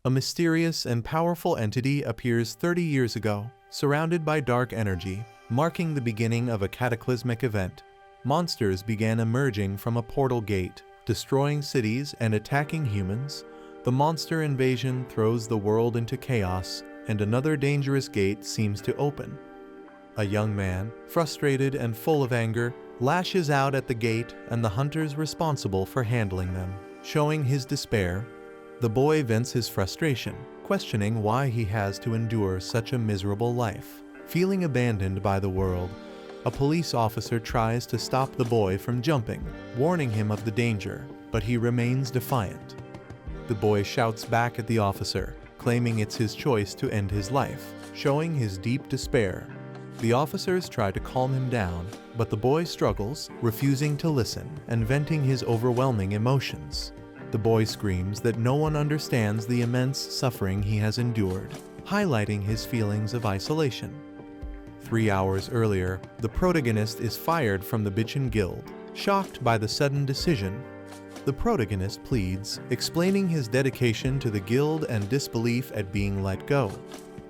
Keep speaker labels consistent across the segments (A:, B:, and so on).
A: A mysterious and powerful entity appears 30 years ago, surrounded by dark energy, marking the beginning of a cataclysmic event. Monsters began emerging from a portal gate, destroying cities and attacking humans. The monster invasion throws the world into chaos, and another dangerous gate seems to open. A young man, frustrated and full of anger, lashes out at the gate and the hunters responsible for handling them. Showing his despair, the boy vents his frustration, questioning why he has to endure such a miserable life. Feeling abandoned by the world, a police officer tries to stop the boy from jumping, warning him of the danger, but he remains defiant. The boy shouts back at the officer, claiming it's his choice to end his life, showing his deep despair. The officers try to calm him down, but the boy struggles, refusing to listen and venting his overwhelming emotions. The boy screams that no one understands the immense suffering he has endured, highlighting his feelings of isolation. 3 hours earlier, the protagonist is fired from the Bitchin Guild. Shocked by the sudden decision, the protagonist pleads, explaining his dedication to the guild and disbelief at being let go.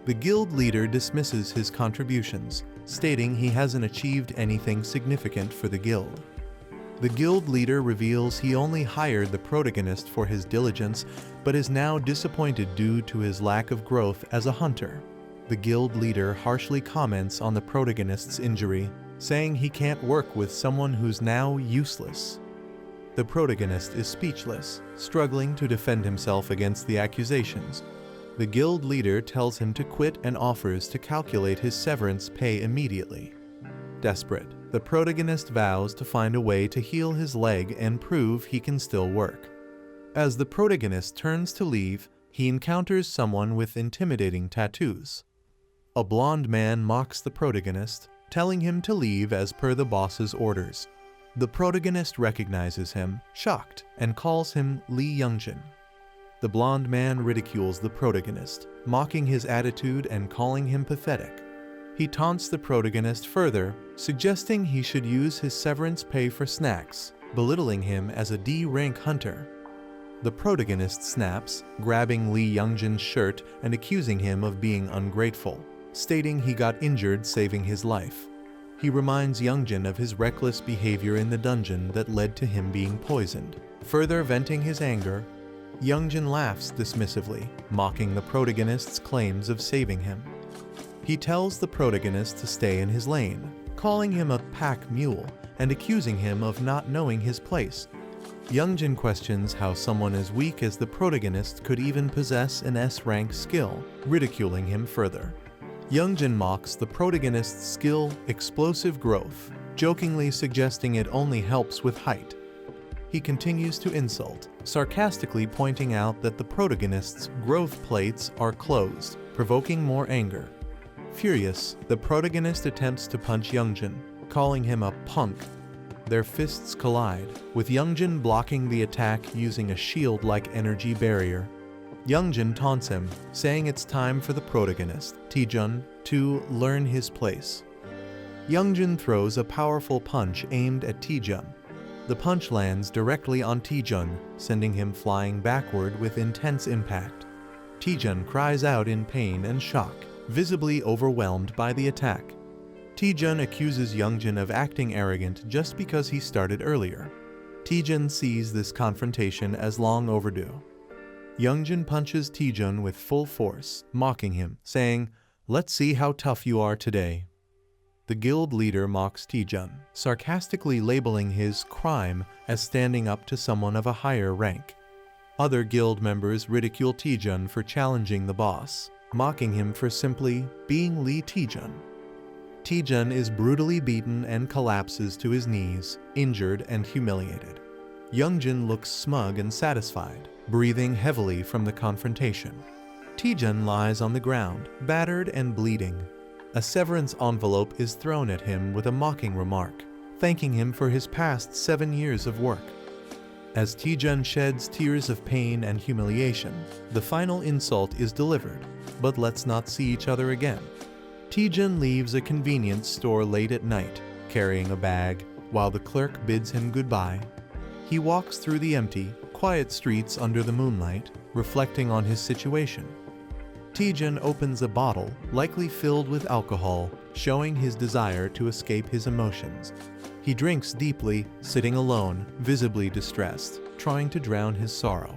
A: The guild leader dismisses his contributions, stating he hasn't achieved anything significant for the guild. The guild leader reveals he only hired the protagonist for his diligence, but is now disappointed due to his lack of growth as a hunter. The guild leader harshly comments on the protagonist's injury, saying he can't work with someone who's now useless. The protagonist is speechless, struggling to defend himself against the accusations. The guild leader tells him to quit and offers to calculate his severance pay immediately. Desperate, the protagonist vows to find a way to heal his leg and prove he can still work. As the protagonist turns to leave, he encounters someone with intimidating tattoos. A blonde man mocks the protagonist, telling him to leave as per the boss's orders. The protagonist recognizes him, shocked, and calls him Lee Youngjin. The blonde man ridicules the protagonist, mocking his attitude and calling him pathetic. He taunts the protagonist further, suggesting he should use his severance pay for snacks, belittling him as a D-rank hunter. The protagonist snaps, grabbing Lee Youngjin's shirt and accusing him of being ungrateful, stating he got injured saving his life. He reminds Youngjin of his reckless behavior in the dungeon that led to him being poisoned. Further venting his anger, Youngjin laughs dismissively, mocking the protagonist's claims of saving him. He tells the protagonist to stay in his lane, calling him a pack mule and accusing him of not knowing his place. Youngjin questions how someone as weak as the protagonist could even possess an S-rank skill, ridiculing him further. Youngjin mocks the protagonist's skill, explosive growth, jokingly suggesting it only helps with height. He continues to insult, sarcastically pointing out that the protagonist's growth plates are closed, provoking more anger. Furious, the protagonist attempts to punch Youngjin, calling him a punk. Their fists collide, with Youngjin blocking the attack using a shield-like energy barrier. Youngjin taunts him, saying it's time for the protagonist, Taejun, to learn his place. Youngjin throws a powerful punch aimed at Taejun. The punch lands directly on Taejun, sending him flying backward with intense impact. Taejun cries out in pain and shock, visibly overwhelmed by the attack. Taejun accuses Youngjin of acting arrogant just because he started earlier. Taejun sees this confrontation as long overdue. Youngjin punches Taejun with full force, mocking him, saying, "Let's see how tough you are today." The guild leader mocks Taejun, sarcastically labeling his crime as standing up to someone of a higher rank. Other guild members ridicule Taejun for challenging the boss, mocking him for simply being Lee Taejun. Taejun is brutally beaten and collapses to his knees, injured and humiliated. Youngjin looks smug and satisfied, breathing heavily from the confrontation. Taejun lies on the ground, battered and bleeding. A severance envelope is thrown at him with a mocking remark, thanking him for his past 7 years of work. As Taejun sheds tears of pain and humiliation, the final insult is delivered, but let's not see each other again. Taejun leaves a convenience store late at night, carrying a bag, while the clerk bids him goodbye. He walks through the empty, quiet streets under the moonlight, reflecting on his situation. Taejun opens a bottle, likely filled with alcohol, showing his desire to escape his emotions. He drinks deeply, sitting alone, visibly distressed, trying to drown his sorrow.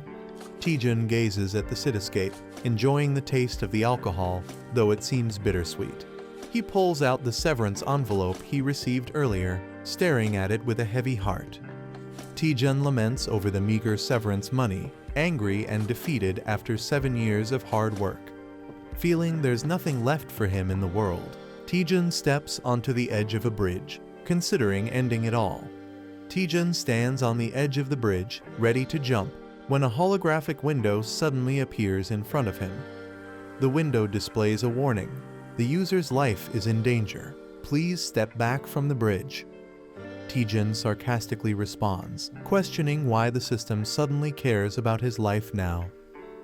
A: Taejun gazes at the cityscape, enjoying the taste of the alcohol, though it seems bittersweet. He pulls out the severance envelope he received earlier, staring at it with a heavy heart. Taejun laments over the meager severance money, angry and defeated after 7 years of hard work. Feeling there's nothing left for him in the world, Taejun steps onto the edge of a bridge, considering ending it all. Taejun stands on the edge of the bridge, ready to jump, when a holographic window suddenly appears in front of him. The window displays a warning. The user's life is in danger. Please step back from the bridge. Taejun sarcastically responds, questioning why the system suddenly cares about his life now.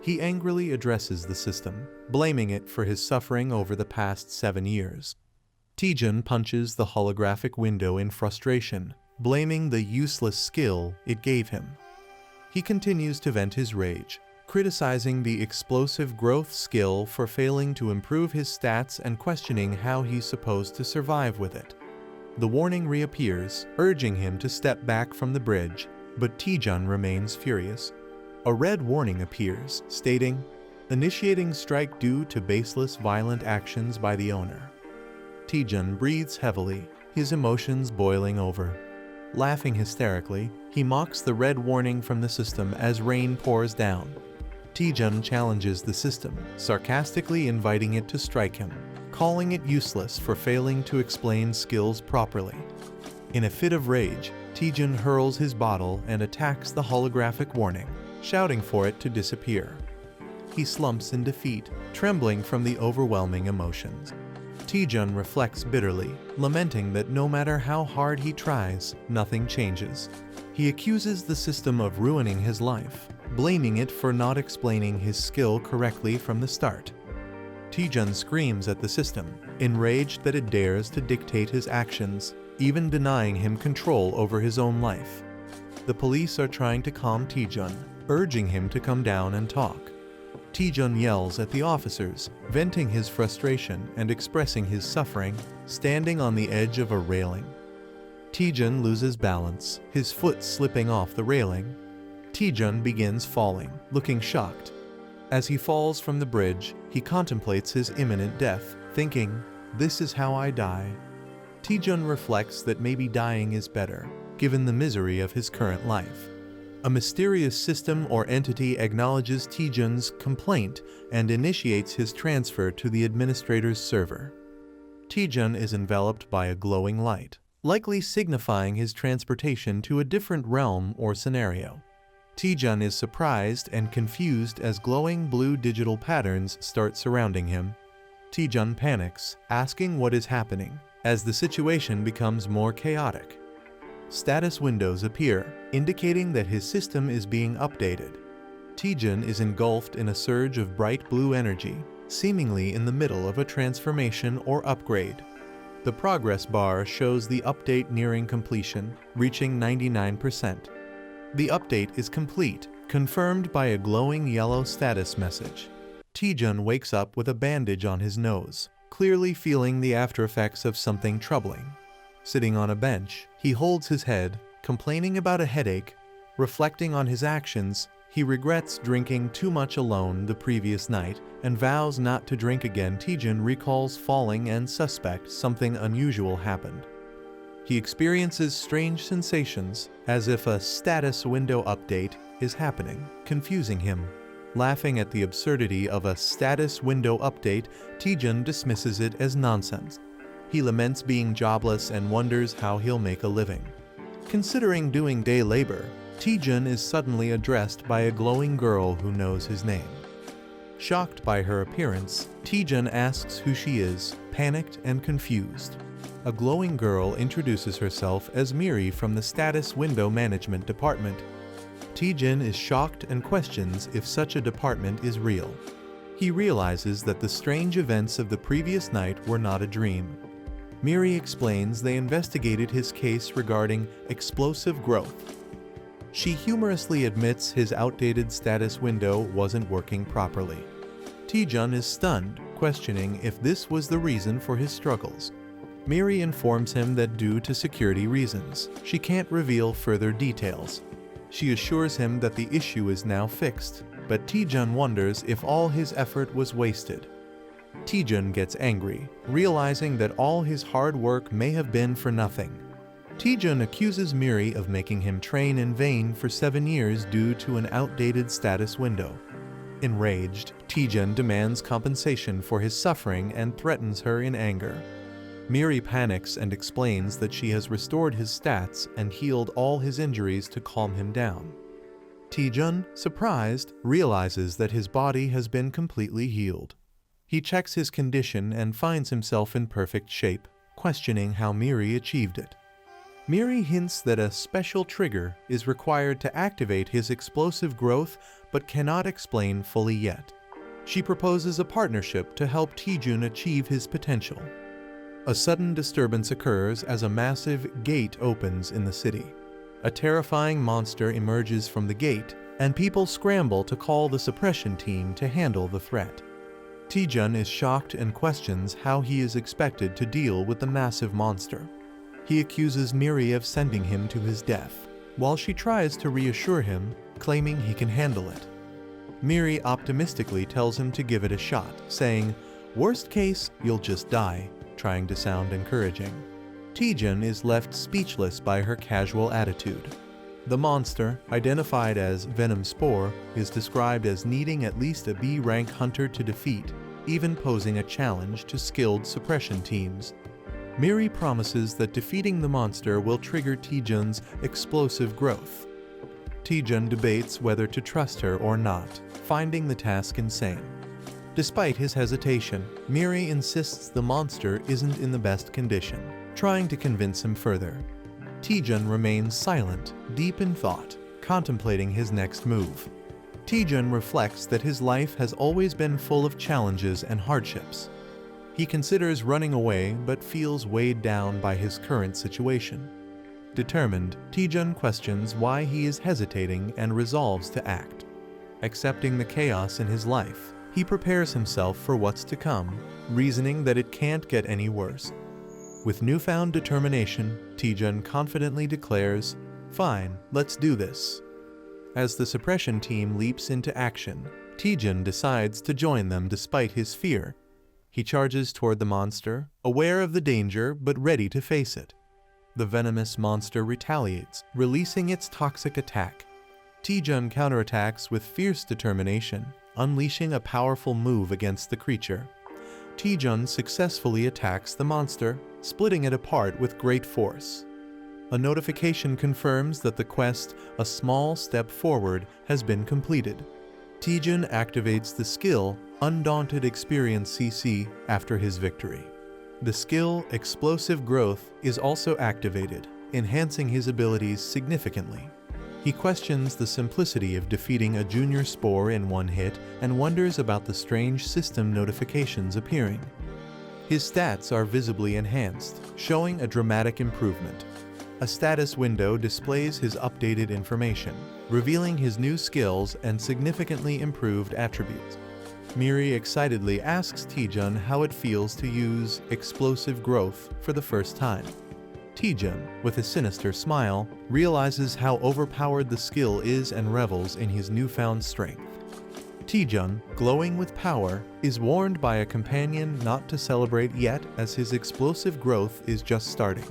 A: He angrily addresses the system, blaming it for his suffering over the past 7 years. Taejun punches the holographic window in frustration, blaming the useless skill it gave him. He continues to vent his rage, criticizing the explosive growth skill for failing to improve his stats and questioning how he's supposed to survive with it. The warning reappears, urging him to step back from the bridge, but Taejun remains furious. A red warning appears, stating, "Initiating strike due to baseless violent actions by the owner." Taejun breathes heavily, his emotions boiling over. Laughing hysterically, he mocks the red warning from the system as rain pours down. Taejun challenges the system, sarcastically inviting it to strike him, calling it useless for failing to explain skills properly. In a fit of rage, Taejun hurls his bottle and attacks the holographic warning, shouting for it to disappear. He slumps in defeat, trembling from the overwhelming emotions. Taejun reflects bitterly, lamenting that no matter how hard he tries, nothing changes. He accuses the system of ruining his life, blaming it for not explaining his skill correctly from the start. Taejun screams at the system, enraged that it dares to dictate his actions, even denying him control over his own life. The police are trying to calm Taejun, urging him to come down and talk. Taejun yells at the officers, venting his frustration and expressing his suffering, standing on the edge of a railing. Taejun loses balance, his foot slipping off the railing. Taejun begins falling, looking shocked. As he falls from the bridge, he contemplates his imminent death, thinking, "This is how I die." Taejun reflects that maybe dying is better, given the misery of his current life. A mysterious system or entity acknowledges Taejun's complaint and initiates his transfer to the administrator's server. Taejun is enveloped by a glowing light, likely signifying his transportation to a different realm or scenario. Taejun is surprised and confused as glowing blue digital patterns start surrounding him. Taejun panics, asking what is happening, as the situation becomes more chaotic. Status windows appear, indicating that his system is being updated. Taejun is engulfed in a surge of bright blue energy, seemingly in the middle of a transformation or upgrade. The progress bar shows the update nearing completion, reaching 99%. The update is complete, confirmed by a glowing yellow status message. Taejun wakes up with a bandage on his nose, clearly feeling the aftereffects of something troubling. Sitting on a bench, he holds his head, complaining about a headache. Reflecting on his actions, he regrets drinking too much alone the previous night and vows not to drink again. Taejun recalls falling and suspects something unusual happened. He experiences strange sensations, as if a status window update is happening, confusing him. Laughing at the absurdity of a status window update, Taejun dismisses it as nonsense. He laments being jobless and wonders how he'll make a living. Considering doing day labor, Taejun is suddenly addressed by a glowing girl who knows his name. Shocked by her appearance, Taejun asks who she is, panicked and confused. A glowing girl introduces herself as Miri from the Status Window Management Department. Taejun is shocked and questions if such a department is real. He realizes that the strange events of the previous night were not a dream. Miri explains they investigated his case regarding explosive growth. She humorously admits his outdated status window wasn't working properly. Taejun is stunned, questioning if this was the reason for his struggles. Miri informs him that due to security reasons, she can't reveal further details. She assures him that the issue is now fixed, but Taejun wonders if all his effort was wasted. Taejun gets angry, realizing that all his hard work may have been for nothing. Taejun accuses Miri of making him train in vain for 7 years due to an outdated status window. Enraged, Taejun demands compensation for his suffering and threatens her in anger. Miri panics and explains that she has restored his stats and healed all his injuries to calm him down. Taejun, surprised, realizes that his body has been completely healed. He checks his condition and finds himself in perfect shape, questioning how Miri achieved it. Miri hints that a special trigger is required to activate his explosive growth but cannot explain fully yet. She proposes a partnership to help Taejun achieve his potential. A sudden disturbance occurs as a massive gate opens in the city. A terrifying monster emerges from the gate, and people scramble to call the suppression team to handle the threat. Taejun is shocked and questions how he is expected to deal with the massive monster. He accuses Miri of sending him to his death, while she tries to reassure him, claiming he can handle it. Miri optimistically tells him to give it a shot, saying, "Worst case, you'll just die," trying to sound encouraging. Taejun is left speechless by her casual attitude. The monster, identified as Venom Spore, is described as needing at least a B-rank hunter to defeat, even posing a challenge to skilled suppression teams. Miri promises that defeating the monster will trigger Taejun's explosive growth. Taejun debates whether to trust her or not, finding the task insane. Despite his hesitation, Miri insists the monster isn't in the best condition, trying to convince him further. Taejun remains silent, deep in thought, contemplating his next move. Taejun reflects that his life has always been full of challenges and hardships. He considers running away but feels weighed down by his current situation. Determined, Taejun questions why he is hesitating and resolves to act. Accepting the chaos in his life, he prepares himself for what's to come, reasoning that it can't get any worse. With newfound determination, Taejun confidently declares, "Fine, let's do this." As the suppression team leaps into action, Taejun decides to join them despite his fear. He charges toward the monster, aware of the danger but ready to face it. The venomous monster retaliates, releasing its toxic attack. Taejun counterattacks with fierce determination, unleashing a powerful move against the creature. Taejun successfully attacks the monster, splitting it apart with great force. A notification confirms that the quest, "A Small Step Forward," has been completed. Taejun activates the skill, Undaunted Experience CC, after his victory. The skill, Explosive Growth, is also activated, enhancing his abilities significantly. He questions the simplicity of defeating a junior spore in one hit and wonders about the strange system notifications appearing. His stats are visibly enhanced, showing a dramatic improvement. A status window displays his updated information, revealing his new skills and significantly improved attributes. Miri excitedly asks Taejun how it feels to use Explosive Growth for the first time. Taejun, with a sinister smile, realizes how overpowered the skill is and revels in his newfound strength. Taejun, glowing with power, is warned by a companion not to celebrate yet as his explosive growth is just starting.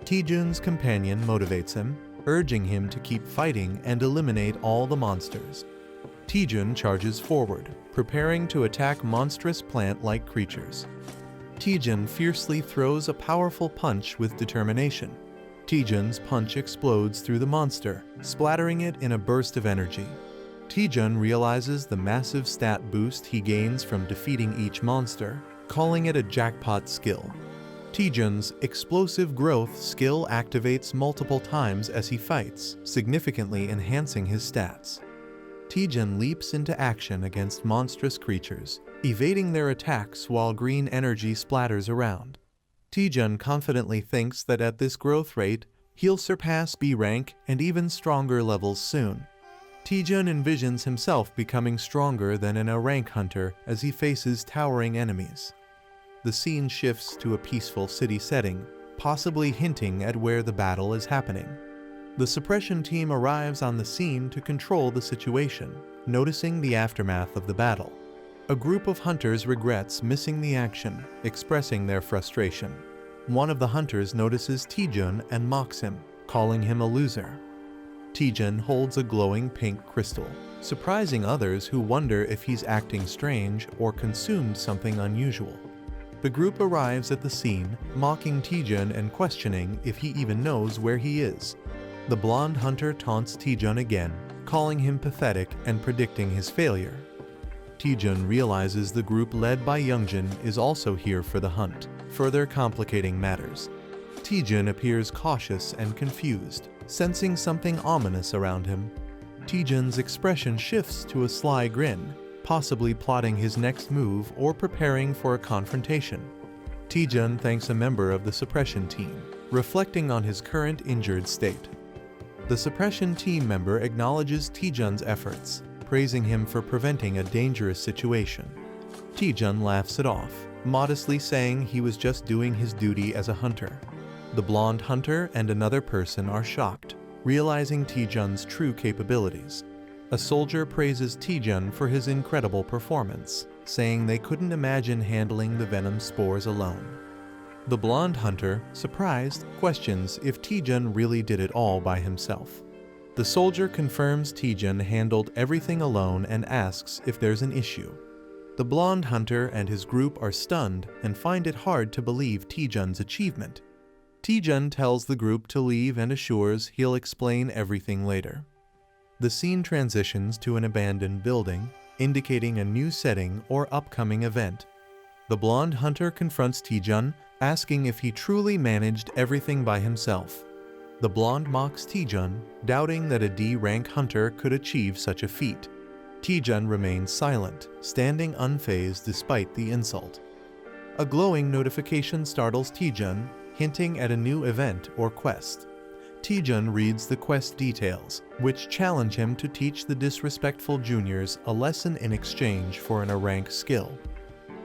A: Taejun's companion motivates him, urging him to keep fighting and eliminate all the monsters. Taejun charges forward, preparing to attack monstrous plant-like creatures. Taejun fiercely throws a powerful punch with determination. Taejun's punch explodes through the monster, splattering it in a burst of energy. Taejun realizes the massive stat boost he gains from defeating each monster, calling it a jackpot skill. Taejun's Explosive Growth skill activates multiple times as he fights, significantly enhancing his stats. Taejun leaps into action against monstrous creatures, evading their attacks while green energy splatters around. Taejun confidently thinks that at this growth rate, He'll surpass B rank and even stronger levels soon. Taejun envisions himself becoming stronger than an A rank hunter as he faces towering enemies. The scene shifts to a peaceful city setting, possibly hinting at where the battle is happening. The suppression team arrives on the scene to control the situation, noticing the aftermath of the battle. A group of hunters regrets missing the action, expressing their frustration. One of the hunters notices Taejun and mocks him, calling him a loser. Taejun holds a glowing pink crystal, surprising others who wonder if he's acting strange or consumed something unusual. The group arrives at the scene, mocking Taejun and questioning if he even knows where he is. The blonde hunter taunts Taejun again, calling him pathetic and predicting his failure. Taejun realizes the group led by Youngjin is also here for the hunt, further complicating matters. Taejun appears cautious and confused, sensing something ominous around him. Taejun's expression shifts to a sly grin, possibly plotting his next move or preparing for a confrontation. Taejun thanks a member of the suppression team, reflecting on his current injured state. The suppression team member acknowledges Taejun's efforts, praising him for preventing a dangerous situation. Taejun laughs it off, modestly saying he was just doing his duty as a hunter. The blonde hunter and another person are shocked, realizing Taejun's true capabilities. A soldier praises Taejun for his incredible performance, saying they couldn't imagine handling the venom spores alone. The blonde hunter, surprised, questions if Taejun really did it all by himself. The soldier confirms Taejun handled everything alone and asks if there's an issue. The blonde hunter and his group are stunned and find it hard to believe Taejun's achievement. Taejun tells the group to leave and assures he'll explain everything later. The scene transitions to an abandoned building, indicating a new setting or upcoming event. The blonde hunter confronts Taejun, asking if he truly managed everything by himself. The blonde mocks Taejun, doubting that a D-rank hunter could achieve such a feat. Taejun remains silent, standing unfazed despite the insult. A glowing notification startles Taejun, hinting at a new event or quest. Taejun reads the quest details, which challenge him to teach the disrespectful juniors a lesson in exchange for an A-rank skill.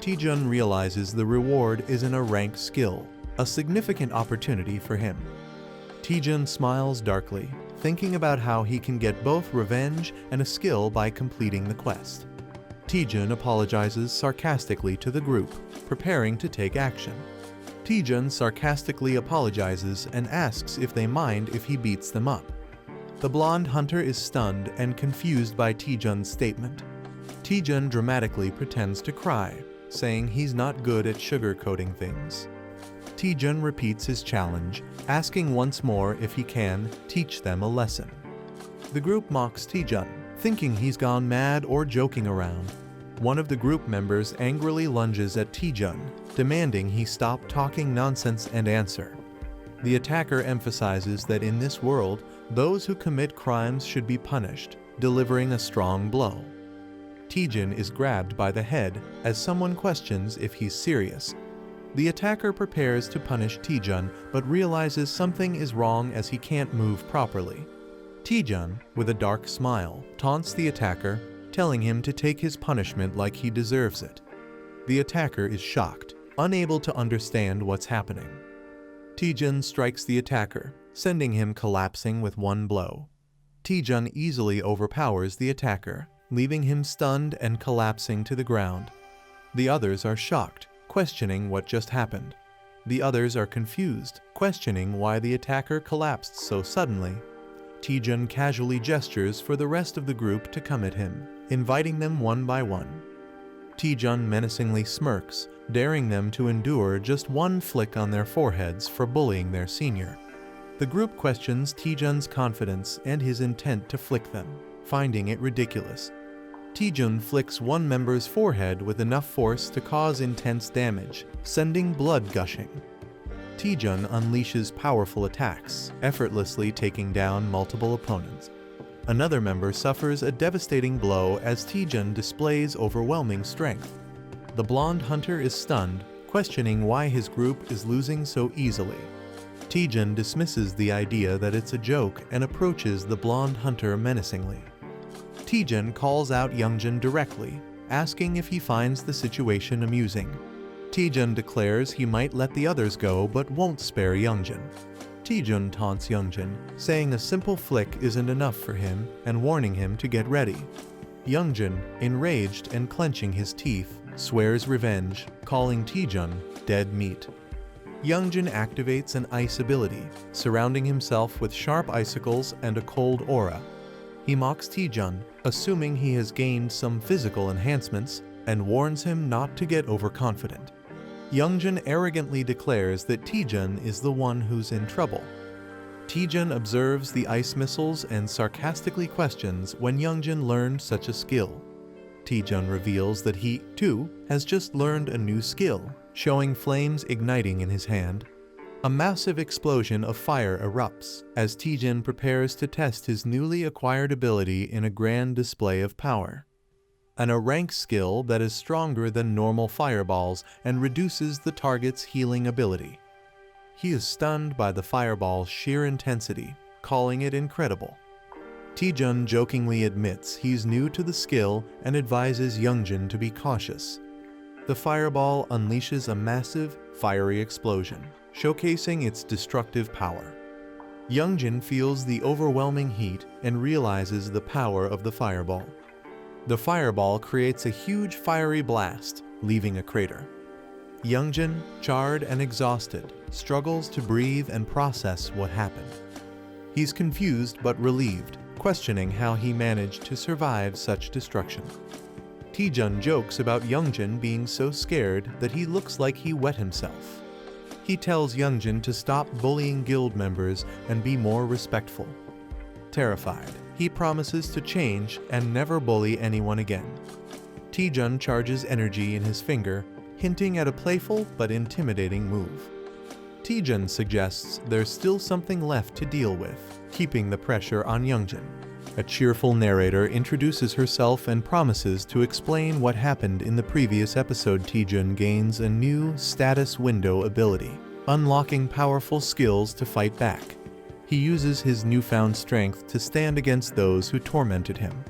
A: Taejun realizes the reward is an A-rank skill, a significant opportunity for him. Taejun smiles darkly, thinking about how he can get both revenge and a skill by completing the quest. Taejun apologizes sarcastically to the group, preparing to take action. Taejun sarcastically apologizes and asks if they mind if he beats them up. The blonde hunter is stunned and confused by Taejun's statement. Taejun dramatically pretends to cry, saying he's not good at sugarcoating things. Taejun repeats his challenge, asking once more if he can teach them a lesson. The group mocks Taejun, thinking he's gone mad or joking around. One of the group members angrily lunges at Taejun, demanding he stop talking nonsense and answer. The attacker emphasizes that in this world, those who commit crimes should be punished, delivering a strong blow. Taejun is grabbed by the head as someone questions if he's serious. The attacker prepares to punish Taejun but realizes something is wrong as he can't move properly. Taejun, with a dark smile, taunts the attacker, telling him to take his punishment like he deserves it. The attacker is shocked, unable to understand what's happening. Taejun strikes the attacker, sending him collapsing with one blow. Taejun easily overpowers the attacker, leaving him stunned and collapsing to the ground. The others are shocked, questioning what just happened. The others are confused, questioning why the attacker collapsed so suddenly. Taejun casually gestures for the rest of the group to come at him, inviting them one by one. Taejun menacingly smirks, daring them to endure just one flick on their foreheads for bullying their senior. The group questions Taejun's confidence and his intent to flick them, finding it ridiculous. Taejun flicks one member's forehead with enough force to cause intense damage, sending blood gushing. Taejun unleashes powerful attacks, effortlessly taking down multiple opponents. Another member suffers a devastating blow as Taejun displays overwhelming strength. The blonde hunter is stunned, questioning why his group is losing so easily. Taejun dismisses the idea that it's a joke and approaches the blonde hunter menacingly. Taejun calls out Youngjin directly, asking if he finds the situation amusing. Taejun declares he might let the others go but won't spare Youngjin. Taejun taunts Youngjin, saying a simple flick isn't enough for him and warning him to get ready. Youngjin, enraged and clenching his teeth, swears revenge, calling Taejun dead meat. Youngjin activates an ice ability, surrounding himself with sharp icicles and a cold aura. He mocks Taejun, assuming he has gained some physical enhancements, and warns him not to get overconfident. Youngjin arrogantly declares that Taejun is the one who's in trouble. Taejun observes the ice missiles and sarcastically questions when Youngjin learned such a skill. Taejun reveals that he, too, has just learned a new skill, showing flames igniting in his hand. A massive explosion of fire erupts as Taejun prepares to test his newly acquired ability in a grand display of power. A rank skill that is stronger than normal fireballs and reduces the target's healing ability. He is stunned by the fireball's sheer intensity, calling it incredible. Taejun jokingly admits he's new to the skill and advises Youngjin to be cautious. The fireball unleashes a massive, fiery explosion, showcasing its destructive power. Youngjin feels the overwhelming heat and realizes the power of the fireball. The fireball creates a huge fiery blast, leaving a crater. Youngjin, charred and exhausted, struggles to breathe and process what happened. He's confused but relieved, questioning how he managed to survive such destruction. Taejun jokes about Youngjin being so scared that he looks like he wet himself. He tells Youngjin to stop bullying guild members and be more respectful. Terrified, he promises to change and never bully anyone again. Taejun charges energy in his finger, hinting at a playful but intimidating move. Taejun suggests there's still something left to deal with, keeping the pressure on Youngjin. A cheerful narrator introduces herself and promises to explain what happened in the previous episode. Taejun gains a new status window ability, unlocking powerful skills to fight back. He uses his newfound strength to stand against those who tormented him.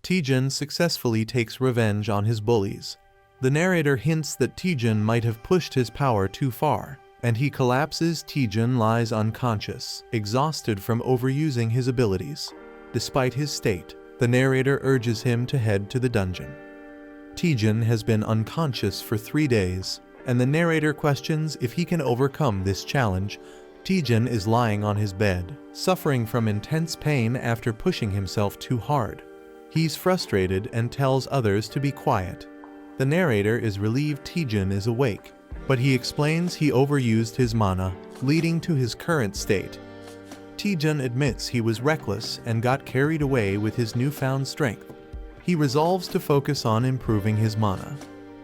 A: Taejun successfully takes revenge on his bullies. The narrator hints that Taejun might have pushed his power too far, and he collapses. Taejun lies unconscious, exhausted from overusing his abilities. Despite his state, the narrator urges him to head to the dungeon. Taejun has been unconscious for 3 days, and the narrator questions if he can overcome this challenge. Taejun is lying on his bed, suffering from intense pain after pushing himself too hard. He's frustrated and tells others to be quiet. The narrator is relieved Taejun is awake, but he explains he overused his mana, leading to his current state. Taejun admits he was reckless and got carried away with his newfound strength. He resolves to focus on improving his mana.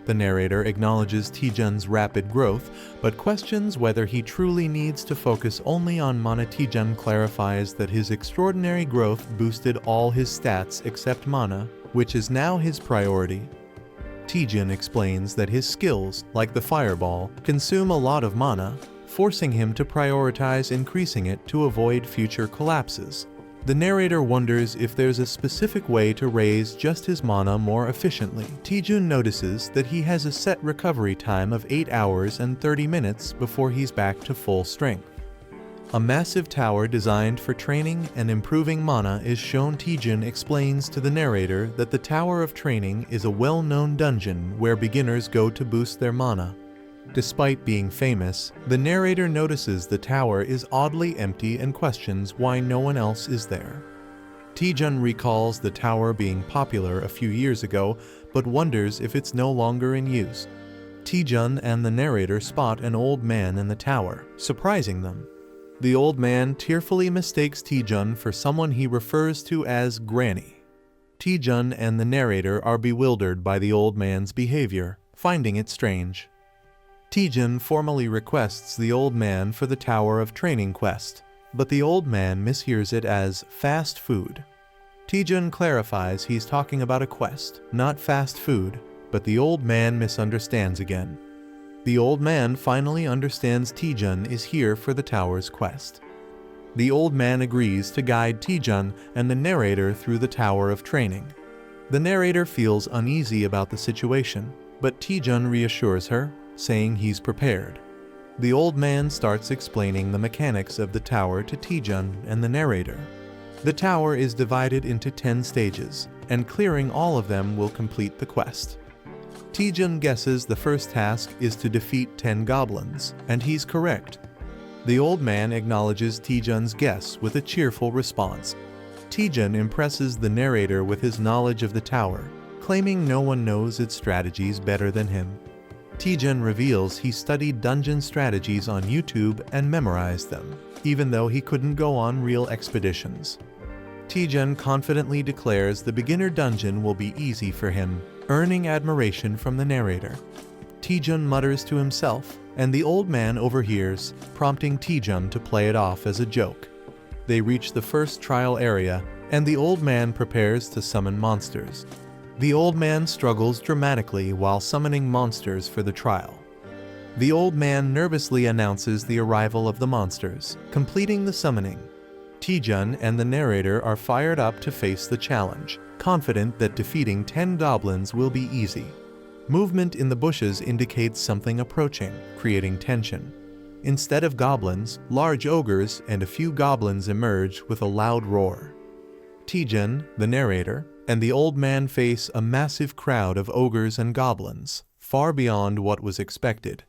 A: The narrator acknowledges Taejun's rapid growth, but questions whether he truly needs to focus only on mana. Taejun clarifies that his extraordinary growth boosted all his stats except mana, which is now his priority. Taejun explains that his skills, like the fireball, consume a lot of mana, forcing him to prioritize increasing it to avoid future collapses. The narrator wonders if there's a specific way to raise just his mana more efficiently. Taejun notices that he has a set recovery time of 8 hours and 30 minutes before he's back to full strength. A massive tower designed for training and improving mana is shown. Taejun explains to the narrator that the Tower of Training is a well-known dungeon where beginners go to boost their mana. Despite being famous, the narrator notices the tower is oddly empty and questions why no one else is there. Taejun recalls the tower being popular a few years ago, but wonders if it's no longer in use. Taejun and the narrator spot an old man in the tower, surprising them. The old man tearfully mistakes Taejun for someone he refers to as Granny. Taejun and the narrator are bewildered by the old man's behavior, finding it strange. Taejun formally requests the old man for the Tower of Training quest, but the old man mishears it as fast food. Taejun clarifies he's talking about a quest, not fast food, but the old man misunderstands again. The old man finally understands Taejun is here for the tower's quest. The old man agrees to guide Taejun and the narrator through the tower of training. The narrator feels uneasy about the situation, but Taejun reassures her, saying he's prepared. The old man starts explaining the mechanics of the tower to Taejun and the narrator. The tower is divided into 10 stages, and clearing all of them will complete the quest. Taejun guesses the first task is to defeat 10 goblins, and he's correct. The old man acknowledges Taejun's guess with a cheerful response. Taejun impresses the narrator with his knowledge of the tower, claiming no one knows its strategies better than him. Taejun reveals he studied dungeon strategies on YouTube and memorized them, even though he couldn't go on real expeditions. Taejun confidently declares the beginner dungeon will be easy for him, earning admiration from the narrator. Taejun mutters to himself, and the old man overhears, prompting Taejun to play it off as a joke. They reach the first trial area, and the old man prepares to summon monsters. The old man struggles dramatically while summoning monsters for the trial. The old man nervously announces the arrival of the monsters, completing the summoning. Taejun and the narrator are fired up to face the challenge, confident that defeating 10 goblins will be easy. Movement in the bushes indicates something approaching, creating tension. Instead of goblins, large ogres and a few goblins emerge with a loud roar. Taejun, the narrator, and the old man face a massive crowd of ogres and goblins, far beyond what was expected.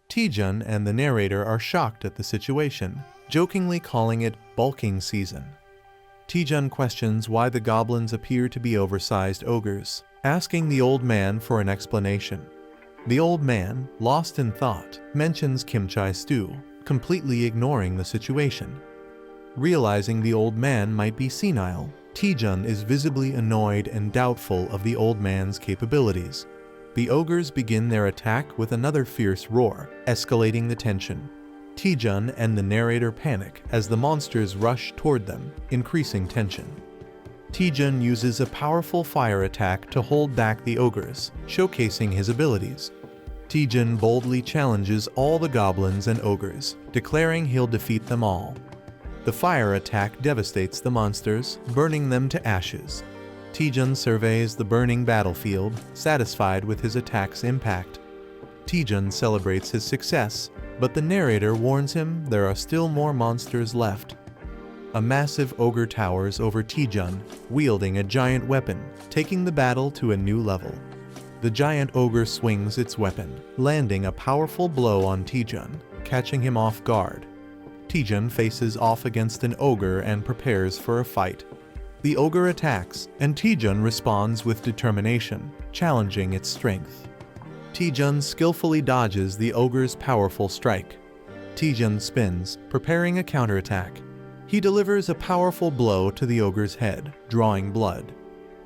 A: Taejun and the narrator are shocked at the situation, jokingly calling it bulking season. Taejun questions why the goblins appear to be oversized ogres, asking the old man for an explanation. The old man, lost in thought, mentions kimchi stew, completely ignoring the situation. Realizing the old man might be senile, Taejun is visibly annoyed and doubtful of the old man's capabilities. The ogres begin their attack with another fierce roar, escalating the tension. Taejun and the narrator panic as the monsters rush toward them, increasing tension. Taejun uses a powerful fire attack to hold back the ogres, showcasing his abilities. Taejun boldly challenges all the goblins and ogres, declaring he'll defeat them all. The fire attack devastates the monsters, burning them to ashes. Taejun surveys the burning battlefield, satisfied with his attack's impact. Taejun celebrates his success, but the narrator warns him there are still more monsters left. A massive ogre towers over Taejun, wielding a giant weapon, taking the battle to a new level. The giant ogre swings its weapon, landing a powerful blow on Taejun, catching him off guard. Taejun faces off against an ogre and prepares for a fight. The ogre attacks, and Taejun responds with determination, challenging its strength. Taejun skillfully dodges the ogre's powerful strike. Taejun spins, preparing a counterattack. He delivers a powerful blow to the ogre's head, drawing blood.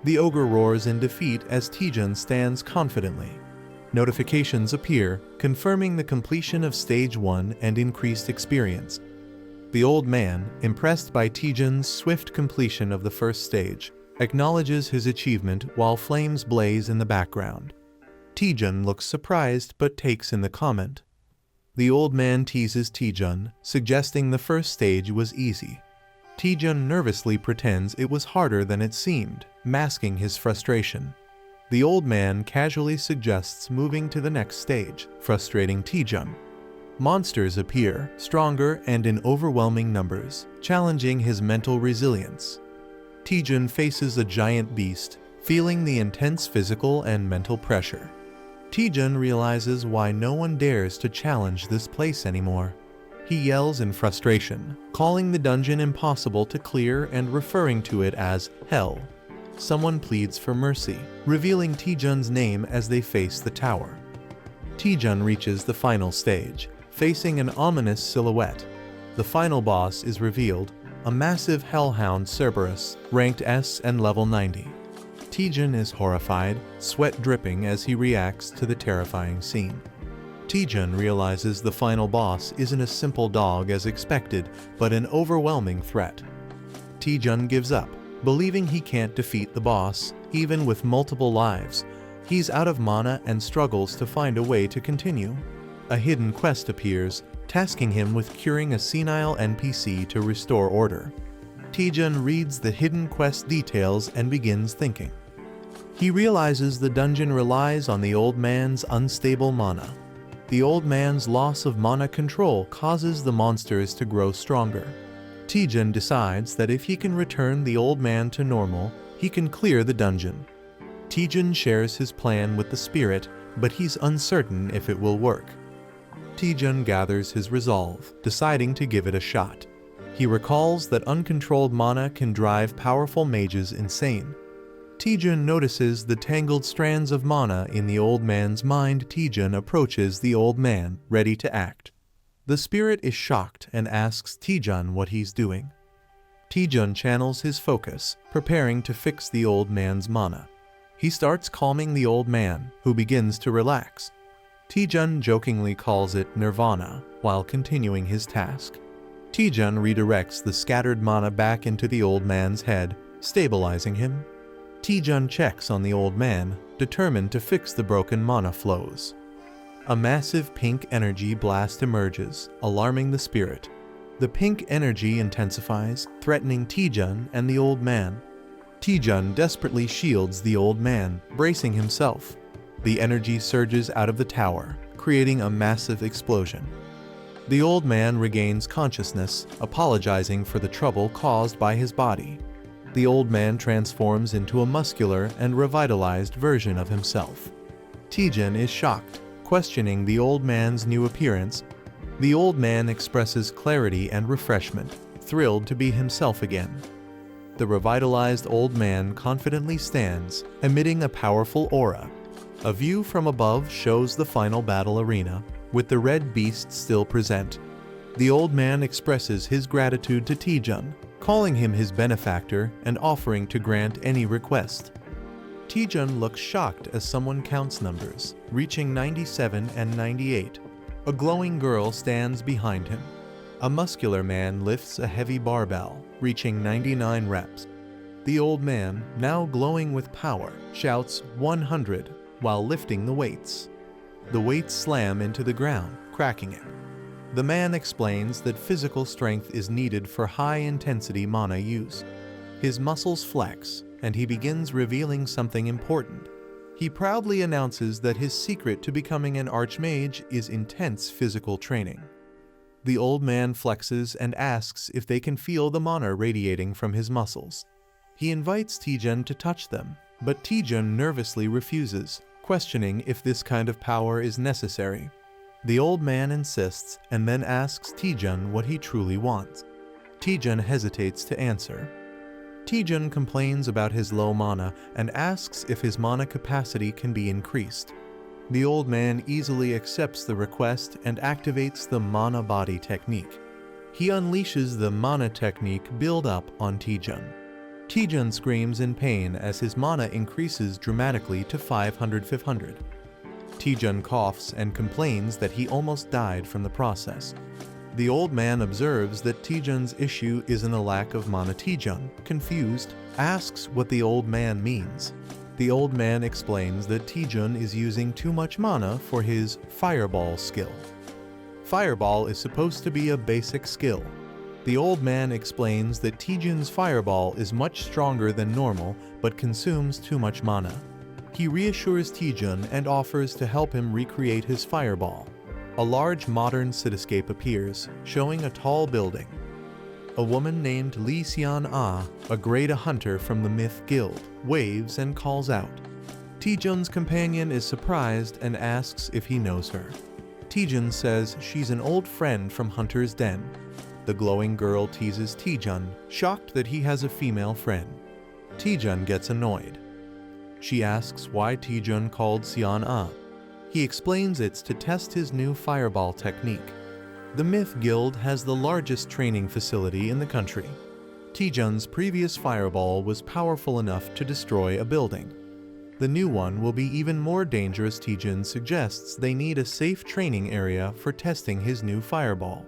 A: The ogre roars in defeat as Taejun stands confidently. Notifications appear, confirming the completion of Stage 1 and increased experience. The old man, impressed by Taejun's swift completion of the first stage, acknowledges his achievement while flames blaze in the background. Taejun looks surprised but takes in the comment. The old man teases Taejun, suggesting the first stage was easy. Taejun nervously pretends it was harder than it seemed, masking his frustration. The old man casually suggests moving to the next stage, frustrating Taejun. Monsters appear, stronger and in overwhelming numbers, challenging his mental resilience. Taejun faces a giant beast, feeling the intense physical and mental pressure. Taejun realizes why no one dares to challenge this place anymore. He yells in frustration, calling the dungeon impossible to clear and referring to it as hell. Someone pleads for mercy, revealing Taejun's name as they face the tower. Taejun reaches the final stage, facing an ominous silhouette. The final boss is revealed, a massive hellhound Cerberus, ranked S and level 90. Taejun is horrified, sweat dripping as he reacts to the terrifying scene. Taejun realizes the final boss isn't a simple dog as expected, but an overwhelming threat. Taejun gives up, believing he can't defeat the boss, even with multiple lives. He's out of mana and struggles to find a way to continue. A hidden quest appears, tasking him with curing a senile NPC to restore order. Taejun reads the hidden quest details and begins thinking. He realizes the dungeon relies on the old man's unstable mana. The old man's loss of mana control causes the monsters to grow stronger. Taejun decides that if he can return the old man to normal, he can clear the dungeon. Taejun shares his plan with the spirit, but he's uncertain if it will work. Taejun gathers his resolve, deciding to give it a shot. He recalls that uncontrolled mana can drive powerful mages insane. Taejun notices the tangled strands of mana in the old man's mind. Taejun approaches the old man, ready to act. The spirit is shocked and asks Taejun what he's doing. Taejun channels his focus, preparing to fix the old man's mana. He starts calming the old man, who begins to relax. Taejun jokingly calls it nirvana, while continuing his task. Taejun redirects the scattered mana back into the old man's head, stabilizing him. Taejun checks on the old man, determined to fix the broken mana flows. A massive pink energy blast emerges, alarming the spirit. The pink energy intensifies, threatening Taejun and the old man. Taejun desperately shields the old man, bracing himself. The energy surges out of the tower, creating a massive explosion. The old man regains consciousness, apologizing for the trouble caused by his body. The old man transforms into a muscular and revitalized version of himself. Taejun is shocked, questioning the old man's new appearance. The old man expresses clarity and refreshment, thrilled to be himself again. The revitalized old man confidently stands, emitting a powerful aura. A view from above shows the final battle arena, with the red beast still present. The old man expresses his gratitude to Taejun, calling him his benefactor and offering to grant any request. Taejun looks shocked as someone counts numbers, reaching 97 and 98. A glowing girl stands behind him. A muscular man lifts a heavy barbell, reaching 99 reps. The old man, now glowing with power, shouts 100 while lifting the weights. The weights slam into the ground, cracking it. The man explains that physical strength is needed for high-intensity mana use. His muscles flex, and he begins revealing something important. He proudly announces that his secret to becoming an archmage is intense physical training. The old man flexes and asks if they can feel the mana radiating from his muscles. He invites Taejun to touch them, but Taejun nervously refuses, questioning if this kind of power is necessary. The old man insists and then asks Taejun what he truly wants. Taejun hesitates to answer. Taejun complains about his low mana and asks if his mana capacity can be increased. The old man easily accepts the request and activates the mana body technique. He unleashes the mana technique build-up on Taejun. Taejun screams in pain as his mana increases dramatically to 500. Taejun coughs and complains that he almost died from the process. The old man observes that Taejun's issue isn't a lack of mana. Taejun, confused, asks what the old man means. The old man explains that Taejun is using too much mana for his Fireball skill. Fireball is supposed to be a basic skill. The old man explains that Taejun's Fireball is much stronger than normal but consumes too much mana. He reassures Taejun and offers to help him recreate his Fireball. A large modern cityscape appears, showing a tall building. A woman named Lee Seon-ah, a grade hunter from the Myth Guild, waves and calls out. Taejun's companion is surprised and asks if he knows her. Taejun says she's an old friend from Hunter's Den. The glowing girl teases Taejun, shocked that he has a female friend. Taejun gets annoyed. She asks why Taejun called Seon-ah. He explains it's to test his new Fireball technique. The Myth Guild has the largest training facility in the country. Taejun's previous Fireball was powerful enough to destroy a building. The new one will be even more dangerous. Taejun suggests they need a safe training area for testing his new Fireball.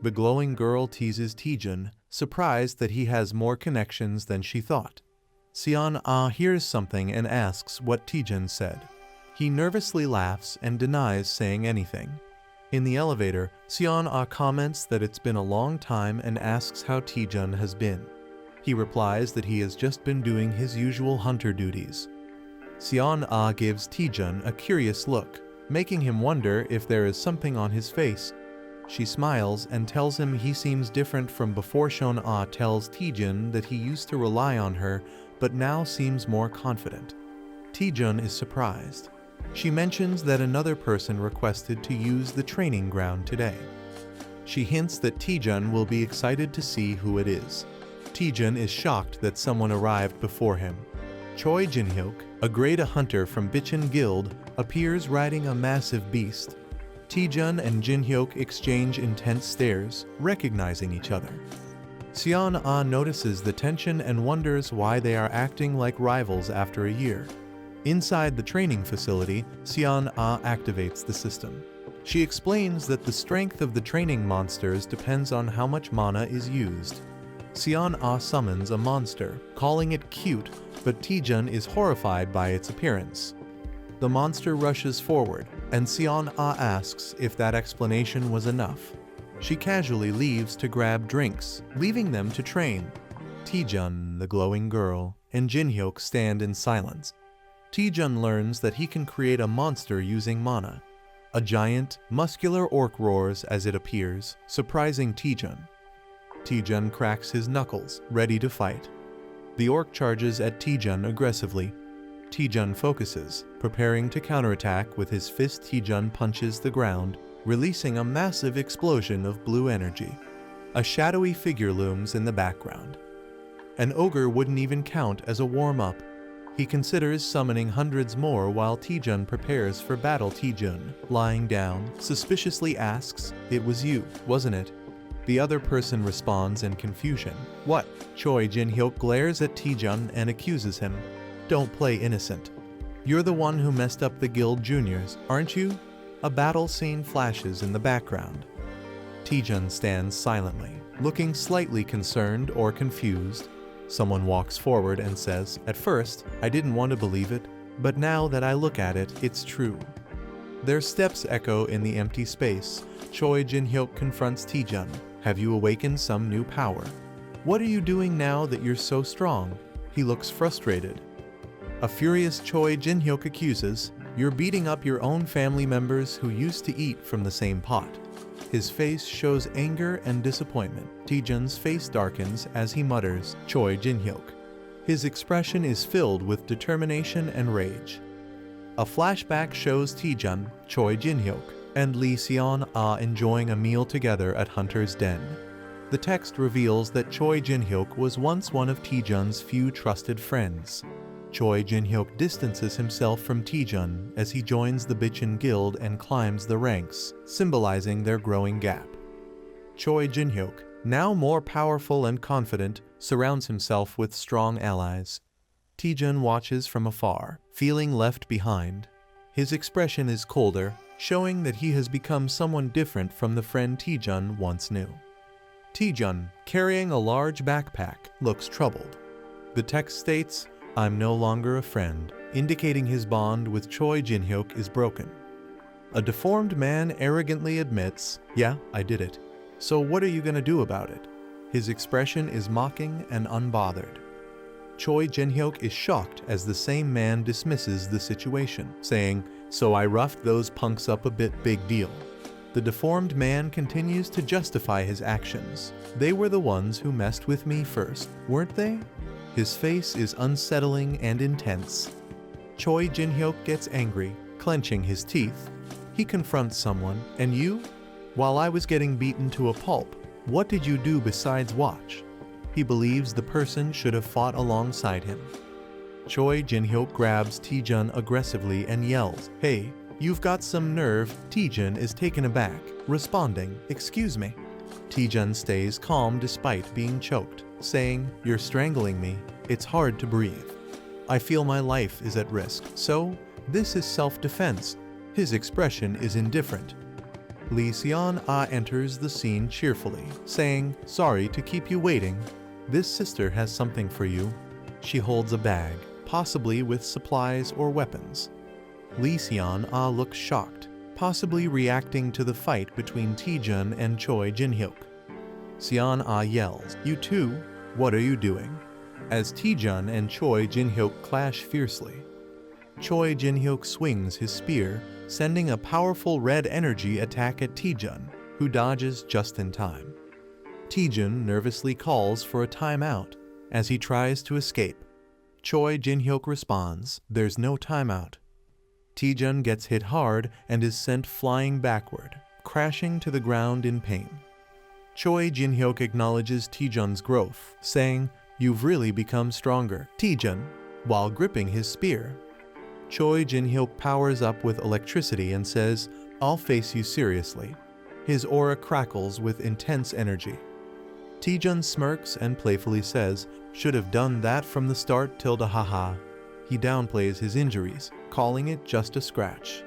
A: The glowing girl teases Taejun, surprised that he has more connections than she thought. Seon-ah hears something and asks what Taejun said. He nervously laughs and denies saying anything. In the elevator, Seon-ah comments that it's been a long time and asks how Taejun has been. He replies that he has just been doing his usual hunter duties. Seon-ah gives Taejun a curious look, making him wonder if there is something on his face. She smiles and tells him he seems different from before. Seon-ah tells Taejun that he used to rely on her, but now seems more confident. Taejun is surprised. She mentions that another person requested to use the training ground today. She hints that Taejun will be excited to see who it is. Taejun is shocked that someone arrived before him. Choi Jin-hyuk, a grade A hunter from Bichon Guild, appears riding a massive beast. Taejun and Jin-hyuk exchange intense stares, recognizing each other. Seon-ah notices the tension and wonders why they are acting like rivals after a year. Inside the training facility, Seon-ah activates the system. She explains that the strength of the training monsters depends on how much mana is used. Seon-ah summons a monster, calling it cute, but Taejun is horrified by its appearance. The monster rushes forward, and Seon-ah asks if that explanation was enough. She casually leaves to grab drinks, leaving them to train. Taejun, the glowing girl, and Jin-hyuk stand in silence. Taejun learns that he can create a monster using mana. A giant, muscular orc roars as it appears, surprising Taejun. Taejun cracks his knuckles, ready to fight. The orc charges at Taejun aggressively. Taejun focuses, preparing to counterattack with his fist. Taejun punches the ground, releasing a massive explosion of blue energy. A shadowy figure looms in the background. An ogre wouldn't even count as a warm-up. He considers summoning hundreds more while Taejun prepares for battle. Taejun, lying down, suspiciously asks, "It was you, wasn't it?" The other person responds in confusion. "What?" Choi Jin-hyuk glares at Taejun and accuses him. "Don't play innocent. You're the one who messed up the guild juniors, aren't you?" A battle scene flashes in the background. Taejun stands silently, looking slightly concerned or confused. Someone walks forward and says, "At first, I didn't want to believe it, but now that I look at it, it's true." Their steps echo in the empty space. Choi Jin-hyuk confronts Taejun. "Have you awakened some new power? What are you doing now that you're so strong?" He looks frustrated. A furious Choi Jin-hyuk accuses, "You're beating up your own family members who used to eat from the same pot." His face shows anger and disappointment. Taejun's face darkens as he mutters, "Choi Jin-hyuk." His expression is filled with determination and rage. A flashback shows Taejun, Choi Jin-hyuk, and Lee Seon-ah enjoying a meal together at Hunter's Den. The text reveals that Choi Jin-hyuk was once one of Taejun's few trusted friends. Choi Jin-hyuk distances himself from Taejun as he joins the Bichon Guild and climbs the ranks, symbolizing their growing gap. Choi Jin-hyuk, now more powerful and confident, surrounds himself with strong allies. Taejun watches from afar, feeling left behind. His expression is colder, showing that he has become someone different from the friend Taejun once knew. Taejun, carrying a large backpack, looks troubled. The text states, "I'm no longer a friend," indicating his bond with Choi Jin-hyuk is broken. A deformed man arrogantly admits, "Yeah, I did it. So what are you gonna do about it?" His expression is mocking and unbothered. Choi Jin-hyuk is shocked as the same man dismisses the situation, saying, "So I roughed those punks up a bit, big deal." The deformed man continues to justify his actions. "They were the ones who messed with me first, weren't they?" His face is unsettling and intense. Choi Jin-hyuk gets angry, clenching his teeth. He confronts someone, "And you? While I was getting beaten to a pulp, what did you do besides watch?" He believes the person should have fought alongside him. Choi Jin-hyuk grabs Taejun aggressively and yells, "Hey, you've got some nerve." Taejun is taken aback, responding, "Excuse me." Taejun stays calm despite being choked, saying, "You're strangling me. It's hard to breathe. I feel my life is at risk, so this is self-defense." His expression is indifferent. Lee Seon-ah enters the scene cheerfully, saying, "Sorry to keep you waiting. This sister has something for you." She holds a bag, possibly with supplies or weapons. Lee Seon-ah looks shocked. possibly reacting to the fight between Taejun and Choi Jin-hyuk. Seon-ah yells, "You too? What are you doing?" as Taejun and Choi Jin-hyuk clash fiercely. Choi Jin-hyuk swings his spear, sending a powerful red energy attack at Taejun, who dodges just in time. Taejun nervously calls for a timeout as he tries to escape. Choi Jin-hyuk responds, "There's no timeout." Taejun gets hit hard and is sent flying backward, crashing to the ground in pain. Choi Jin-hyuk acknowledges Taejun's growth, saying, "You've really become stronger, Taejun," while gripping his spear. Choi Jin-hyuk powers up with electricity and says, "I'll face you seriously." His aura crackles with intense energy. Taejun smirks and playfully says, "Should have done that from the start, tilde haha." He downplays his injuries, calling it just a scratch.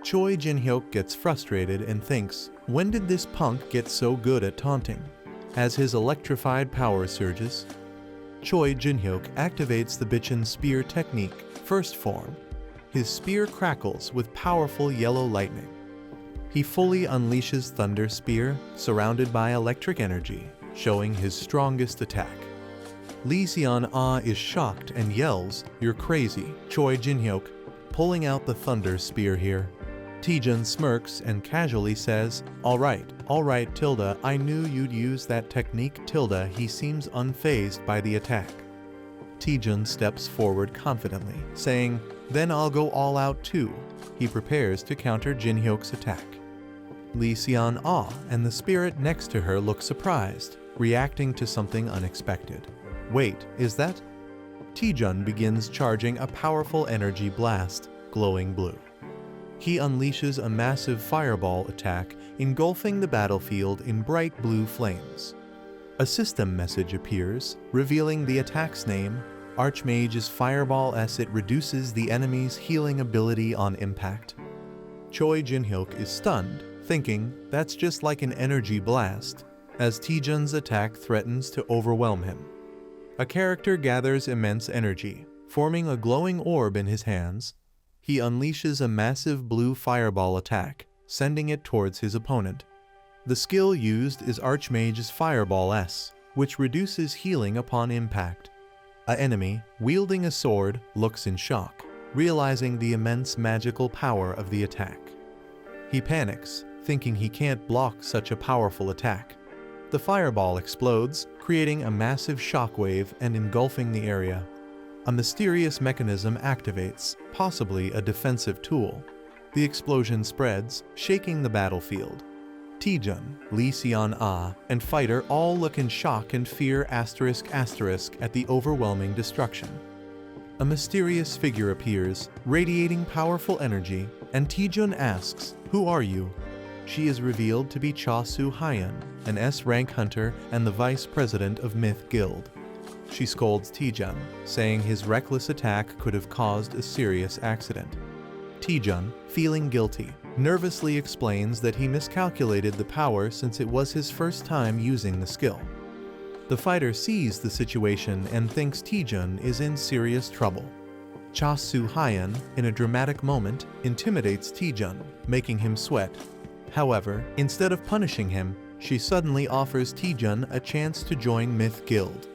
A: Choi Jin-hyuk gets frustrated and thinks, when did this punk get so good at taunting? As his electrified power surges, Choi Jin-hyuk activates the Bitchin spear technique, first form. His spear crackles with powerful yellow lightning. He fully unleashes Thunder Spear, surrounded by electric energy, showing his strongest attack. Lee Seon-ah is shocked and yells, "You're crazy, Choi Jin-hyuk, pulling out the Thunder Spear here." Taejun smirks and casually says, all right, tilde, I knew you'd use that technique, tilde." He seems unfazed by the attack. Taejun steps forward confidently, saying, "Then I'll go all out too." He prepares to counter Jin-hyuk's attack. Lee Seon-ah and the spirit next to her look surprised, reacting to something unexpected. Wait, is that? Taejun begins charging a powerful energy blast, glowing blue. He unleashes a massive fireball attack, engulfing the battlefield in bright blue flames. A system message appears, revealing the attack's name, Archmage's Fireball S. It reduces the enemy's healing ability on impact. Choi Jin-hyuk is stunned, thinking, that's just like an energy blast, as Taejun's attack threatens to overwhelm him. A character gathers immense energy, forming a glowing orb in his hands. He unleashes a massive blue fireball attack, sending it towards his opponent. The skill used is Archmage's Fireball S, which reduces healing upon impact. An enemy, wielding a sword, looks in shock, realizing the immense magical power of the attack. He panics, thinking he can't block such a powerful attack. The fireball explodes, creating a massive shockwave and engulfing the area. A mysterious mechanism activates, possibly a defensive tool. The explosion spreads, shaking the battlefield. Taejun, Lee Seon-ah, and Fighter all look in shock and fear *** at the overwhelming destruction. A mysterious figure appears, radiating powerful energy, and Taejun asks, "Who are you?" She is revealed to be Cha Soo-hyun, an S-rank hunter and the vice president of Myth Guild. She scolds Taejun, saying his reckless attack could have caused a serious accident. Taejun, feeling guilty, nervously explains that he miscalculated the power since it was his first time using the skill. The fighter sees the situation and thinks Taejun is in serious trouble. Cha Soo-hyun, in a dramatic moment, intimidates Taejun, making him sweat. However, instead of punishing him, she suddenly offers Taejun a chance to join Myth Guild.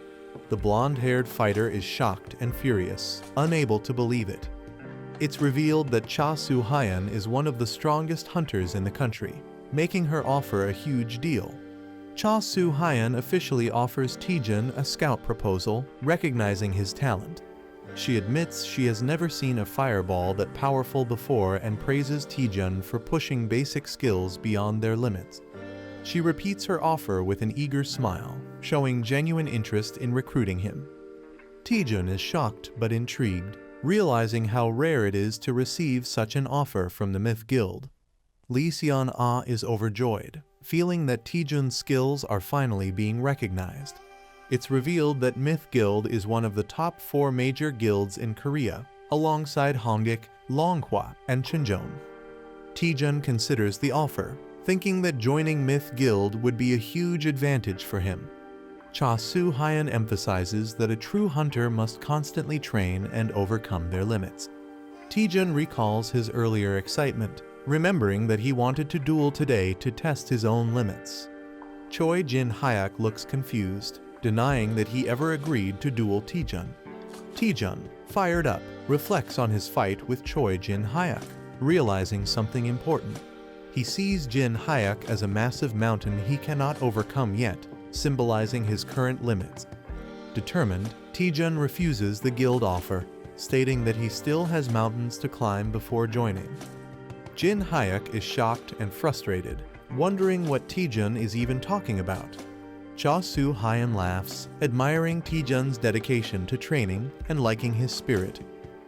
A: The blonde-haired fighter is shocked and furious, unable to believe it. It's revealed that Cha Soo-hyun is one of the strongest hunters in the country, making her offer a huge deal. Cha Soo-hyun officially offers Taejun a scout proposal, recognizing his talent. She admits she has never seen a fireball that powerful before and praises Taejun for pushing basic skills beyond their limits. She repeats her offer with an eager smile, showing genuine interest in recruiting him. Taejun is shocked but intrigued, realizing how rare it is to receive such an offer from the Myth Guild. Lee Seon-ah is overjoyed, feeling that Taejun's skills are finally being recognized. It's revealed that Myth Guild is one of the top 4 major guilds in Korea, alongside Hongik, Longhwa, and Chunjeon. Taejun considers the offer, thinking that joining Myth Guild would be a huge advantage for him. Cha Soo-hyun emphasizes that a true hunter must constantly train and overcome their limits. Taejun recalls his earlier excitement, remembering that he wanted to duel today to test his own limits. Choi Jin-hyuk looks confused, denying that he ever agreed to duel Taejun. Taejun, fired up, reflects on his fight with Choi Jin-hyuk, realizing something important. He sees Jin-hyuk as a massive mountain he cannot overcome yet, symbolizing his current limits. Determined, Taejun refuses the guild offer, stating that he still has mountains to climb before joining. Jin-hyuk is shocked and frustrated, wondering what Taejun is even talking about. Cha Soo-hyun laughs, admiring Taejun's dedication to training and liking his spirit.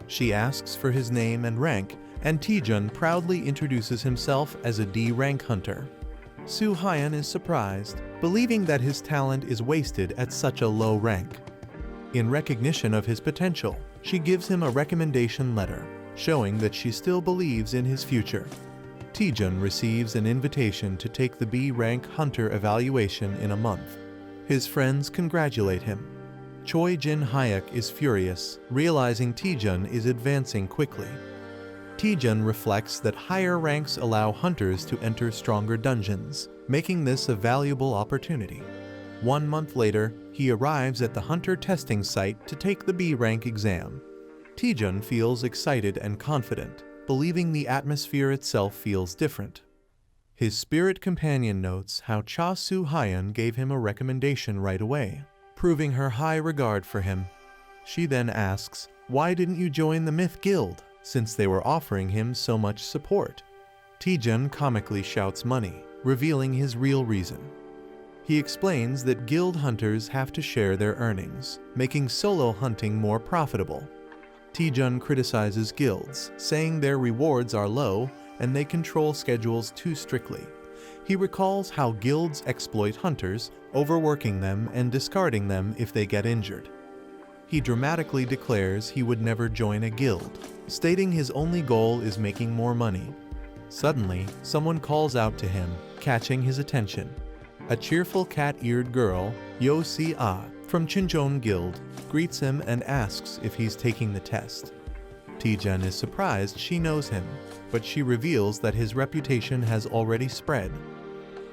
A: She asks for his name and rank, and Taejun proudly introduces himself as a D-rank hunter. Soo-hyun is surprised, believing that his talent is wasted at such a low rank. In recognition of his potential, she gives him a recommendation letter, showing that she still believes in his future. Taejun receives an invitation to take the B-rank hunter evaluation in a month. His friends congratulate him. Choi Jin-hyuk is furious, realizing Taejun is advancing quickly. Taejun reflects that higher ranks allow hunters to enter stronger dungeons, making this a valuable opportunity. 1 month later, he arrives at the hunter testing site to take the B-rank exam. Taejun feels excited and confident, believing the atmosphere itself feels different. His spirit companion notes how Cha Soo-hyun gave him a recommendation right away, proving her high regard for him. She then asks, "Why didn't you join the Myth Guild, since they were offering him so much support?" Taejun comically shouts money, revealing his real reason. He explains that guild hunters have to share their earnings, making solo hunting more profitable. Taejun criticizes guilds, saying their rewards are low and they control schedules too strictly. He recalls how guilds exploit hunters, overworking them and discarding them if they get injured. He dramatically declares he would never join a guild, stating his only goal is making more money. Suddenly, someone calls out to him, catching his attention. A cheerful cat-eared girl, Yo Si-ah, from Chincheon Guild, greets him and asks if he's taking the test. Taejun is surprised she knows him, but she reveals that his reputation has already spread.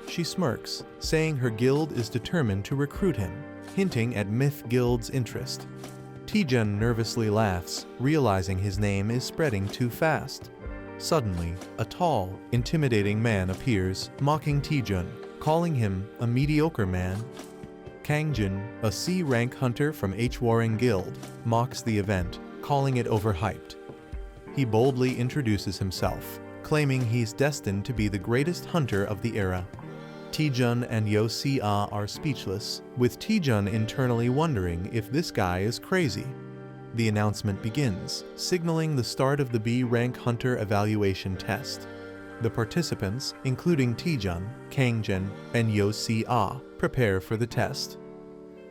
A: She smirks, saying her guild is determined to recruit him, hinting at Myth Guild's interest. Taejun nervously laughs, realizing his name is spreading too fast. Suddenly, a tall, intimidating man appears, mocking Taejun, calling him a mediocre man. Kangjin, a C-rank hunter from H-Warring Guild, mocks the event, calling it overhyped. He boldly introduces himself, claiming he's destined to be the greatest hunter of the era. Taejun and Yo Si-ah are speechless, with Taejun internally wondering if this guy is crazy. The announcement begins, signaling the start of the B-rank hunter evaluation test. The participants, including Taejun, Kangjin, and Yo Si-ah, prepare for the test.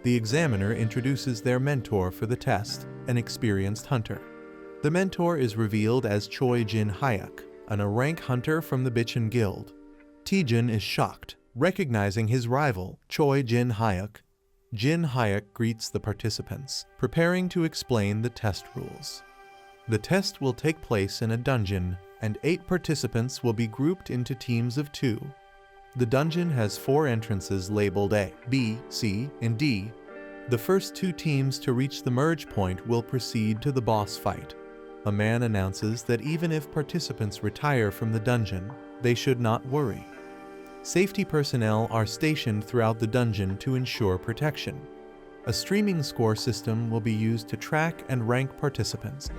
A: The examiner introduces their mentor for the test, an experienced hunter. The mentor is revealed as Choi Jin-hyuk, an A-rank hunter from the Bichon Guild. Taejun is shocked, recognizing his rival, Choi Jin-hyuk. Jin-hyuk greets the participants, preparing to explain the test rules. The test will take place in a dungeon, and 8 participants will be grouped into teams of 2. The dungeon has 4 entrances labeled A, B, C, and D. The first 2 teams to reach the merge point will proceed to the boss fight. A man announces that even if participants retire from the dungeon, they should not worry. Safety personnel are stationed throughout the dungeon to ensure protection. A streaming score system will be used to track and rank participants.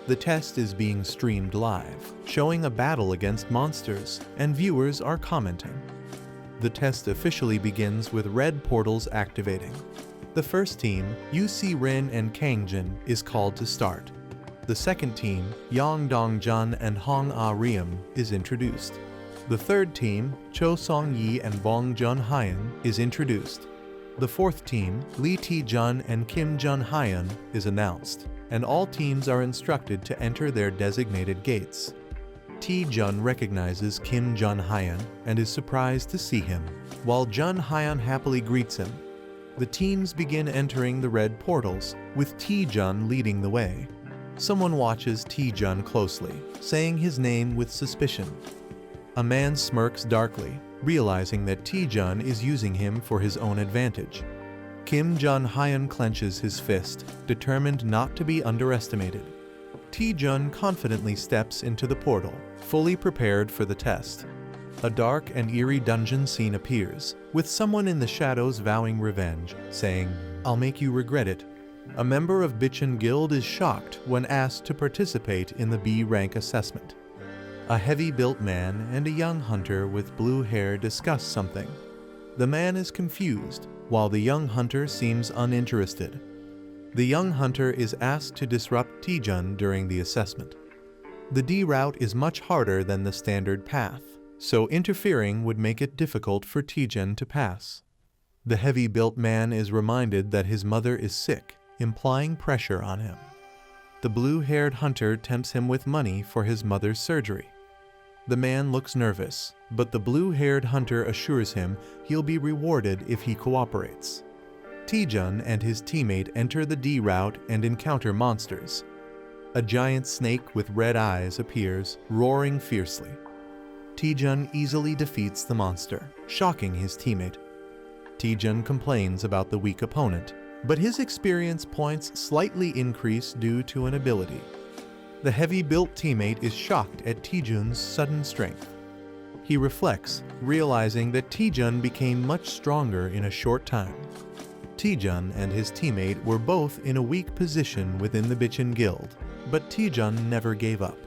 A: The test is being streamed live, showing a battle against monsters, and viewers are commenting. The test officially begins with red portals activating. The first team, UC Rin and Kangjin, is called to start. The second team, Yang Dong-jun and Hong Ah-riem, is introduced. The third team, Cho Song-yi and Bong Jun-hyun, is introduced. The fourth team, Lee Tae-jun and Kim Jun-hyun, is announced, and all teams are instructed to enter their designated gates. Tae-jun recognizes Kim Jun-hyun and is surprised to see him, while Jun-hyun happily greets him. The teams begin entering the red portals, with Tae-jun leading the way. Someone watches Tae-jun closely, saying his name with suspicion. A man smirks darkly, realizing that Taejun is using him for his own advantage. Kim Jun-hyun clenches his fist, determined not to be underestimated. Taejun confidently steps into the portal, fully prepared for the test. A dark and eerie dungeon scene appears, with someone in the shadows vowing revenge, saying, "I'll make you regret it." A member of Bitchin Guild is shocked when asked to participate in the B rank assessment. A heavy-built man and a young hunter with blue hair discuss something. The man is confused, while the young hunter seems uninterested. The young hunter is asked to disrupt Taejun during the assessment. The D route is much harder than the standard path, so interfering would make it difficult for Taejun to pass. The heavy-built man is reminded that his mother is sick, implying pressure on him. The blue-haired hunter tempts him with money for his mother's surgery. The man looks nervous, but the blue-haired hunter assures him he'll be rewarded if he cooperates. Taejun and his teammate enter the D route and encounter monsters. A giant snake with red eyes appears, roaring fiercely. Taejun easily defeats the monster, shocking his teammate. Taejun complains about the weak opponent, but his experience points slightly increase due to an ability. The heavy-built teammate is shocked at Taejun's sudden strength. He reflects, realizing that Taejun became much stronger in a short time. Taejun and his teammate were both in a weak position within the Bitchin Guild, but Taejun never gave up.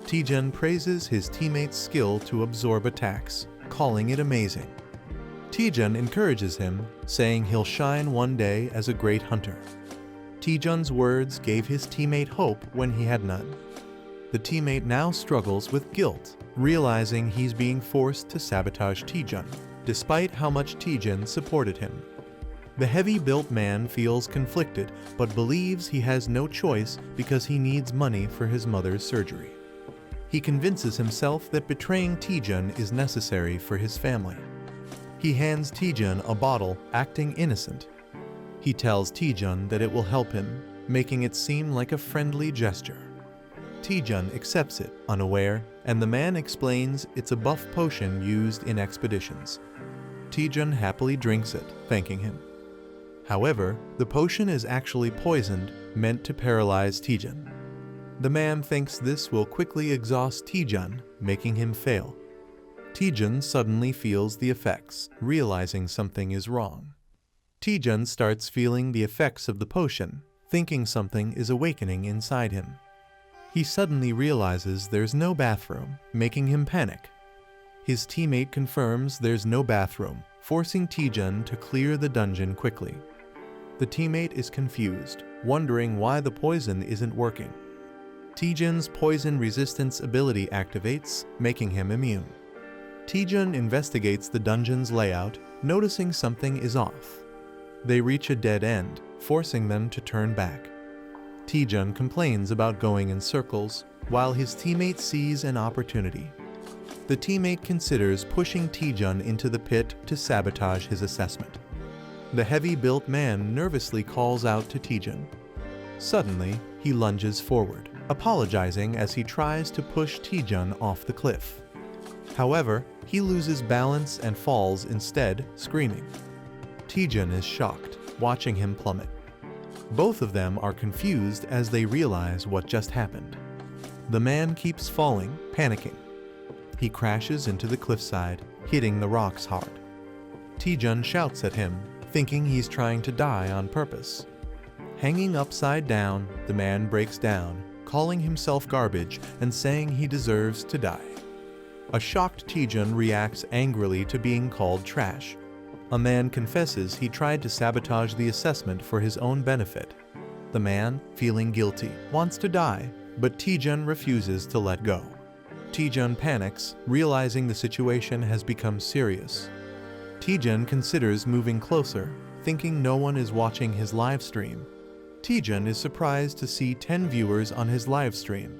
A: Taejun praises his teammate's skill to absorb attacks, calling it amazing. Taejun encourages him, saying he'll shine one day as a great hunter. Taejun's words gave his teammate hope when he had none. The teammate now struggles with guilt, realizing he's being forced to sabotage Taejun, despite how much Taejun supported him. The heavy-built man feels conflicted, but believes he has no choice because he needs money for his mother's surgery. He convinces himself that betraying Taejun is necessary for his family. He hands Taejun a bottle, acting innocent. He tells Taejun that it will help him, making it seem like a friendly gesture. Taejun accepts it, unaware, and the man explains it's a buff potion used in expeditions. Taejun happily drinks it, thanking him. However, the potion is actually poisoned, meant to paralyze Taejun. The man thinks this will quickly exhaust Taejun, making him fail. Taejun suddenly feels the effects, realizing something is wrong. Taejun starts feeling the effects of the potion, thinking something is awakening inside him. He suddenly realizes there's no bathroom, making him panic. His teammate confirms there's no bathroom, forcing Taejun to clear the dungeon quickly. The teammate is confused, wondering why the poison isn't working. Taejun's poison resistance ability activates, making him immune. Taejun investigates the dungeon's layout, noticing something is off. They reach a dead end, forcing them to turn back. Taejun complains about going in circles, while his teammate sees an opportunity. The teammate considers pushing Taejun into the pit to sabotage his assessment. The heavy-built man nervously calls out to Taejun. Suddenly, he lunges forward, apologizing as he tries to push Taejun off the cliff. However, he loses balance and falls instead, screaming. Taejun is shocked, watching him plummet. Both of them are confused as they realize what just happened. The man keeps falling, panicking. He crashes into the cliffside, hitting the rocks hard. Taejun shouts at him, thinking he's trying to die on purpose. Hanging upside down, the man breaks down, calling himself garbage and saying he deserves to die. A shocked Taejun reacts angrily to being called trash. A man confesses he tried to sabotage the assessment for his own benefit. The man, feeling guilty, wants to die, but Taejun refuses to let go. Taejun panics, realizing the situation has become serious. Taejun considers moving closer, thinking no one is watching his live stream. Taejun is surprised to see 10 viewers on his live stream.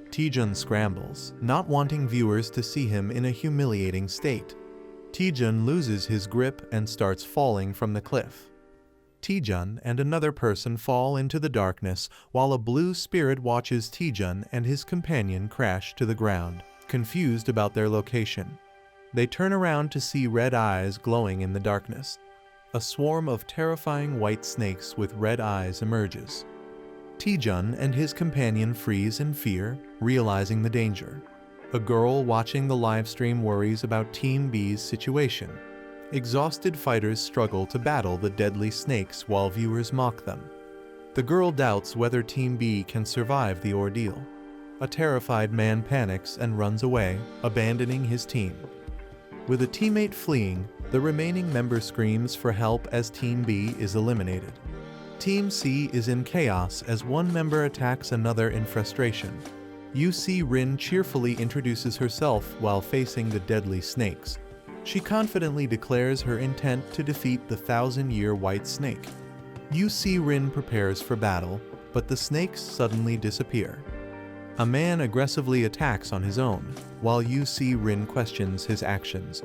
A: Taejun scrambles, not wanting viewers to see him in a humiliating state. Taejun loses his grip and starts falling from the cliff. Taejun and another person fall into the darkness while a blue spirit watches Taejun and his companion crash to the ground, confused about their location. They turn around to see red eyes glowing in the darkness. A swarm of terrifying white snakes with red eyes emerges. Taejun and his companion freeze in fear, realizing the danger. A girl watching the livestream worries about Team B's situation. Exhausted fighters struggle to battle the deadly snakes while viewers mock them. The girl doubts whether Team B can survive the ordeal. A terrified man panics and runs away, abandoning his team. With a teammate fleeing, the remaining member screams for help as Team B is eliminated. Team C is in chaos as one member attacks another in frustration. UC Rin cheerfully introduces herself while facing the deadly snakes. She confidently declares her intent to defeat the 1,000-year white snake. UC Rin prepares for battle, but the snakes suddenly disappear. A man aggressively attacks on his own, while UC Rin questions his actions.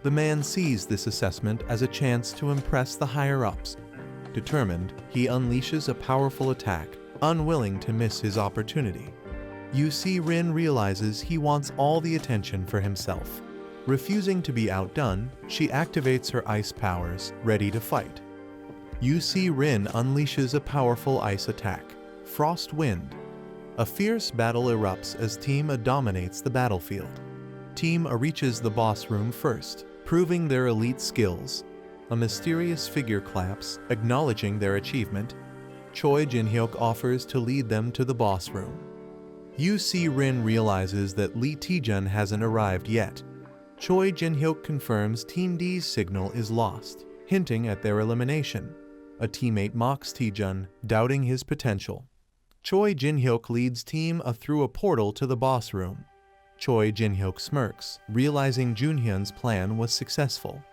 A: The man sees this assessment as a chance to impress the higher-ups. Determined, he unleashes a powerful attack, unwilling to miss his opportunity. UC Rin realizes he wants all the attention for himself. Refusing to be outdone, she activates her ice powers, ready to fight. UC Rin unleashes a powerful ice attack, Frost Wind. A fierce battle erupts as Team A dominates the battlefield. Team A reaches the boss room first, proving their elite skills. A mysterious figure claps, acknowledging their achievement. Choi Jin-hyuk offers to lead them to the boss room. UC Rin realizes that Lee Taejun hasn't arrived yet. Choi Jin-hyuk confirms Team D's signal is lost, hinting at their elimination. A teammate mocks Taejun, doubting his potential. Choi Jin-hyuk leads Team A through a portal to the boss room. Choi Jin-hyuk smirks, realizing Junhyun's plan was successful.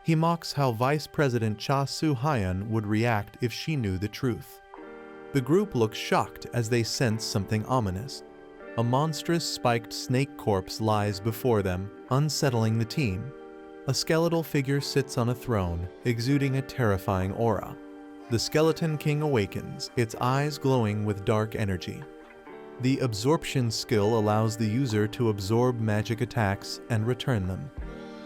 A: He mocks how Vice President Cha Soo-hyun would react if she knew the truth. The group looks shocked as they sense something ominous. A monstrous spiked snake corpse lies before them, unsettling the team. A skeletal figure sits on a throne, exuding a terrifying aura. The Skeleton King awakens, its eyes glowing with dark energy. The absorption skill allows the user to absorb magic attacks and return them.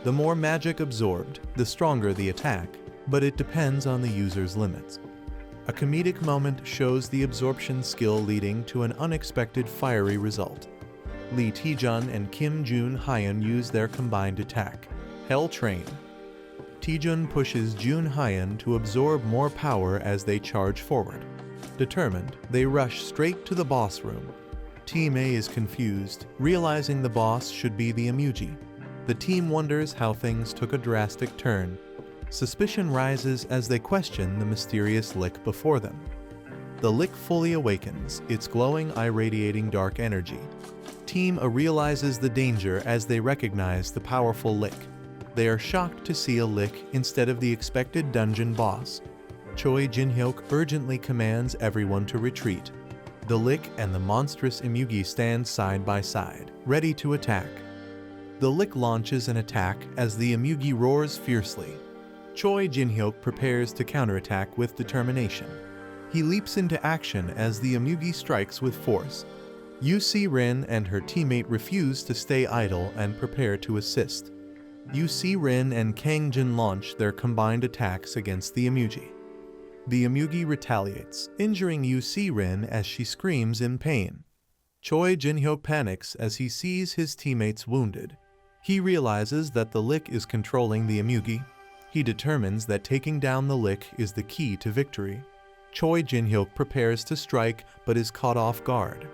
A: The more magic absorbed, the stronger the attack, but it depends on the user's limits. A comedic moment shows the absorption skill leading to an unexpected fiery result. Lee Taejun and Kim Jun-hyun use their combined attack, Hell Train. Taejun pushes Jun-hyun to absorb more power as they charge forward. Determined, they rush straight to the boss room. Team A is confused, realizing the boss should be the Emuji. The team wonders how things took a drastic turn. Suspicion rises as they question the mysterious lick before them. The lick fully awakens, its glowing eye radiating dark energy. Team A realizes the danger as they recognize the powerful lick. They are shocked to see a lick instead of the expected dungeon boss. Choi Jin-hyuk urgently commands everyone to retreat. The lick and the monstrous Emugi stand side by side, ready to attack. The lick launches an attack as the Emugi roars fiercely. Choi Jin-hyuk prepares to counterattack with determination. He leaps into action as the Emugi strikes with force. UC Rin and her teammate refuse to stay idle and prepare to assist. UC Rin and Kang Jin launch their combined attacks against the Emugi. The Emugi retaliates, injuring UC Rin as she screams in pain. Choi Jin-hyuk panics as he sees his teammates wounded. He realizes that the lick is controlling the Emugi. He determines that taking down the lick is the key to victory. Choi Jin-hyuk prepares to strike but is caught off guard.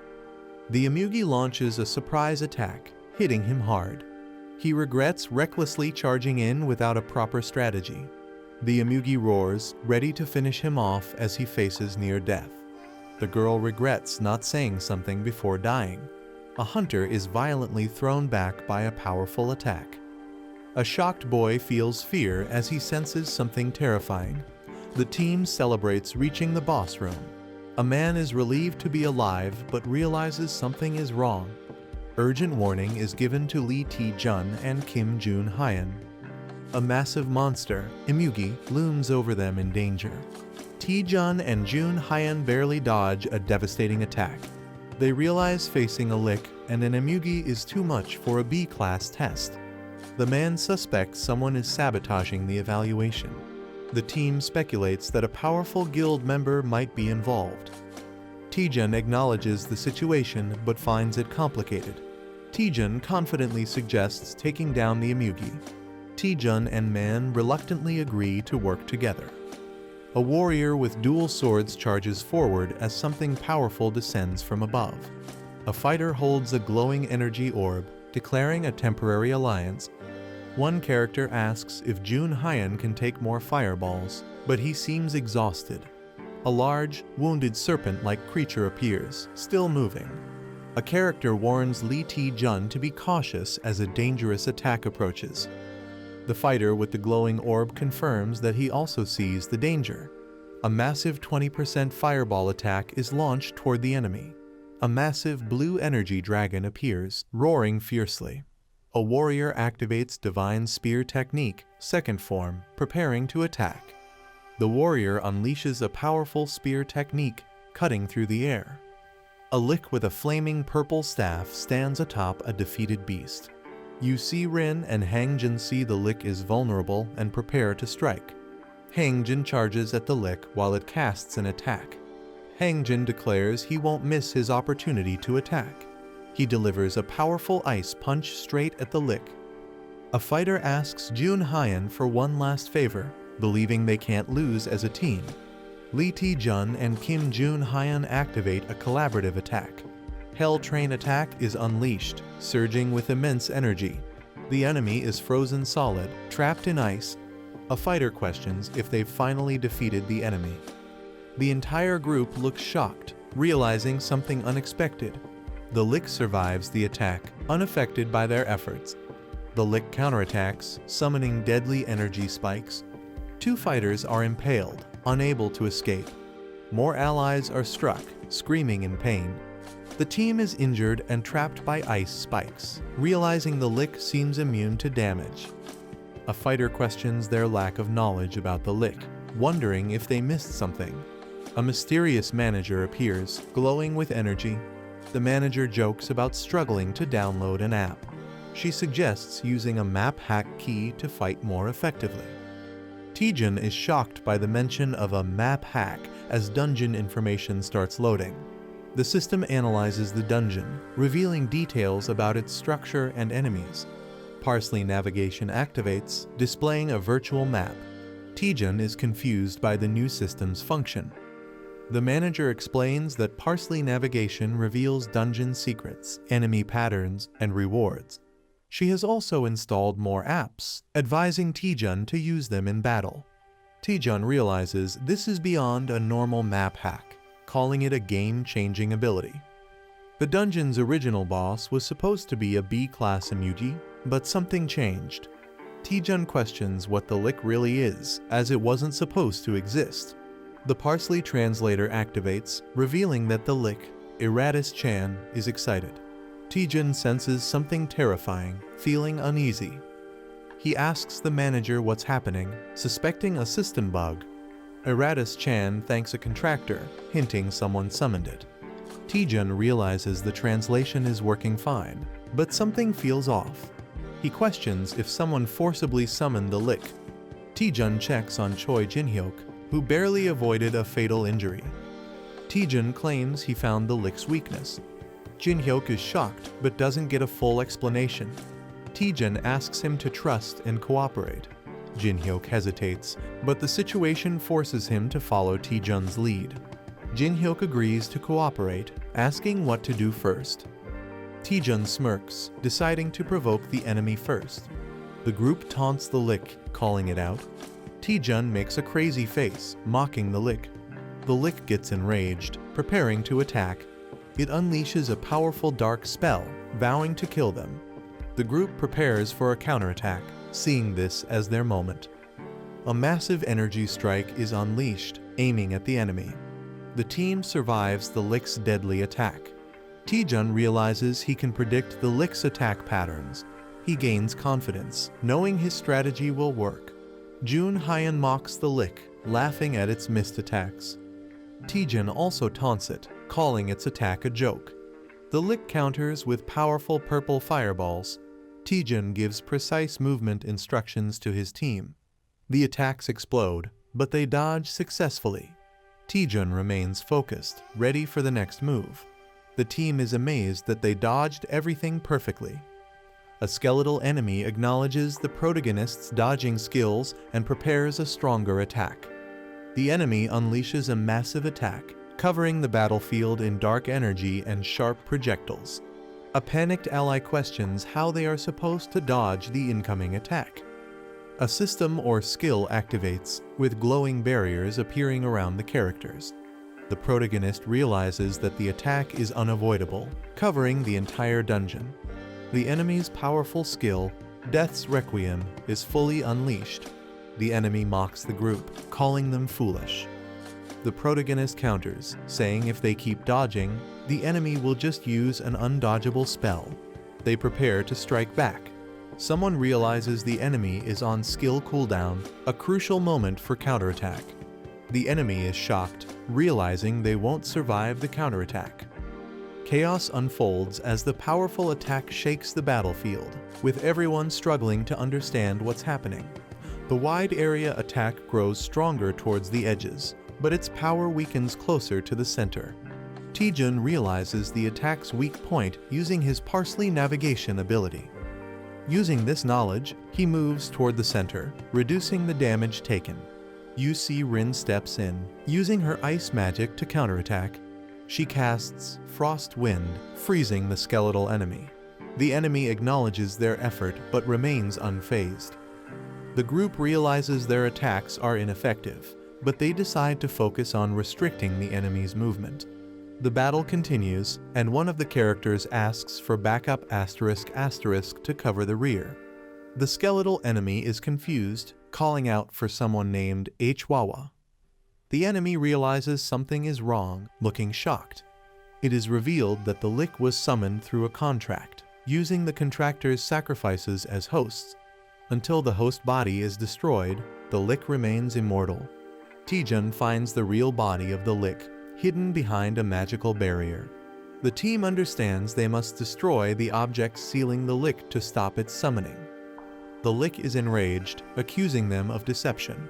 A: The Emugi launches a surprise attack, hitting him hard. He regrets recklessly charging in without a proper strategy. The Emugi roars, ready to finish him off as he faces near death. The girl regrets not saying something before dying. A hunter is violently thrown back by a powerful attack. A shocked boy feels fear as he senses something terrifying. The team celebrates reaching the boss room. A man is relieved to be alive but realizes something is wrong. Urgent warning is given to Lee Taejun and Kim Jun-hyun. A massive monster, Emugi, looms over them in danger. Taejun and Jun-hyun barely dodge a devastating attack. They realize facing a lick and an emugi is too much for a B-class test. The man suspects someone is sabotaging the evaluation. The team speculates that a powerful guild member might be involved. Taejun acknowledges the situation but finds it complicated. Taejun confidently suggests taking down the emugi. Taejun and Man reluctantly agree to work together. A warrior with dual swords charges forward as something powerful descends from above. A fighter holds a glowing energy orb, declaring a temporary alliance. One character asks if Jun Hyun can take more fireballs, but he seems exhausted. A large, wounded serpent-like creature appears, still moving. A character warns Lee Taejun to be cautious as a dangerous attack approaches. The fighter with the glowing orb confirms that he also sees the danger. A massive 20% fireball attack is launched toward the enemy. A massive blue energy dragon appears, roaring fiercely. A warrior activates Divine Spear Technique, second form, preparing to attack. The warrior unleashes a powerful spear technique, cutting through the air. A lick with a flaming purple staff stands atop a defeated beast. You see Rin and Hangjin see the lick is vulnerable and prepare to strike. Hangjin charges at the lick while it casts an attack. Hangjin declares he won't miss his opportunity to attack. He delivers a powerful ice punch straight at the lick. A fighter asks Jun Hyun for one last favor, believing they can't lose as a team. Lee Taejun and Kim Jun Hyun activate a collaborative attack. Hell Train attack is unleashed, surging with immense energy. The enemy is frozen solid, trapped in ice. A fighter questions if they've finally defeated the enemy. The entire group looks shocked, realizing something unexpected. The lick survives the attack, unaffected by their efforts. The lick counterattacks, summoning deadly energy spikes. Two fighters are impaled, unable to escape. More allies are struck, screaming in pain. The team is injured and trapped by ice spikes, realizing the lick seems immune to damage. A fighter questions their lack of knowledge about the lick, wondering if they missed something. A mysterious manager appears, glowing with energy. The manager jokes about struggling to download an app. She suggests using a map hack key to fight more effectively. Taejun is shocked by the mention of a map hack as dungeon information starts loading. The system analyzes the dungeon, revealing details about its structure and enemies. Parsley navigation activates, displaying a virtual map. Taejun is confused by the new system's function. The manager explains that Parsley navigation reveals dungeon secrets, enemy patterns, and rewards. She has also installed more apps, advising Taejun to use them in battle. Taejun realizes this is beyond a normal map hack, calling it a game-changing ability. The dungeon's original boss was supposed to be a B-class emugi, but something changed. Taejun questions what the lick really is, as it wasn't supposed to exist. The Parsley translator activates, revealing that the lick, Iratus Chan, is excited. Taejun senses something terrifying, feeling uneasy. He asks the manager what's happening, suspecting a system bug. Iratus Chan thanks a contractor, hinting someone summoned it. Taejun realizes the translation is working fine, but something feels off. He questions if someone forcibly summoned the lick. Taejun checks on Choi Jin-hyuk, who barely avoided a fatal injury. Taejun claims he found the lick's weakness. Jin-hyuk is shocked but doesn't get a full explanation. Taejun asks him to trust and cooperate. Jin-hyuk hesitates, but the situation forces him to follow Taejun's lead. Jin-hyuk agrees to cooperate, asking what to do first. Taejun smirks, deciding to provoke the enemy first. The group taunts the lick, calling it out. Taejun makes a crazy face, mocking the lick. The lick gets enraged, preparing to attack. It unleashes a powerful dark spell, vowing to kill them. The group prepares for a counterattack, seeing this as their moment. A massive energy strike is unleashed, aiming at the enemy. The team survives the lick's deadly attack. Taejun realizes he can predict the lick's attack patterns. He gains confidence, knowing his strategy will work. Jun Hyun mocks the lick, laughing at its missed attacks. Taejun also taunts it, calling its attack a joke. The Lick counters with powerful purple fireballs. Taejun gives precise movement instructions to his team. The attacks explode, but they dodge successfully. Taejun remains focused, ready for the next move. The team is amazed that they dodged everything perfectly. A skeletal enemy acknowledges the protagonist's dodging skills and prepares a stronger attack. The enemy unleashes a massive attack, covering the battlefield in dark energy and sharp projectiles. A panicked ally questions how they are supposed to dodge the incoming attack. A system or skill activates, with glowing barriers appearing around the characters. The protagonist realizes that the attack is unavoidable, covering the entire dungeon. The enemy's powerful skill, Death's Requiem, is fully unleashed. The enemy mocks the group, calling them foolish. The protagonist counters, saying if they keep dodging, the enemy will just use an undodgeable spell. They prepare to strike back. Someone realizes the enemy is on skill cooldown, a crucial moment for counterattack. The enemy is shocked, realizing they won't survive the counterattack. Chaos unfolds as the powerful attack shakes the battlefield, with everyone struggling to understand what's happening. The wide area attack grows stronger towards the edges, but its power weakens closer to the center. Taejun realizes the attack's weak point using his parsley navigation ability. Using this knowledge, he moves toward the center, reducing the damage taken. Yu-Si Rin steps in, using her ice magic to counterattack. She casts Frost Wind, freezing the skeletal enemy. The enemy acknowledges their effort but remains unfazed. The group realizes their attacks are ineffective, but they decide to focus on restricting the enemy's movement. The battle continues, and one of the characters asks for backup *** to cover the rear. The skeletal enemy is confused, calling out for someone named Hwawa. The enemy realizes something is wrong, looking shocked. It is revealed that the Lick was summoned through a contract, using the contractor's sacrifices as hosts. Until the host body is destroyed, the Lick remains immortal. Taejun finds the real body of the Lick, hidden behind a magical barrier. The team understands they must destroy the objects sealing the Lick to stop its summoning. The Lick is enraged, accusing them of deception.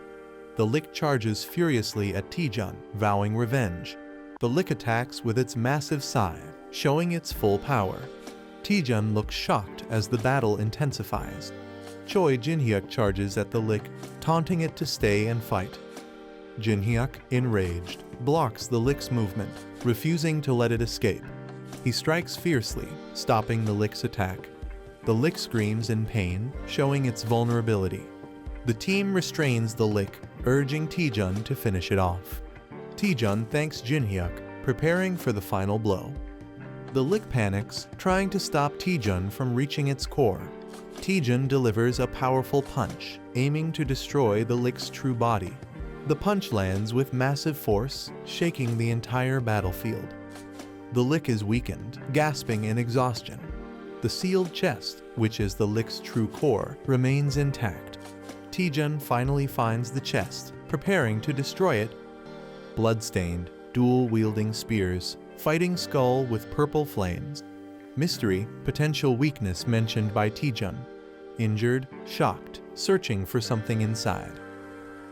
A: The Lick charges furiously at Taejun, vowing revenge. The Lick attacks with its massive scythe, showing its full power. Taejun looks shocked as the battle intensifies. Choi Jinhyuk charges at the Lick, taunting it to stay and fight. Jinhyuk, enraged, blocks the Lick's movement, refusing to let it escape. He strikes fiercely, stopping the Lick's attack. The Lick screams in pain, showing its vulnerability. The team restrains the Lick, urging Taejun to finish it off. Taejun thanks Jinhyuk, preparing for the final blow. The Lick panics, trying to stop Taejun from reaching its core. Taejun delivers a powerful punch, aiming to destroy the Lick's true body. The punch lands with massive force, shaking the entire battlefield. The Lick is weakened, gasping in exhaustion. The sealed chest, which is the Lick's true core, remains intact. Taejun finally finds the chest, preparing to destroy it. Bloodstained, dual-wielding spears, fighting skull with purple flames. Mystery, potential weakness mentioned by Taejun. Injured, shocked, searching for something inside.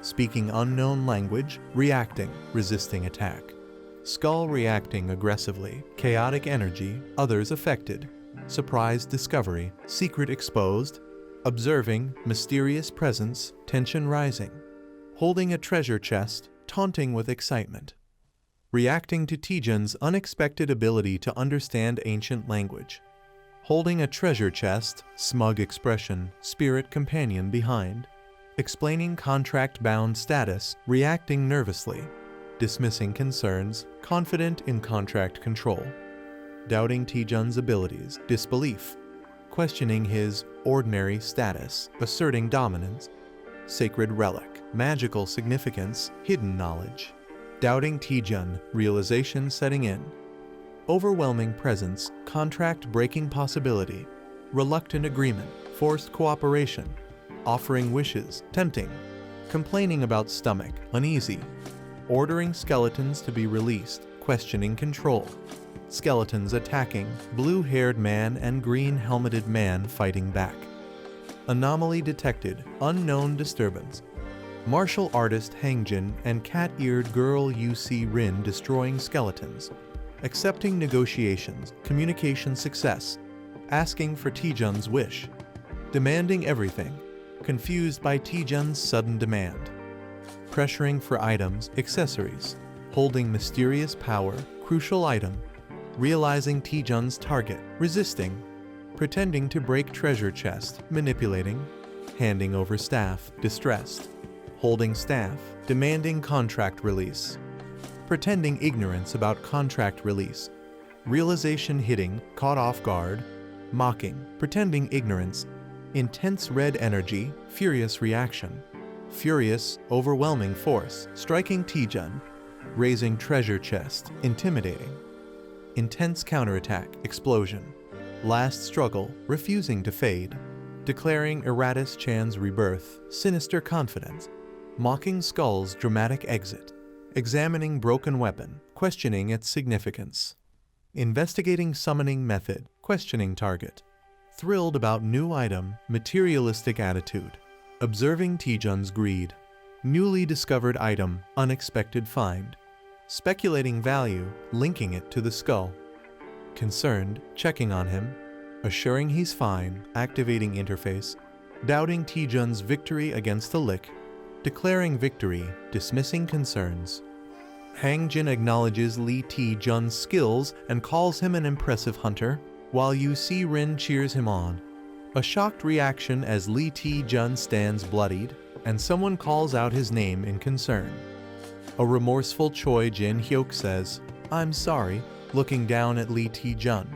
A: Speaking unknown language, reacting, resisting attack. Skull reacting aggressively, chaotic energy, others affected. Surprise discovery, secret exposed. Observing, mysterious presence, tension rising. Holding a treasure chest, taunting with excitement. Reacting to Taejun's unexpected ability to understand ancient language. Holding a treasure chest, smug expression, spirit companion behind. Explaining contract-bound status, reacting nervously. Dismissing concerns, confident in contract control. Doubting Taejun's abilities, disbelief. Questioning his ordinary status, asserting dominance. Sacred relic, magical significance, hidden knowledge. Doubting Taejun, realization setting in. Overwhelming presence, contract-breaking possibility. Reluctant agreement, forced cooperation. Offering wishes, tempting. Complaining about stomach, uneasy. Ordering skeletons to be released, questioning control. skeletons attacking, blue-haired man and green-helmeted man fighting back. Anomaly detected, unknown disturbance. Martial artist Hangjin and cat-eared girl UC Rin destroying skeletons. Accepting negotiations, communication success. Asking for Taejun's wish. Demanding everything, confused by Taejun's sudden demand. Pressuring for items, accessories. Holding mysterious power, crucial item. Realizing Taejun's target, resisting. Pretending to break treasure chest, manipulating. Handing over staff, distressed. Holding staff, demanding contract release. Pretending ignorance about contract release. Realization hitting, caught off guard. Mocking, pretending ignorance. Intense red energy, furious reaction. Furious, overwhelming force, striking Taejun. Raising treasure chest, intimidating. Intense counterattack, explosion. Last struggle, refusing to fade. Declaring Eratus Chan's rebirth, sinister confidence. Mocking Skull's dramatic exit. Examining broken weapon, questioning its significance. Investigating summoning method, questioning target. Thrilled about new item, materialistic attitude. Observing Taejun's greed. Newly discovered item, unexpected find. Speculating value, linking it to the skull. Concerned, checking on him. Assuring he's fine, activating interface. Doubting Taejun's victory against the Lick. Declaring victory, dismissing concerns. Hangjin acknowledges Lee Taejun's skills and calls him an impressive hunter, while UC Rin cheers him on. A shocked reaction as Lee Taejun stands bloodied, and someone calls out his name in concern. A remorseful Choi Jin-hyuk says, "I'm sorry," looking down at Lee Taejun.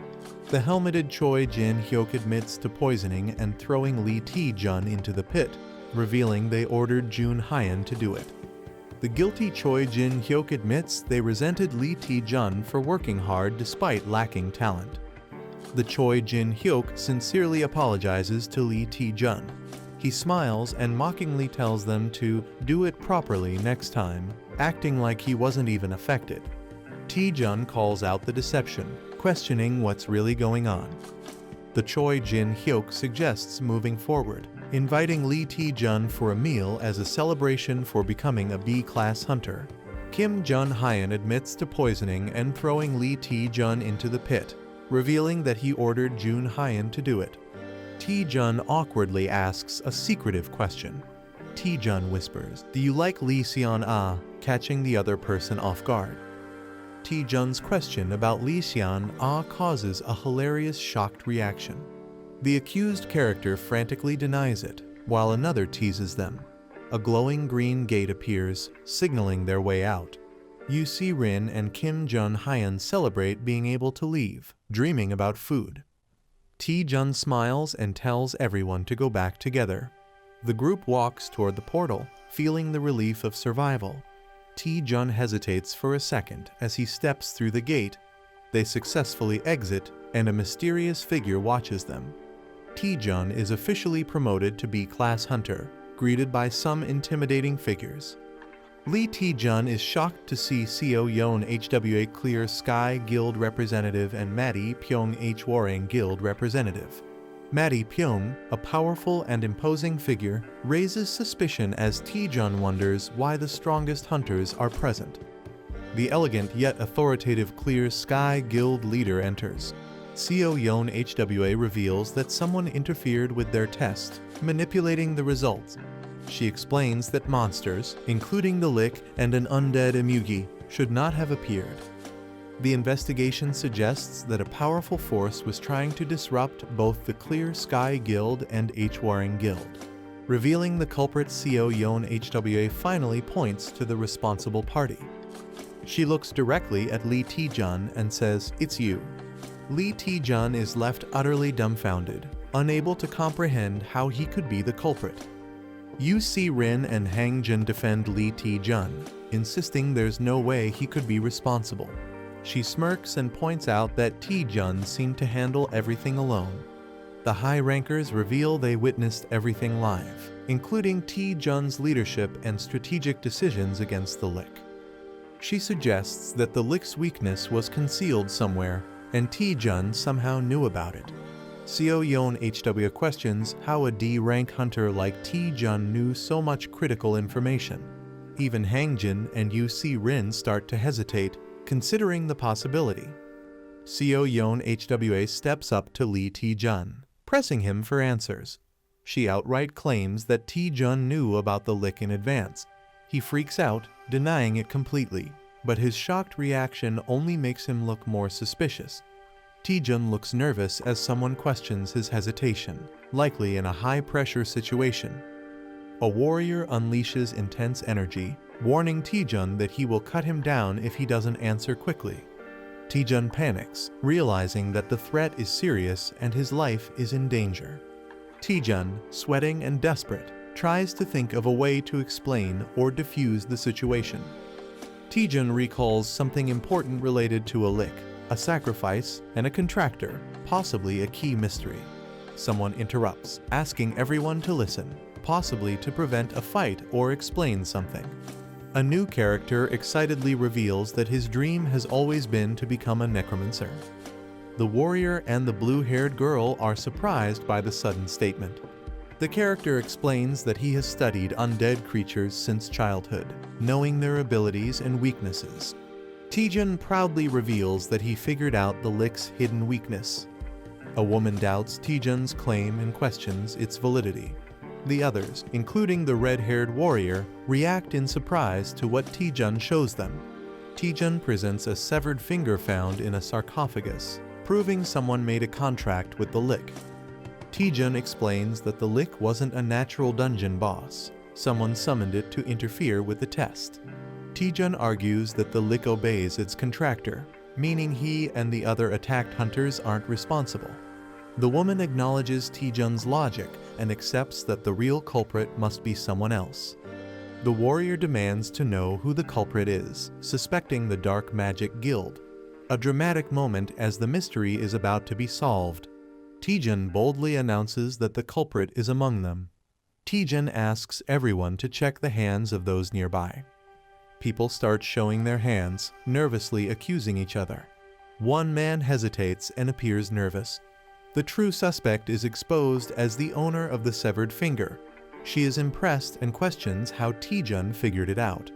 A: The helmeted Choi Jin-hyuk admits to poisoning and throwing Lee Taejun into the pit, revealing they ordered Jun Hyeon to do it. The guilty Choi Jin-hyuk admits they resented Lee Taejun for working hard despite lacking talent. The Choi Jin-hyuk sincerely apologizes to Lee Taejun. He smiles and mockingly tells them to do it properly next time, acting like he wasn't even affected. Taejun calls out the deception, questioning what's really going on. The Choi Jin-hyuk suggests moving forward, inviting Lee Taejun for a meal as a celebration for becoming a B-class hunter. Kim Jun-hyun admits to poisoning and throwing Lee Taejun into the pit, revealing that he ordered Jun Hyeon to do it. Taejun awkwardly asks a secretive question. Taejun whispers, "Do you like Lee Seon-ah?" catching the other person off guard. Taejun's question about Lee Seon-ah causes a hilarious shocked reaction. The accused character frantically denies it, while another teases them. A glowing green gate appears, signaling their way out. UC Rin and Kim Jun-hyun celebrate being able to leave, dreaming about food. Taejun smiles and tells everyone to go back together. The group walks toward the portal, feeling the relief of survival. Taejun hesitates for a second as he steps through the gate. They successfully exit, and a mysterious figure watches them. Taejun is officially promoted to B-class hunter, greeted by some intimidating figures. Lee Taejun is shocked to see Seo Yeon HWA Clear Sky Guild representative and Maddie Pyong Hwarang Guild representative. Maddie Pyong, a powerful and imposing figure, raises suspicion as Taejun wonders why the strongest hunters are present. The elegant yet authoritative Clear Sky Guild leader enters. Seo Yeon HWA reveals that someone interfered with their test, manipulating the results. She explains that monsters, including the Lick and an undead Emugi, should not have appeared. The investigation suggests that a powerful force was trying to disrupt both the Clear Sky Guild and Hwarang Guild. Revealing the culprit, Seo Yeon HWA finally points to the responsible party. She looks directly at Lee Taejun and says, "It's you." Lee Taejun is left utterly dumbfounded, unable to comprehend how he could be the culprit. UC Rin and Hangjin defend Lee Taejun, insisting there's no way he could be responsible. She smirks and points out that Taejun seemed to handle everything alone. The high rankers reveal they witnessed everything live, including Taejun's leadership and strategic decisions against the Lick. She suggests that the Lick's weakness was concealed somewhere, and Taejun somehow knew about it. Seo Yeon HW questions how a D-rank hunter like Taejun knew so much critical information. Even Hangjin and Yu Si-rin start to hesitate, considering the possibility. Seo Yeon HWA steps up to Lee Taejun, pressing him for answers. She outright claims that Taejun knew about the Lick in advance. He freaks out, denying it completely, but his shocked reaction only makes him look more suspicious. Taejun looks nervous as someone questions his hesitation, likely in a high-pressure situation. A warrior unleashes intense energy, warning Taejun that he will cut him down if he doesn't answer quickly. Taejun panics, realizing that the threat is serious and his life is in danger. Taejun, sweating and desperate, tries to think of a way to explain or defuse the situation. Taejun recalls something important related to a Lick, a sacrifice, and a contractor, possibly a key mystery. Someone interrupts, asking everyone to listen, possibly to prevent a fight or explain something. A new character excitedly reveals that his dream has always been to become a necromancer. The warrior and the blue-haired girl are surprised by the sudden statement. The character explains that he has studied undead creatures since childhood, knowing their abilities and weaknesses. Taejun proudly reveals that he figured out the Lick's hidden weakness. A woman doubts Taejun's claim and questions its validity. The others, including the red-haired warrior, react in surprise to what Taejun shows them. Taejun presents a severed finger found in a sarcophagus, proving someone made a contract with the Lick. Taejun explains that the Lick wasn't a natural dungeon boss. Someone summoned it to interfere with the test. Taejun argues that the Lick obeys its contractor, meaning he and the other attacked hunters aren't responsible. The woman acknowledges Taejun's logic and accepts that the real culprit must be someone else. The warrior demands to know who the culprit is, suspecting the Dark Magic Guild. A dramatic moment as the mystery is about to be solved. Taejun boldly announces that the culprit is among them. Taejun asks everyone to check the hands of those nearby. People start showing their hands, nervously accusing each other. One man hesitates and appears nervous. The true suspect is exposed as the owner of the severed finger. She is impressed and questions how Taejun figured it out.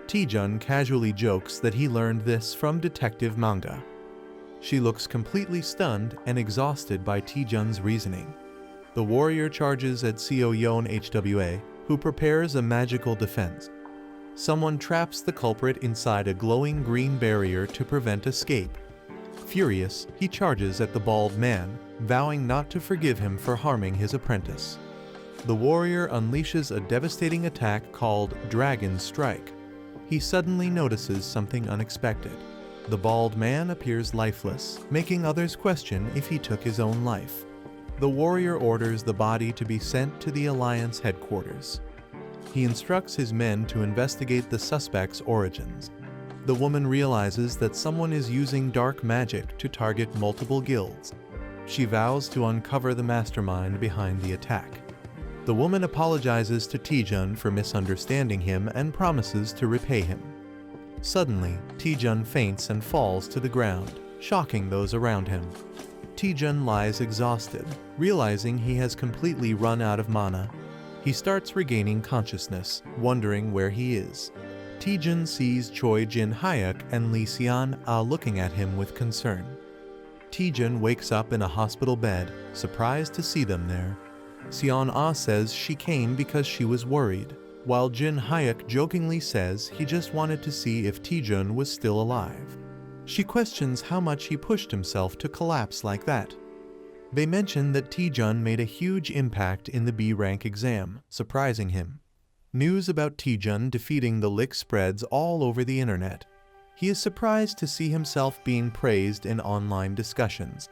A: Taejun casually jokes that he learned this from detective manga. She looks completely stunned and exhausted by Taejun's reasoning. The warrior charges at Seo Yeon HWA, who prepares a magical defense. Someone traps the culprit inside a glowing green barrier to prevent escape. Furious, he charges at the bald man, vowing not to forgive him for harming his apprentice. The warrior unleashes a devastating attack called Dragon Strike. He suddenly notices something unexpected. The bald man appears lifeless, making others question if he took his own life. The warrior orders the body to be sent to the Alliance headquarters. He instructs his men to investigate the suspect's origins. The woman realizes that someone is using dark magic to target multiple guilds. She vows to uncover the mastermind behind the attack. The woman apologizes to Taejun for misunderstanding him and promises to repay him. Suddenly, Taejun faints and falls to the ground, shocking those around him. Taejun lies exhausted, realizing he has completely run out of mana. He starts regaining consciousness, wondering where he is. Taejun sees Choi Jin-hyuk and Lee Seon-ah looking at him with concern. Taejun wakes up in a hospital bed, surprised to see them there. Seon-ah says she came because she was worried, while Jin-hyuk jokingly says he just wanted to see if Taejun was still alive. She questions how much he pushed himself to collapse like that. They mention that Taejun made a huge impact in the B-rank exam, surprising him. News about Taejun defeating the Lick spreads all over the internet. He is surprised to see himself being praised in online discussions.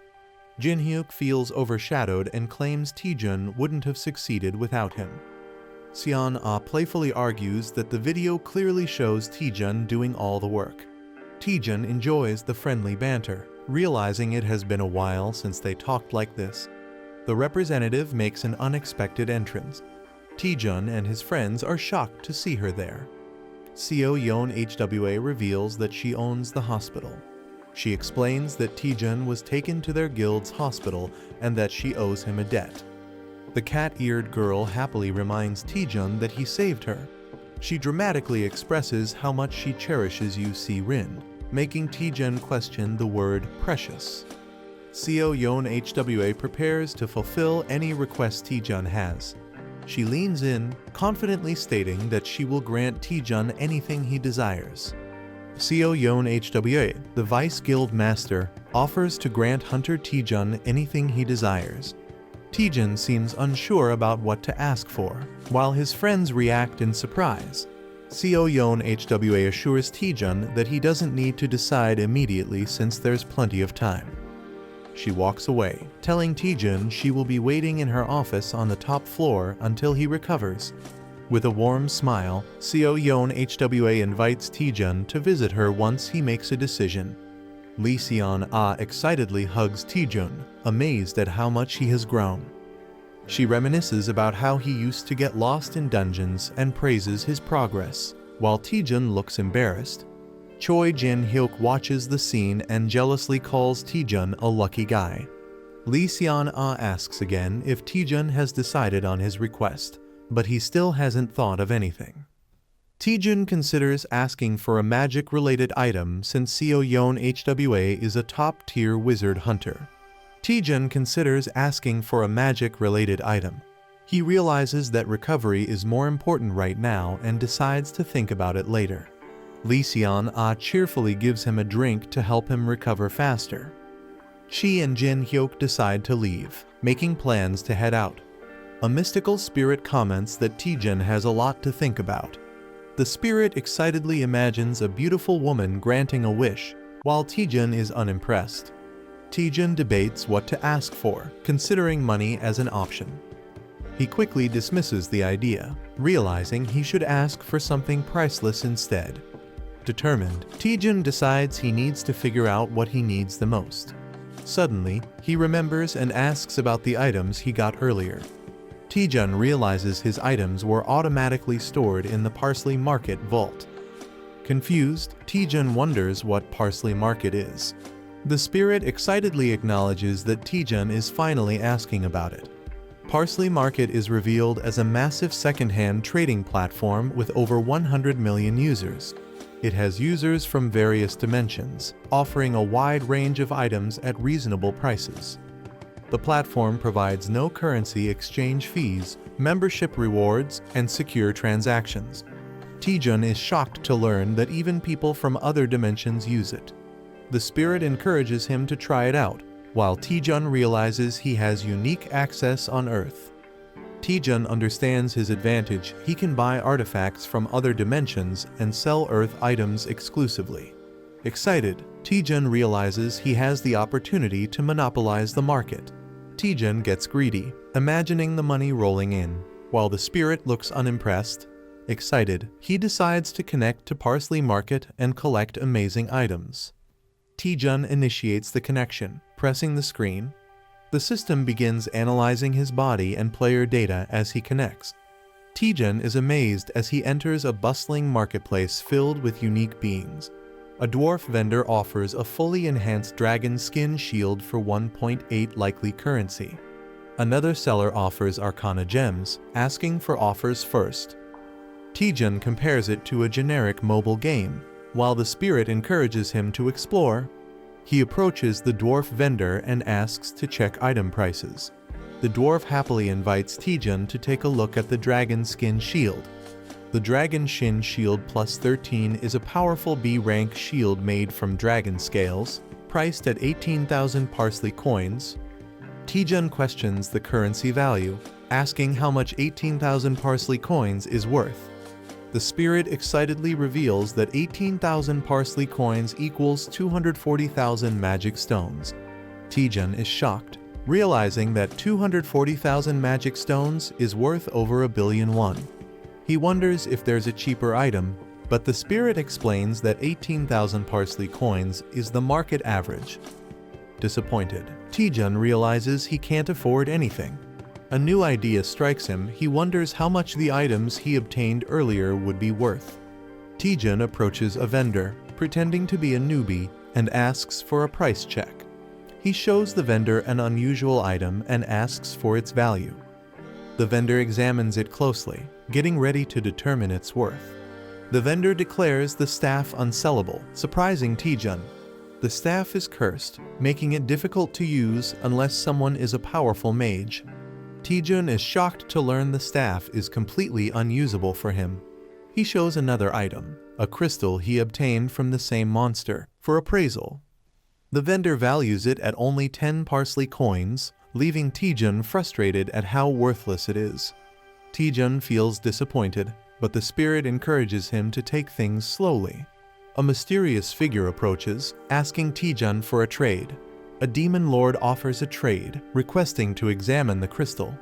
A: Jin-hyuk feels overshadowed and claims Taejun wouldn't have succeeded without him. Seon-ah playfully argues that the video clearly shows Taejun doing all the work. Taejun enjoys the friendly banter, realizing it has been a while since they talked like this. The representative makes an unexpected entrance. Taejun and his friends are shocked to see her there. Seo Yeon Hwa reveals that she owns the hospital. She explains that Taejun was taken to their guild's hospital and that she owes him a debt. The cat-eared girl happily reminds Taejun that he saved her. She dramatically expresses how much she cherishes Yu Si-rin, making Taejun question the word precious. Seo Yeon Hwa prepares to fulfill any request Taejun has. She leans in, confidently stating that she will grant Taejun anything he desires. Seo Yeon Hwa, the Vice Guild Master, offers to grant Hunter Taejun anything he desires. Taejun seems unsure about what to ask for, while his friends react in surprise. Seo Yeon Hwa assures Taejun that he doesn't need to decide immediately since there's plenty of time. She walks away, telling Taejun she will be waiting in her office on the top floor until he recovers. With a warm smile, Seo Yeon Hwa invites Taejun to visit her once he makes a decision. Lee Seon-ah excitedly hugs Taejun, amazed at how much he has grown. She reminisces about how he used to get lost in dungeons and praises his progress, while Taejun looks embarrassed. Choi Jin-hyuk watches the scene and jealously calls Taejun a lucky guy. Lee Seon-ah asks again if Taejun has decided on his request, but he still hasn't thought of anything. Taejun considers asking for a magic-related item since Seo Yeon Hwa is a top-tier wizard hunter. Taejun considers asking for a magic-related item. He realizes that recovery is more important right now and decides to think about it later. Lee Seon-ah cheerfully gives him a drink to help him recover faster. She and Jin-hyuk decide to leave, making plans to head out. A mystical spirit comments that Taejun has a lot to think about. The spirit excitedly imagines a beautiful woman granting a wish, while Taejun is unimpressed. Taejun debates what to ask for, considering money as an option. He quickly dismisses the idea, realizing he should ask for something priceless instead. Determined, Taejun decides he needs to figure out what he needs the most. Suddenly, he remembers and asks about the items he got earlier. Taejun realizes his items were automatically stored in the Parsley Market vault. Confused, Taejun wonders what Parsley Market is. The spirit excitedly acknowledges that Taejun is finally asking about it. Parsley Market is revealed as a massive second-hand trading platform with over 100 million users. It has users from various dimensions, offering a wide range of items at reasonable prices. The platform provides no currency exchange fees, membership rewards, and secure transactions. Taejun is shocked to learn that even people from other dimensions use it. The spirit encourages him to try it out, while Taejun realizes he has unique access on Earth. Taejun understands his advantage. He can buy artifacts from other dimensions and sell Earth items exclusively. Excited, Taejun realizes he has the opportunity to monopolize the market. Taejun gets greedy, imagining the money rolling in, while the spirit looks unimpressed. Excited, he decides to connect to Parsley Market and collect amazing items. Taejun initiates the connection, pressing the screen. The system begins analyzing his body and player data as he connects. Taejun is amazed as he enters a bustling marketplace filled with unique beings. A dwarf vendor offers a fully enhanced dragon skin shield for 1.8 likely currency. Another seller offers arcana gems, asking for offers first. Taejun compares it to a generic mobile game, while the spirit encourages him to explore. He approaches the dwarf vendor and asks to check item prices. The dwarf happily invites Taejun to take a look at the dragon skin shield. The Dragon Shin Shield Plus 13 is a powerful B-rank shield made from dragon scales, priced at 18,000 parsley coins. Taejun questions the currency value, asking how much 18,000 parsley coins is worth. The spirit excitedly reveals that 18,000 parsley coins equals 240,000 magic stones. Taejun is shocked, realizing that 240,000 magic stones is worth over 1 billion won. He wonders if there's a cheaper item, but the spirit explains that 18,000 parsley coins is the market average. Disappointed, Taejun realizes he can't afford anything. A new idea strikes him. He wonders how much the items he obtained earlier would be worth. Taejun approaches a vendor, pretending to be a newbie, and asks for a price check. He shows the vendor an unusual item and asks for its value. The vendor examines it closely, getting ready to determine its worth. The vendor declares the staff unsellable, surprising Taejun. The staff is cursed, making it difficult to use unless someone is a powerful mage. Taejun is shocked to learn the staff is completely unusable for him. He shows another item, a crystal he obtained from the same monster, for appraisal. The vendor values it at only 10 parsley coins, leaving Taejun frustrated at how worthless it is. Taejun feels disappointed, but the spirit encourages him to take things slowly. A mysterious figure approaches, asking Taejun for a trade. A demon lord offers a trade, requesting to examine the crystal.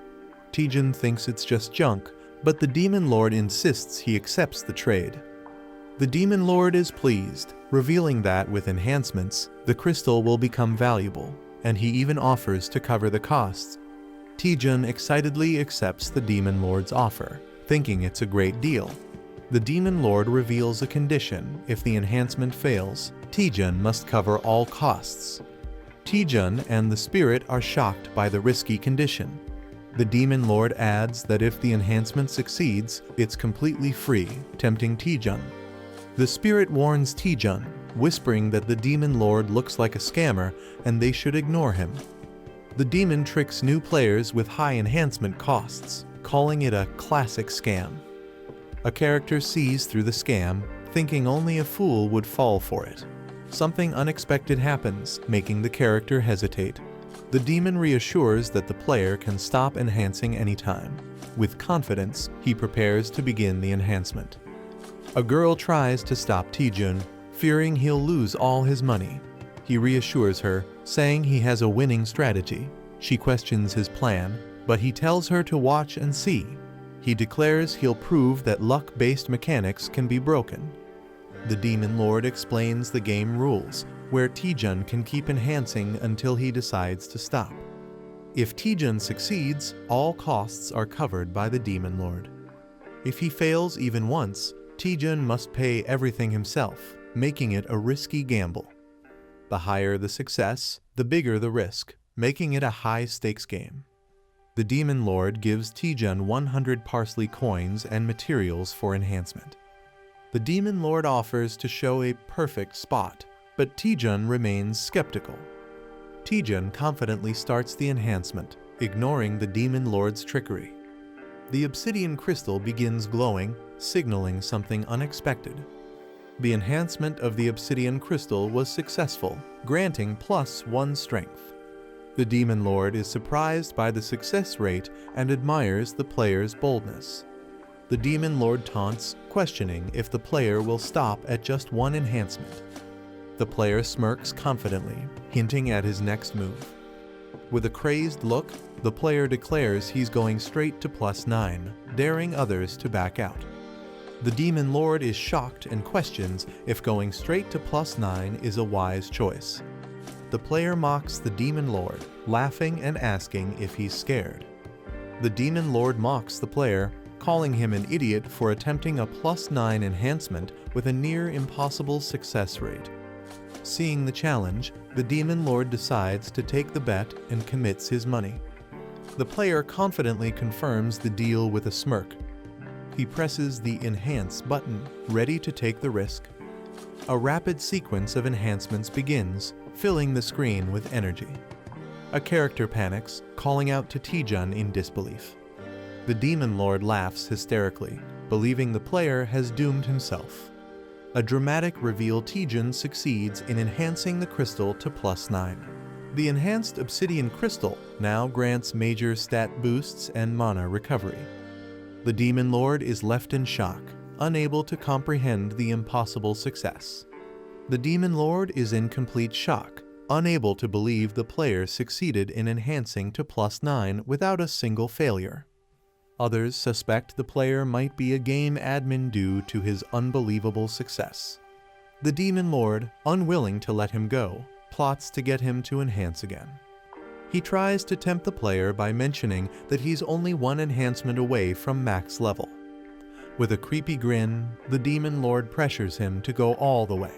A: Taejun thinks it's just junk, but the demon lord insists he accepts the trade. The demon lord is pleased, revealing that with enhancements, the crystal will become valuable, and he even offers to cover the costs. Taejun excitedly accepts the demon lord's offer, thinking it's a great deal. The demon lord reveals a condition: if the enhancement fails, Taejun must cover all costs. Taejun and the spirit are shocked by the risky condition. The demon lord adds that if the enhancement succeeds, it's completely free, tempting Taejun. The spirit warns Taejun, whispering that the demon lord looks like a scammer and they should ignore him. The demon tricks new players with high enhancement costs, calling it a classic scam. A character sees through the scam, thinking only a fool would fall for it. Something unexpected happens, making the character hesitate. The demon reassures that the player can stop enhancing anytime. With confidence, he prepares to begin the enhancement. A girl tries to stop Taejun, fearing he'll lose all his money. He reassures her, saying he has a winning strategy. She questions his plan, but he tells her to watch and see. He declares he'll prove that luck-based mechanics can be broken. The demon lord explains the game rules, where Taejun can keep enhancing until he decides to stop. If Taejun succeeds, all costs are covered by the demon lord. If he fails even once, Taejun must pay everything himself, making it a risky gamble. The higher the success, the bigger the risk, making it a high-stakes game. The demon lord gives Taejun 100 parsley coins and materials for enhancement. The demon lord offers to show a perfect spot, but Taejun remains skeptical. Taejun confidently starts the enhancement, ignoring the demon lord's trickery. The obsidian crystal begins glowing, signaling something unexpected. The enhancement of the obsidian crystal was successful, granting +1 strength. The demon lord is surprised by the success rate and admires the player's boldness. The demon lord taunts, questioning if the player will stop at just one enhancement. The player smirks confidently, hinting at his next move. With a crazed look, the player declares he's going straight to +9, daring others to back out. The demon lord is shocked and questions if going straight to +9 is a wise choice. The player mocks the demon lord, laughing and asking if he's scared. The demon lord mocks the player, calling him an idiot for attempting a +9 enhancement with a near impossible success rate. Seeing the challenge, the demon lord decides to take the bet and commits his money. The player confidently confirms the deal with a smirk. He presses the Enhance button, ready to take the risk. A rapid sequence of enhancements begins, filling the screen with energy. A character panics, calling out to Taejun in disbelief. The demon lord laughs hysterically, believing the player has doomed himself. A dramatic reveal: Taejun succeeds in enhancing the crystal to +9. The enhanced obsidian crystal now grants major stat boosts and mana recovery. The demon lord is left in shock, unable to comprehend the impossible success. The demon lord is in complete shock, unable to believe the player succeeded in enhancing to +9 without a single failure. Others suspect the player might be a game admin due to his unbelievable success. The demon lord, unwilling to let him go, plots to get him to enhance again. He tries to tempt the player by mentioning that he's only one enhancement away from max level. With a creepy grin, the Demon Lord pressures him to go all the way.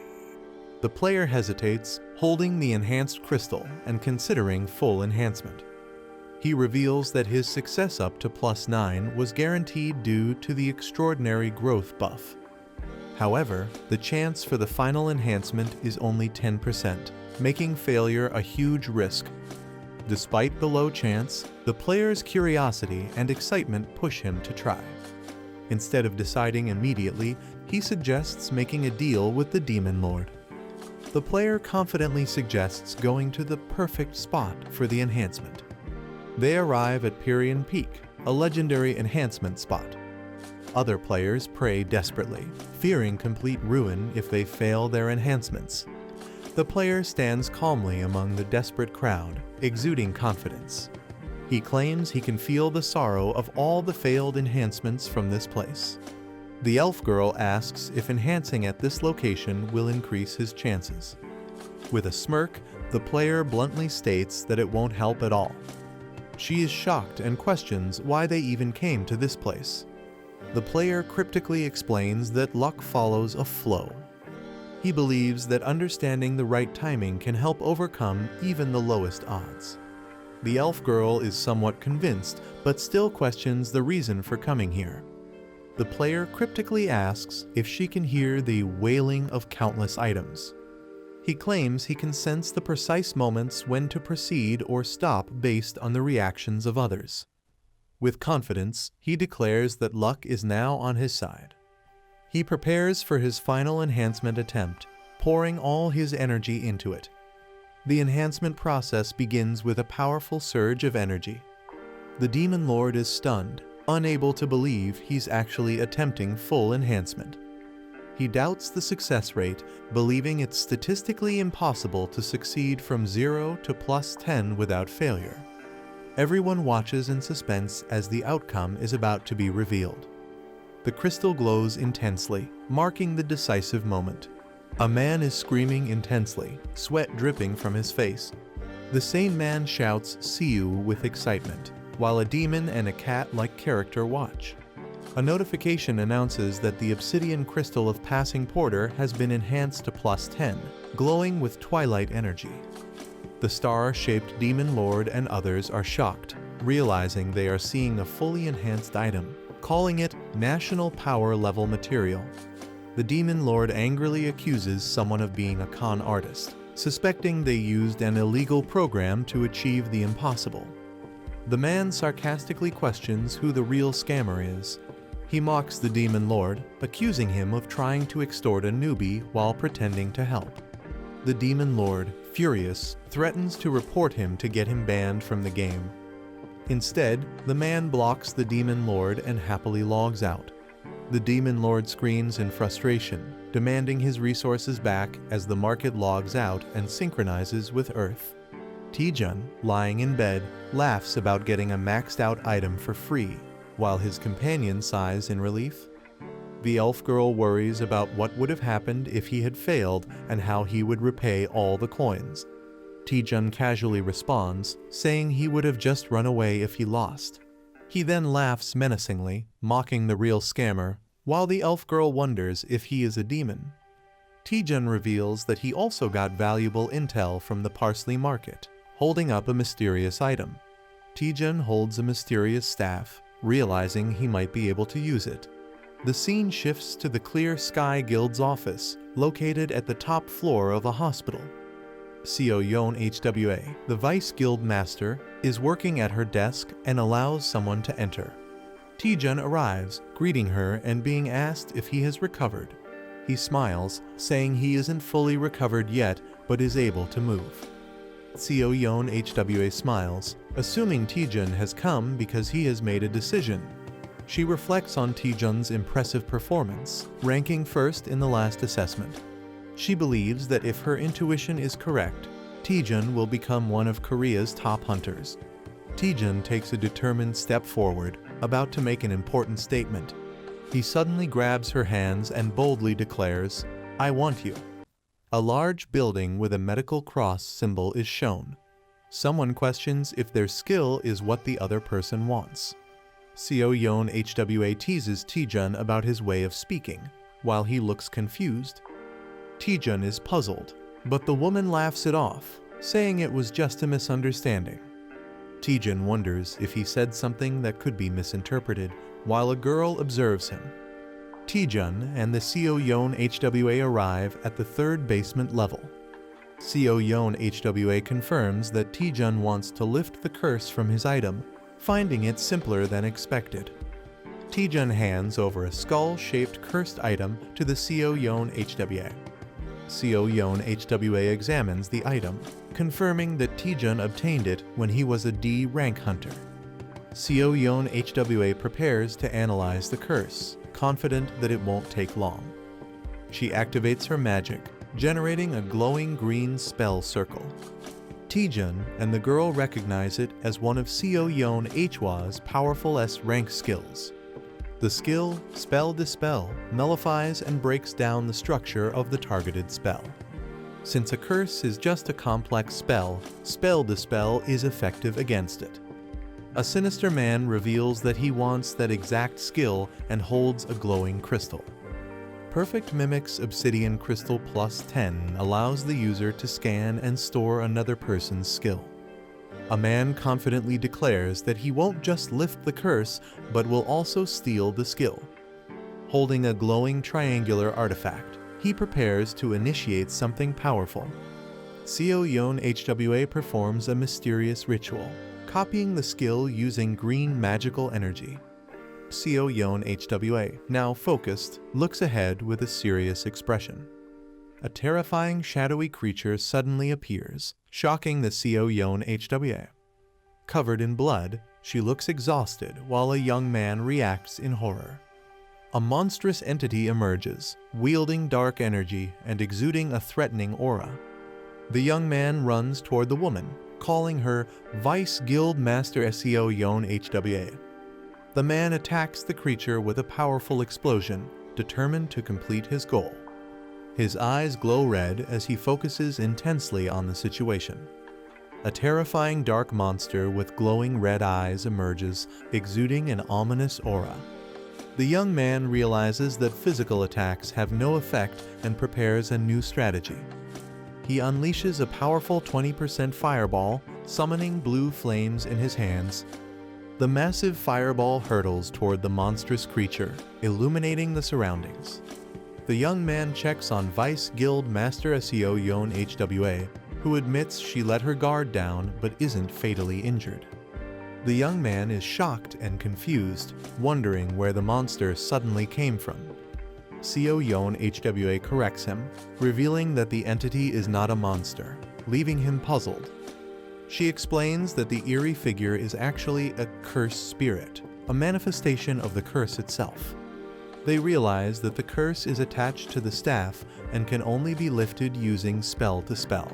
A: The player hesitates, holding the enhanced crystal and considering full enhancement. He reveals that his success up to +9 was guaranteed due to the extraordinary growth buff. However, the chance for the final enhancement is only 10%, making failure a huge risk. Despite the low chance, the player's curiosity and excitement push him to try. Instead of deciding immediately, he suggests making a deal with the Demon Lord. The player confidently suggests going to the perfect spot for the enhancement. They arrive at Pierian Peak, a legendary enhancement spot. Other players pray desperately, fearing complete ruin if they fail their enhancements. The player stands calmly among the desperate crowd, exuding confidence. He claims he can feel the sorrow of all the failed enhancements from this place. The elf girl asks if enhancing at this location will increase his chances. With a smirk, the player bluntly states that it won't help at all. She is shocked and questions why they even came to this place. The player cryptically explains that luck follows a flow. He believes that understanding the right timing can help overcome even the lowest odds. The elf girl is somewhat convinced, but still questions the reason for coming here. The player cryptically asks if she can hear the wailing of countless items. He claims he can sense the precise moments when to proceed or stop based on the reactions of others. With confidence, he declares that luck is now on his side. He prepares for his final enhancement attempt, pouring all his energy into it. The enhancement process begins with a powerful surge of energy. The Demon Lord is stunned, unable to believe he's actually attempting full enhancement. He doubts the success rate, believing it's statistically impossible to succeed from 0 to +10 without failure. Everyone watches in suspense as the outcome is about to be revealed. The crystal glows intensely, marking the decisive moment. A man is screaming intensely, sweat dripping from his face. The same man shouts "See you" with excitement, while a demon and a cat-like character watch. A notification announces that the obsidian crystal of Passing Porter has been enhanced to +10, glowing with twilight energy. The star-shaped Demon Lord and others are shocked, realizing they are seeing a fully enhanced item, calling it National Power Level material. The Demon Lord angrily accuses someone of being a con artist, suspecting they used an illegal program to achieve the impossible. The man sarcastically questions who the real scammer is. He mocks the Demon Lord, accusing him of trying to extort a newbie while pretending to help. The Demon Lord, furious, threatens to report him to get him banned from the game. Instead, the man blocks the Demon Lord and happily logs out. The Demon Lord screams in frustration, demanding his resources back as the market logs out and synchronizes with Earth. Taejun, lying in bed, laughs about getting a maxed-out item for free, while his companion sighs in relief. The elf girl worries about what would have happened if he had failed and how he would repay all the coins. Taejun casually responds, saying he would have just run away if he lost. He then laughs menacingly, mocking the real scammer, while the elf girl wonders if he is a demon. Taejun reveals that he also got valuable intel from the Parsley Market, holding up a mysterious item. Taejun holds a mysterious staff, realizing he might be able to use it. The scene shifts to the Clear Sky Guild's office, located at the top floor of a hospital. Seo Yeon HWA, the Vice Guild Master, is working at her desk and allows someone to enter. Taejun arrives, greeting her and being asked if he has recovered. He smiles, saying he isn't fully recovered yet, but is able to move. Seo Yeon HWA smiles, assuming Taejun has come because he has made a decision. She reflects on Taejun's impressive performance, ranking first in the last assessment. She believes that if her intuition is correct, Taejun will become one of Korea's top hunters. Taejun takes a determined step forward, about to make an important statement. He suddenly grabs her hands and boldly declares, "I want you." A large building with a medical cross symbol is shown. Someone questions if their skill is what the other person wants. Seo Yeon HWA teases Taejun about his way of speaking, while he looks confused. Taejun is puzzled, but the woman laughs it off, saying it was just a misunderstanding. Taejun wonders if he said something that could be misinterpreted, while a girl observes him. Taejun and the Seo Yeon HWA arrive at the 3rd basement level. Seo Yeon HWA confirms that Taejun wants to lift the curse from his item, finding it simpler than expected. Taejun hands over a skull-shaped cursed item to the Seo Yeon HWA. Seo Yeon HWA examines the item, confirming that Taejun obtained it when he was a D rank hunter. Seo Yeon HWA prepares to analyze the curse, confident that it won't take long. She activates her magic, generating a glowing green spell circle. Taejun and the girl recognize it as one of Seo Yeon HWA's powerful S-rank skills. The skill, Spell Dispel, nullifies and breaks down the structure of the targeted spell. Since a curse is just a complex spell, Spell Dispel is effective against it. A sinister man reveals that he wants that exact skill and holds a glowing crystal. Perfect Mimic's Obsidian Crystal Plus 10 allows the user to scan and store another person's skill. A man confidently declares that he won't just lift the curse, but will also steal the skill. Holding a glowing triangular artifact, he prepares to initiate something powerful. Seo Yeon HWA performs a mysterious ritual, copying the skill using green magical energy. Seo Yeon HWA, now focused, looks ahead with a serious expression. A terrifying shadowy creature suddenly appears, shocking the Seo Yeon HWA. Covered in blood, she looks exhausted while a young man reacts in horror. A monstrous entity emerges, wielding dark energy and exuding a threatening aura. The young man runs toward the woman, calling her Vice Guild Master Seo Yeon HWA. The man attacks the creature with a powerful explosion, determined to complete his goal. His eyes glow red as he focuses intensely on the situation. A terrifying dark monster with glowing red eyes emerges, exuding an ominous aura. The young man realizes that physical attacks have no effect and prepares a new strategy. He unleashes a powerful 20% fireball, summoning blue flames in his hands. The massive fireball hurtles toward the monstrous creature, illuminating the surroundings. The young man checks on Vice Guild Master Seo Yeon HWA, who admits she let her guard down but isn't fatally injured. The young man is shocked and confused, wondering where the monster suddenly came from. Seo Yeon HWA corrects him, revealing that the entity is not a monster, leaving him puzzled. She explains that the eerie figure is actually a cursed spirit, a manifestation of the curse itself. They realize that the curse is attached to the staff and can only be lifted using spell to spell.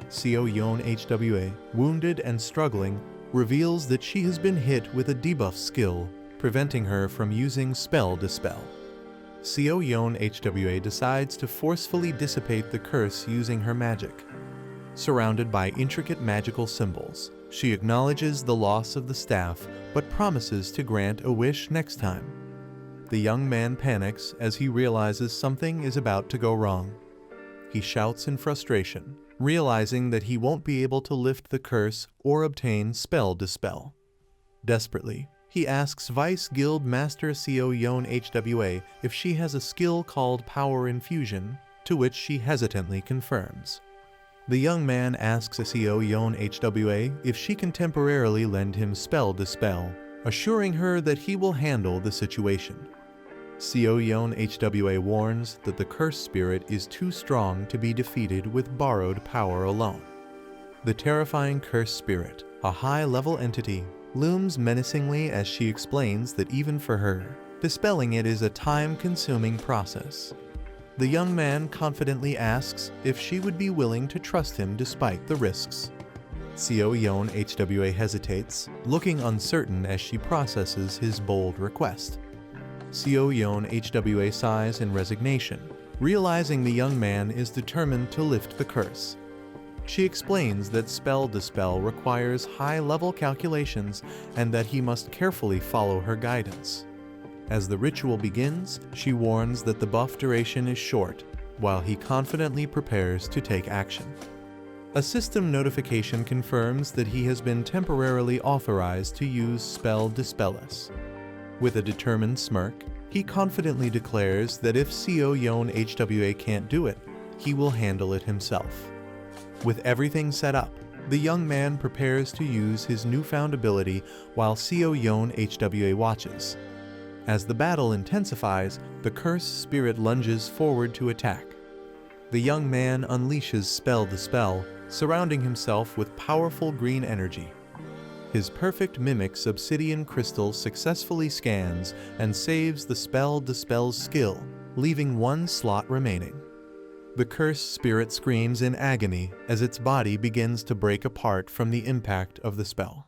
A: Seo Yeon HWA, wounded and struggling, reveals that she has been hit with a debuff skill, preventing her from using spell dispel. Seo Yeon HWA decides to forcefully dissipate the curse using her magic. Surrounded by intricate magical symbols, she acknowledges the loss of the staff but promises to grant a wish next time. The young man panics as he realizes something is about to go wrong. He shouts in frustration, realizing that he won't be able to lift the curse or obtain spell dispel. Desperately, he asks Vice Guild Master Seo Yeon HWA if she has a skill called Power Infusion, to which she hesitantly confirms. The young man asks Seo Yeon HWA if she can temporarily lend him spell dispel, assuring her that he will handle the situation. Seo Yeon HWA warns that the cursed spirit is too strong to be defeated with borrowed power alone. The terrifying cursed spirit, a high-level entity, looms menacingly as she explains that even for her, dispelling it is a time-consuming process. The young man confidently asks if she would be willing to trust him despite the risks. Seo Yeon HWA hesitates, looking uncertain as she processes his bold request. Seo Yeon HWA sighs in resignation, realizing the young man is determined to lift the curse. She explains that spell dispel requires high-level calculations and that he must carefully follow her guidance. As the ritual begins, she warns that the buff duration is short, while he confidently prepares to take action. A system notification confirms that he has been temporarily authorized to use spell dispellus. With a determined smirk, he confidently declares that if Seo Yeon HWA can't do it, he will handle it himself. With everything set up, the young man prepares to use his newfound ability while Seo Yeon HWA watches. As the battle intensifies, the cursed spirit lunges forward to attack. The young man unleashes spell dispel, surrounding himself with powerful green energy. His perfect mimic's obsidian crystal successfully scans and saves the spell dispel's skill, leaving one slot remaining. The cursed spirit screams in agony as its body begins to break apart from the impact of the spell.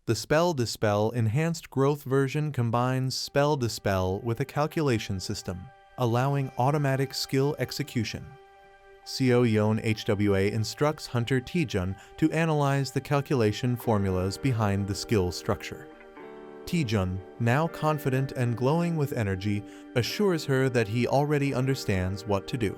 A: The Spell Dispel Enhanced Growth version combines Spell Dispel with a calculation system, allowing automatic skill execution. Seo Yeon HWA instructs Hunter Taejun to analyze the calculation formulas behind the skill structure. Taejun, now confident and glowing with energy, assures her that he already understands what to do.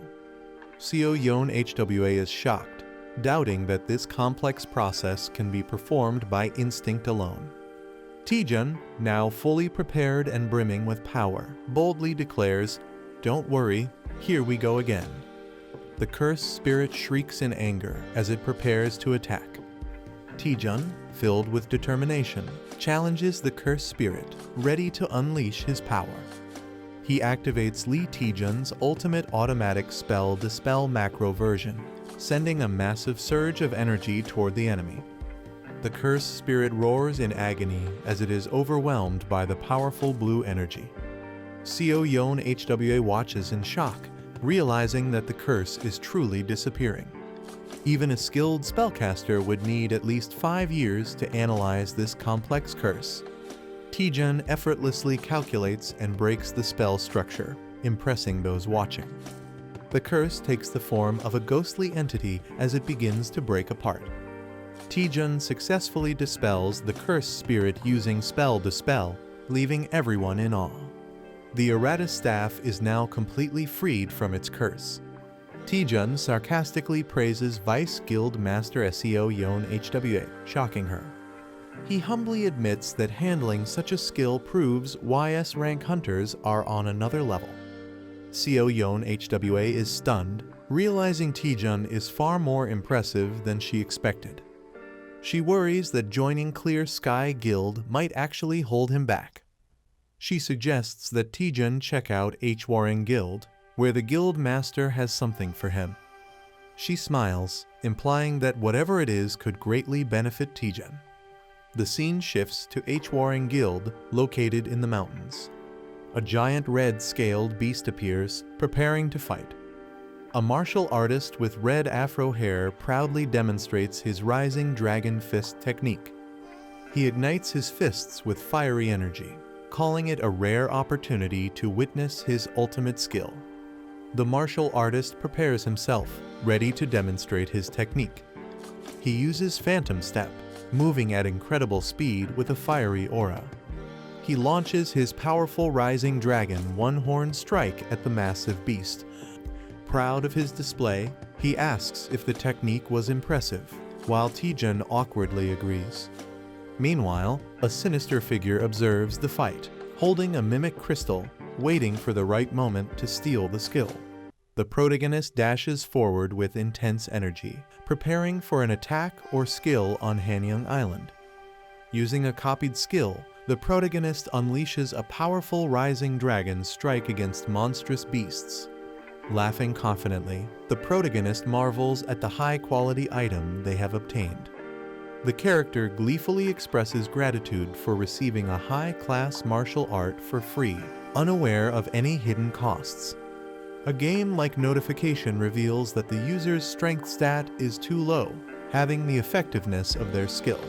A: Seo Yeon HWA is shocked, doubting that this complex process can be performed by instinct alone. Taejun, now fully prepared and brimming with power, boldly declares, "Don't worry, here we go again." The cursed spirit shrieks in anger as it prepares to attack. Taejun, filled with determination, challenges the cursed spirit, ready to unleash his power. He activates Lee Taejun's ultimate automatic spell dispel macro version, sending a massive surge of energy toward the enemy. The cursed spirit roars in agony as it is overwhelmed by the powerful blue energy. Seo Yeon HWA watches in shock, realizing that the curse is truly disappearing. Even a skilled spellcaster would need at least 5 years to analyze this complex curse. Taejun effortlessly calculates and breaks the spell structure, impressing those watching. The curse takes the form of a ghostly entity as it begins to break apart. Taejun successfully dispels the cursed spirit using Spell Dispel, leaving everyone in awe. The errata staff is now completely freed from its curse. Taejun sarcastically praises Vice Guild Master Seo Yeon HWA, shocking her. He humbly admits that handling such a skill proves YS rank hunters are on another level. Seo Yeon HWA is stunned, realizing Taejun is far more impressive than she expected. She worries that joining Clear Sky Guild might actually hold him back. She suggests that Taejun check out Hwarring Guild, where the guild master has something for him. She smiles, implying that whatever it is could greatly benefit Taejun. The scene shifts to Hwarring Guild, located in the mountains. A giant red-scaled beast appears, preparing to fight. A martial artist with red afro hair proudly demonstrates his rising dragon fist technique. He ignites his fists with fiery energy, calling it a rare opportunity to witness his ultimate skill. The martial artist prepares himself, ready to demonstrate his technique. He uses Phantom Step, moving at incredible speed with a fiery aura. He launches his powerful rising dragon one-horn strike at the massive beast. Proud of his display, he asks if the technique was impressive, while Taejun awkwardly agrees. Meanwhile, a sinister figure observes the fight, holding a mimic crystal, waiting for the right moment to steal the skill. The protagonist dashes forward with intense energy, preparing for an attack or skill on Hanyang Island. Using a copied skill, the protagonist unleashes a powerful rising dragon strike against monstrous beasts. Laughing confidently, the protagonist marvels at the high-quality item they have obtained. The character gleefully expresses gratitude for receiving a high-class martial art for free, unaware of any hidden costs. A game-like notification reveals that the user's strength stat is too low, having the effectiveness of their skill.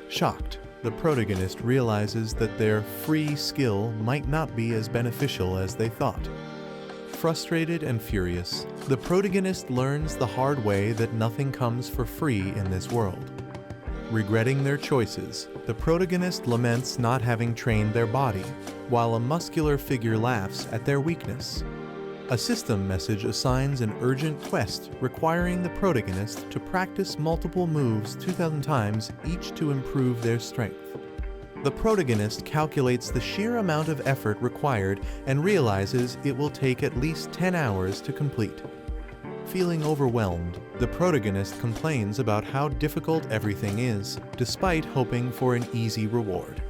A: Shocked, the protagonist realizes that their free skill might not be as beneficial as they thought. Frustrated and furious, the protagonist learns the hard way that nothing comes for free in this world. Regretting their choices, the protagonist laments not having trained their body, while a muscular figure laughs at their weakness. A system message assigns an urgent quest requiring the protagonist to practice multiple moves 2,000 times each to improve their strength. The protagonist calculates the sheer amount of effort required and realizes it will take at least 10 hours to complete. Feeling overwhelmed, the protagonist complains about how difficult everything is, despite hoping for an easy reward.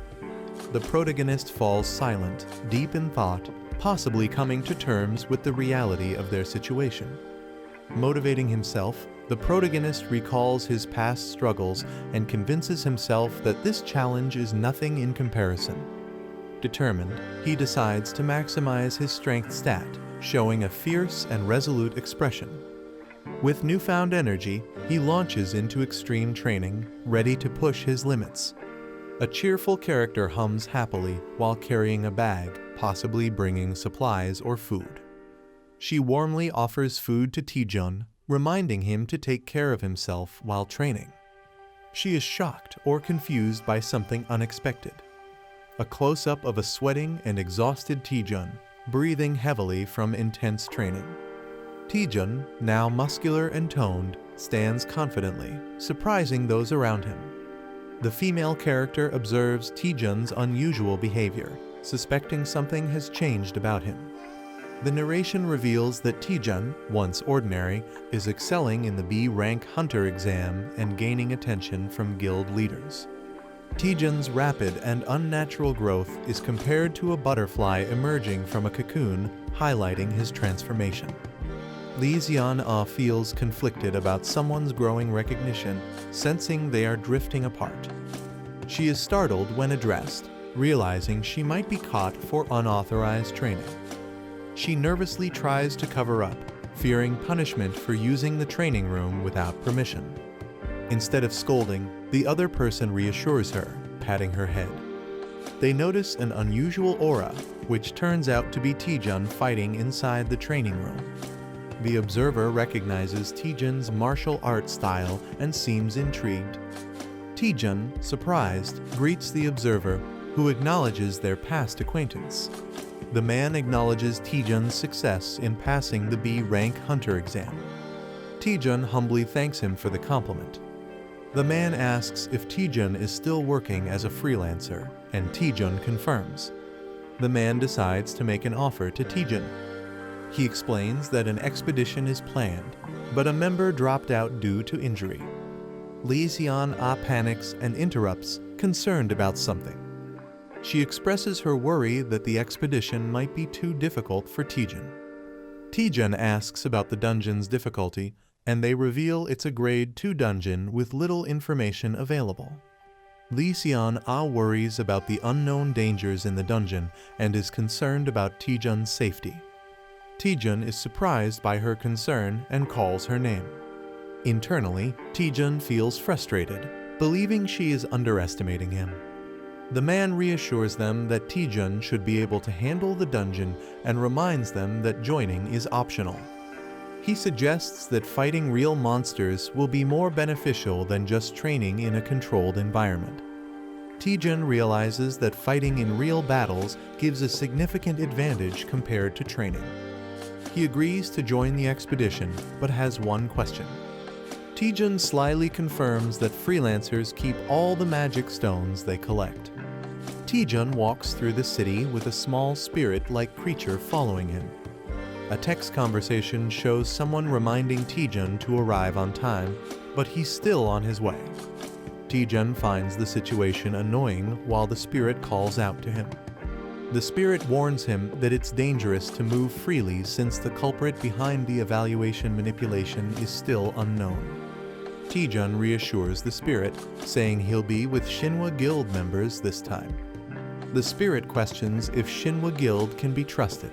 A: The protagonist falls silent, deep in thought, possibly coming to terms with the reality of their situation. Motivating himself, the protagonist recalls his past struggles and convinces himself that this challenge is nothing in comparison. Determined, he decides to maximize his strength stat, showing a fierce and resolute expression. With newfound energy, he launches into extreme training, ready to push his limits. A cheerful character hums happily while carrying a bag, possibly bringing supplies or food. She warmly offers food to Taejun, reminding him to take care of himself while training. She is shocked or confused by something unexpected. A close-up of a sweating and exhausted Taejun, breathing heavily from intense training. Taejun, now muscular and toned, stands confidently, surprising those around him. The female character observes Taejun's unusual behavior, suspecting something has changed about him. The narration reveals that Taejun, once ordinary, is excelling in the B-rank hunter exam and gaining attention from guild leaders. Taejun's rapid and unnatural growth is compared to a butterfly emerging from a cocoon, highlighting his transformation. Lee Xian-ah feels conflicted about someone's growing recognition, sensing they are drifting apart. She is startled when addressed, realizing she might be caught for unauthorized training. She nervously tries to cover up, fearing punishment for using the training room without permission. Instead of scolding, the other person reassures her, patting her head. They notice an unusual aura, which turns out to be Taejun fighting inside the training room. The observer recognizes Taejun's martial art style and seems intrigued. Taejun, surprised, greets the observer, who acknowledges their past acquaintance. The man acknowledges Taejun's success in passing the B-rank hunter exam. Taejun humbly thanks him for the compliment. The man asks if Taejun is still working as a freelancer, and Taejun confirms. The man decides to make an offer to Taejun. He explains that an expedition is planned, but a member dropped out due to injury. Lee Xian-ah panics and interrupts, concerned about something. She expresses her worry that the expedition might be too difficult for Taejun. Taejun asks about the dungeon's difficulty, and they reveal it's a grade 2 dungeon with little information available. Lee Xian-ah worries about the unknown dangers in the dungeon and is concerned about Taejun's safety. Taejun is surprised by her concern and calls her name. Internally, Taejun feels frustrated, believing she is underestimating him. The man reassures them that Taejun should be able to handle the dungeon and reminds them that joining is optional. He suggests that fighting real monsters will be more beneficial than just training in a controlled environment. Taejun realizes that fighting in real battles gives a significant advantage compared to training. He agrees to join the expedition, but has one question. Taejun slyly confirms that freelancers keep all the magic stones they collect. Taejun walks through the city with a small spirit-like creature following him. A text conversation shows someone reminding Taejun to arrive on time, but he's still on his way. Taejun finds the situation annoying while the spirit calls out to him. The spirit warns him that it's dangerous to move freely since the culprit behind the evaluation manipulation is still unknown. Taejun reassures the spirit, saying he'll be with Shinhwa Guild members this time. The spirit questions if Shinhwa Guild can be trusted.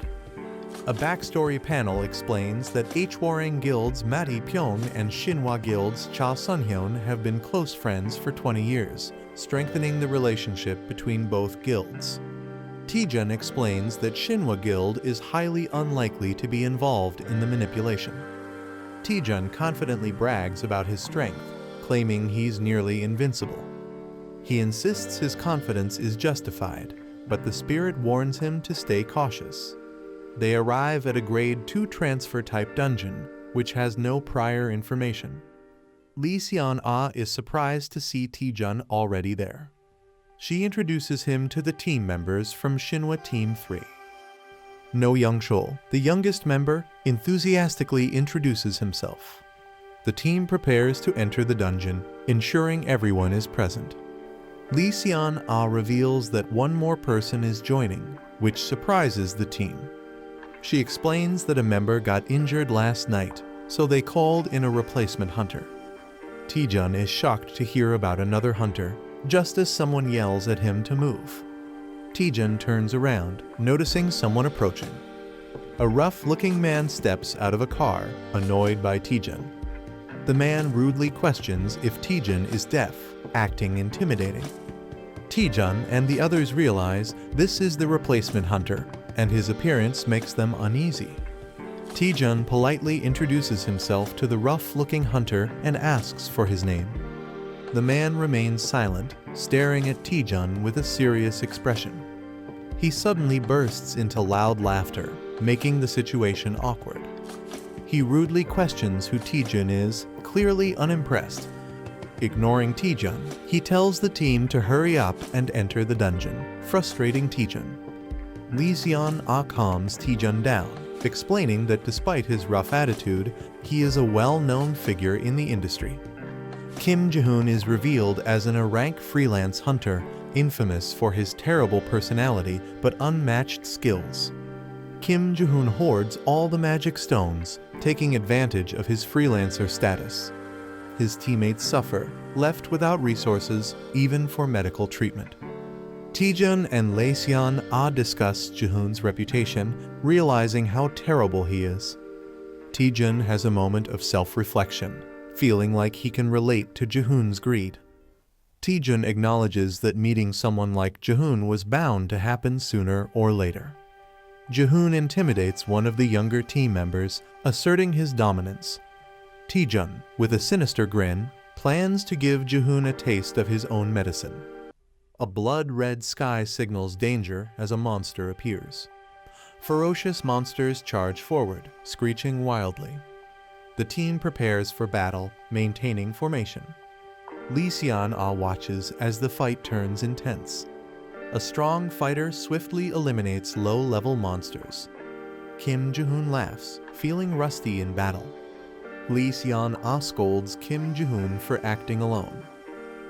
A: A backstory panel explains that Hwarang Guild's Mati Pyong and Shinhwa Guild's Cha Sunhyun have been close friends for 20 years, strengthening the relationship between both guilds. Taejun explains that Shinhwa Guild is highly unlikely to be involved in the manipulation. Taejun confidently brags about his strength, claiming he's nearly invincible. He insists his confidence is justified, but the spirit warns him to stay cautious. They arrive at a Grade 2 transfer-type dungeon, which has no prior information. Lee Seon-ah is surprised to see Taejun already there. She introduces him to the team members from Shinhwa Team 3. No Young-chul, the youngest member, enthusiastically introduces himself. The team prepares to enter the dungeon, ensuring everyone is present. Lee Seon-ah reveals that one more person is joining, which surprises the team. She explains that a member got injured last night, so they called in a replacement hunter. Taejun is shocked to hear about another hunter, just as someone yells at him to move. Taejun turns around, noticing someone approaching. A rough-looking man steps out of a car, annoyed by Taejun. The man rudely questions if Taejun is deaf, acting intimidating. Taejun and the others realize this is the replacement hunter, and his appearance makes them uneasy. Taejun politely introduces himself to the rough-looking hunter and asks for his name. The man remains silent, staring at Taejun with a serious expression. He suddenly bursts into loud laughter, making the situation awkward. He rudely questions who Taejun is, clearly unimpressed. Ignoring Taejun, he tells the team to hurry up and enter the dungeon, frustrating Taejun. Lee Seon-ah calms Taejun down, explaining that despite his rough attitude, he is a well-known figure in the industry. Kim Ji-hoon is revealed as an A-rank freelance hunter, infamous for his terrible personality but unmatched skills. Kim Ji-hoon hoards all the magic stones, taking advantage of his freelancer status. His teammates suffer, left without resources, even for medical treatment. Taejun and Lee Seon-ah discuss Ji-hoon's reputation, realizing how terrible he is. Taejun has a moment of self-reflection, feeling like he can relate to Ji-hoon's greed. Taejun acknowledges that meeting someone like Ji-hoon was bound to happen sooner or later. Ji-hoon intimidates one of the younger team members, asserting his dominance. Taejun, with a sinister grin, plans to give Ji-hoon a taste of his own medicine. A blood-red sky signals danger as a monster appears. Ferocious monsters charge forward, screeching wildly. The team prepares for battle, maintaining formation. Lee Seon-ah watches as the fight turns intense. A strong fighter swiftly eliminates low-level monsters. Kim Ji-hoon laughs, feeling rusty in battle. Lee Seon-ah scolds Kim Ji-hoon for acting alone.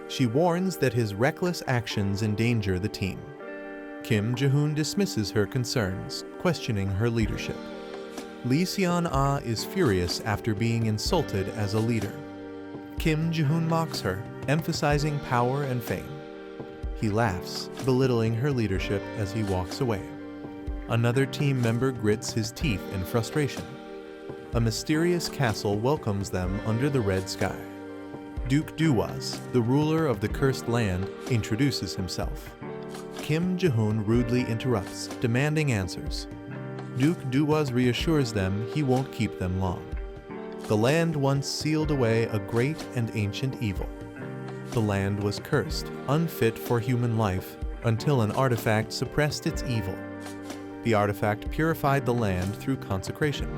A: She warns that his reckless actions endanger the team. Kim Ji-hoon dismisses her concerns, questioning her leadership. Lee Seon-ah is furious after being insulted as a leader. Kim Ji-hoon mocks her, emphasizing power and fame. He laughs, belittling her leadership as he walks away. Another team member grits his teeth in frustration. A mysterious castle welcomes them under the red sky. Duke Duwas, the ruler of the cursed land, introduces himself. Kim Ji-hoon rudely interrupts, demanding answers. Duke Duwas reassures them he won't keep them long. The land once sealed away a great and ancient evil. The land was cursed, unfit for human life, until an artifact suppressed its evil. The artifact purified the land through consecration.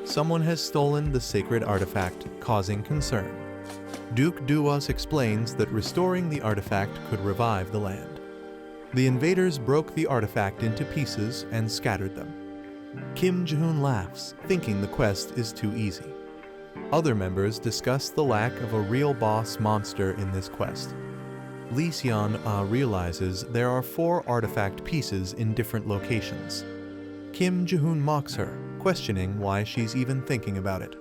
A: Someone has stolen the sacred artifact, causing concern. Duke Duwas explains that restoring the artifact could revive the land. The invaders broke the artifact into pieces and scattered them. Kim Ji-hoon laughs, thinking the quest is too easy. Other members discuss the lack of a real boss monster in this quest. Lee Seon-ah realizes there are 4 artifact pieces in different locations. Kim Ji-hoon mocks her, questioning why she's even thinking about it.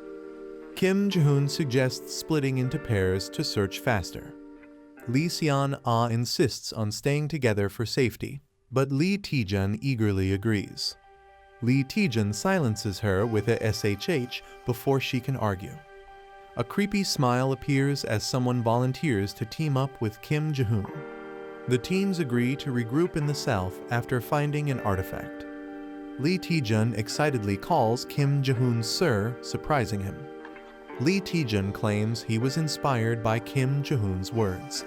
A: Kim Ji-hoon suggests splitting into pairs to search faster. Lee Seon-ah insists on staying together for safety, but Lee Taejun eagerly agrees. Lee Taejun silences her with a SHH before she can argue. A creepy smile appears as someone volunteers to team up with Kim Ji-hoon. The teams agree to regroup in the south after finding an artifact. Lee Taejun excitedly calls Kim Jae-hoon Sir, surprising him. Lee Taejun claims he was inspired by Kim Jae-hoon's words.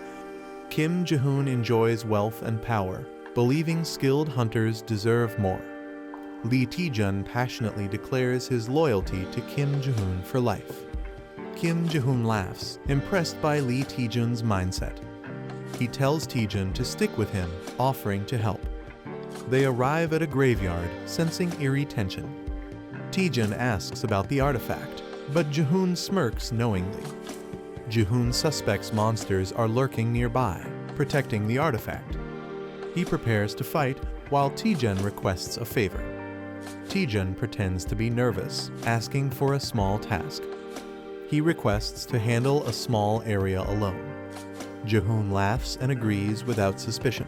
A: Kim Jae-hoon enjoys wealth and power, believing skilled hunters deserve more. Lee Taejun passionately declares his loyalty to Kim Jae-hoon for life. Kim Jae-hoon laughs, impressed by Lee Taejun's mindset. He tells Taejun to stick with him, offering to help. They arrive at a graveyard, sensing eerie tension. Taejun asks about the artifact, but Jae-hoon smirks knowingly. Jae-hoon suspects monsters are lurking nearby, protecting the artifact. He prepares to fight, while Taejun requests a favor. Taejun pretends to be nervous, asking for a small task. He requests to handle a small area alone. Jae-hoon laughs and agrees without suspicion.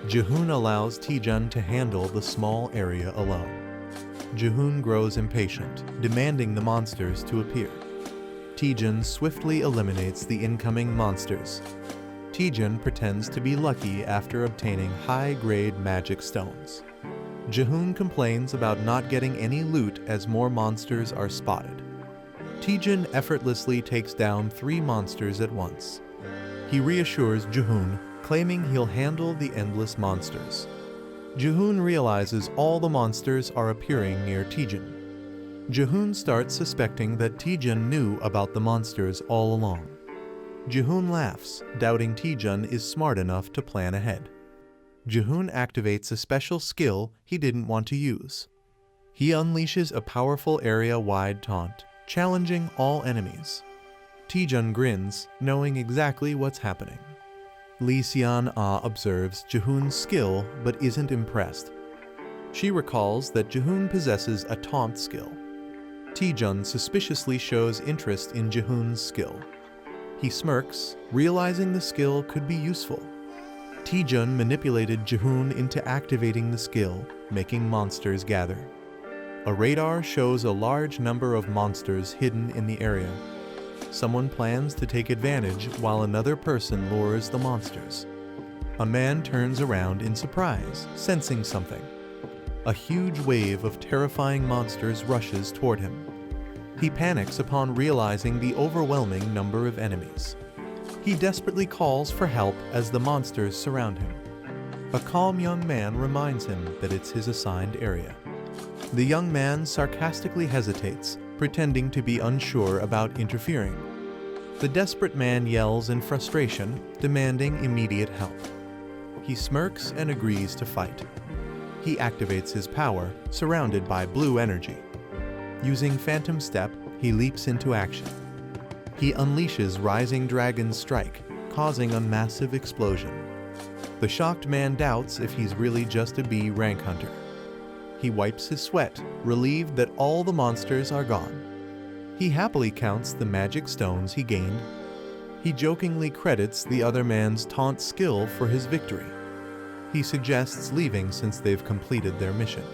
A: Jae-hoon allows Taejun to handle the small area alone. Jae-hoon grows impatient, demanding the monsters to appear. Taejun swiftly eliminates the incoming monsters. Taejun pretends to be lucky after obtaining high-grade magic stones. Jae-hoon complains about not getting any loot as more monsters are spotted. Taejun effortlessly takes down 3 monsters at once. He reassures Jae-hoon, claiming he'll handle the endless monsters. Jae-hoon realizes all the monsters are appearing near Taejun. Jae-hoon starts suspecting that Taejun knew about the monsters all along. Jae-hoon laughs, doubting Taejun is smart enough to plan ahead. Jae-hoon activates a special skill he didn't want to use. He unleashes a powerful area-wide taunt, challenging all enemies. Taejun grins, knowing exactly what's happening. Lee Seon-ah observes Jae-hoon's skill but isn't impressed. She recalls that Jae-hoon possesses a taunt skill. Taejun suspiciously shows interest in Jae-hoon's skill. He smirks, realizing the skill could be useful. Taejun manipulated Jae-hoon into activating the skill, making monsters gather. A radar shows a large number of monsters hidden in the area. Someone plans to take advantage while another person lures the monsters. A man turns around in surprise, sensing something. A huge wave of terrifying monsters rushes toward him. He panics upon realizing the overwhelming number of enemies. He desperately calls for help as the monsters surround him. A calm young man reminds him that it's his assigned area. The young man sarcastically hesitates, pretending to be unsure about interfering. The desperate man yells in frustration, demanding immediate help. He smirks and agrees to fight. He activates his power, surrounded by blue energy. Using Phantom Step, he leaps into action. He unleashes Rising Dragon's Strike, causing a massive explosion. The shocked man doubts if he's really just a B rank hunter. He wipes his sweat, relieved that all the monsters are gone. He happily counts the magic stones he gained. He jokingly credits the other man's taunt skill for his victory. He suggests leaving since they've completed their mission.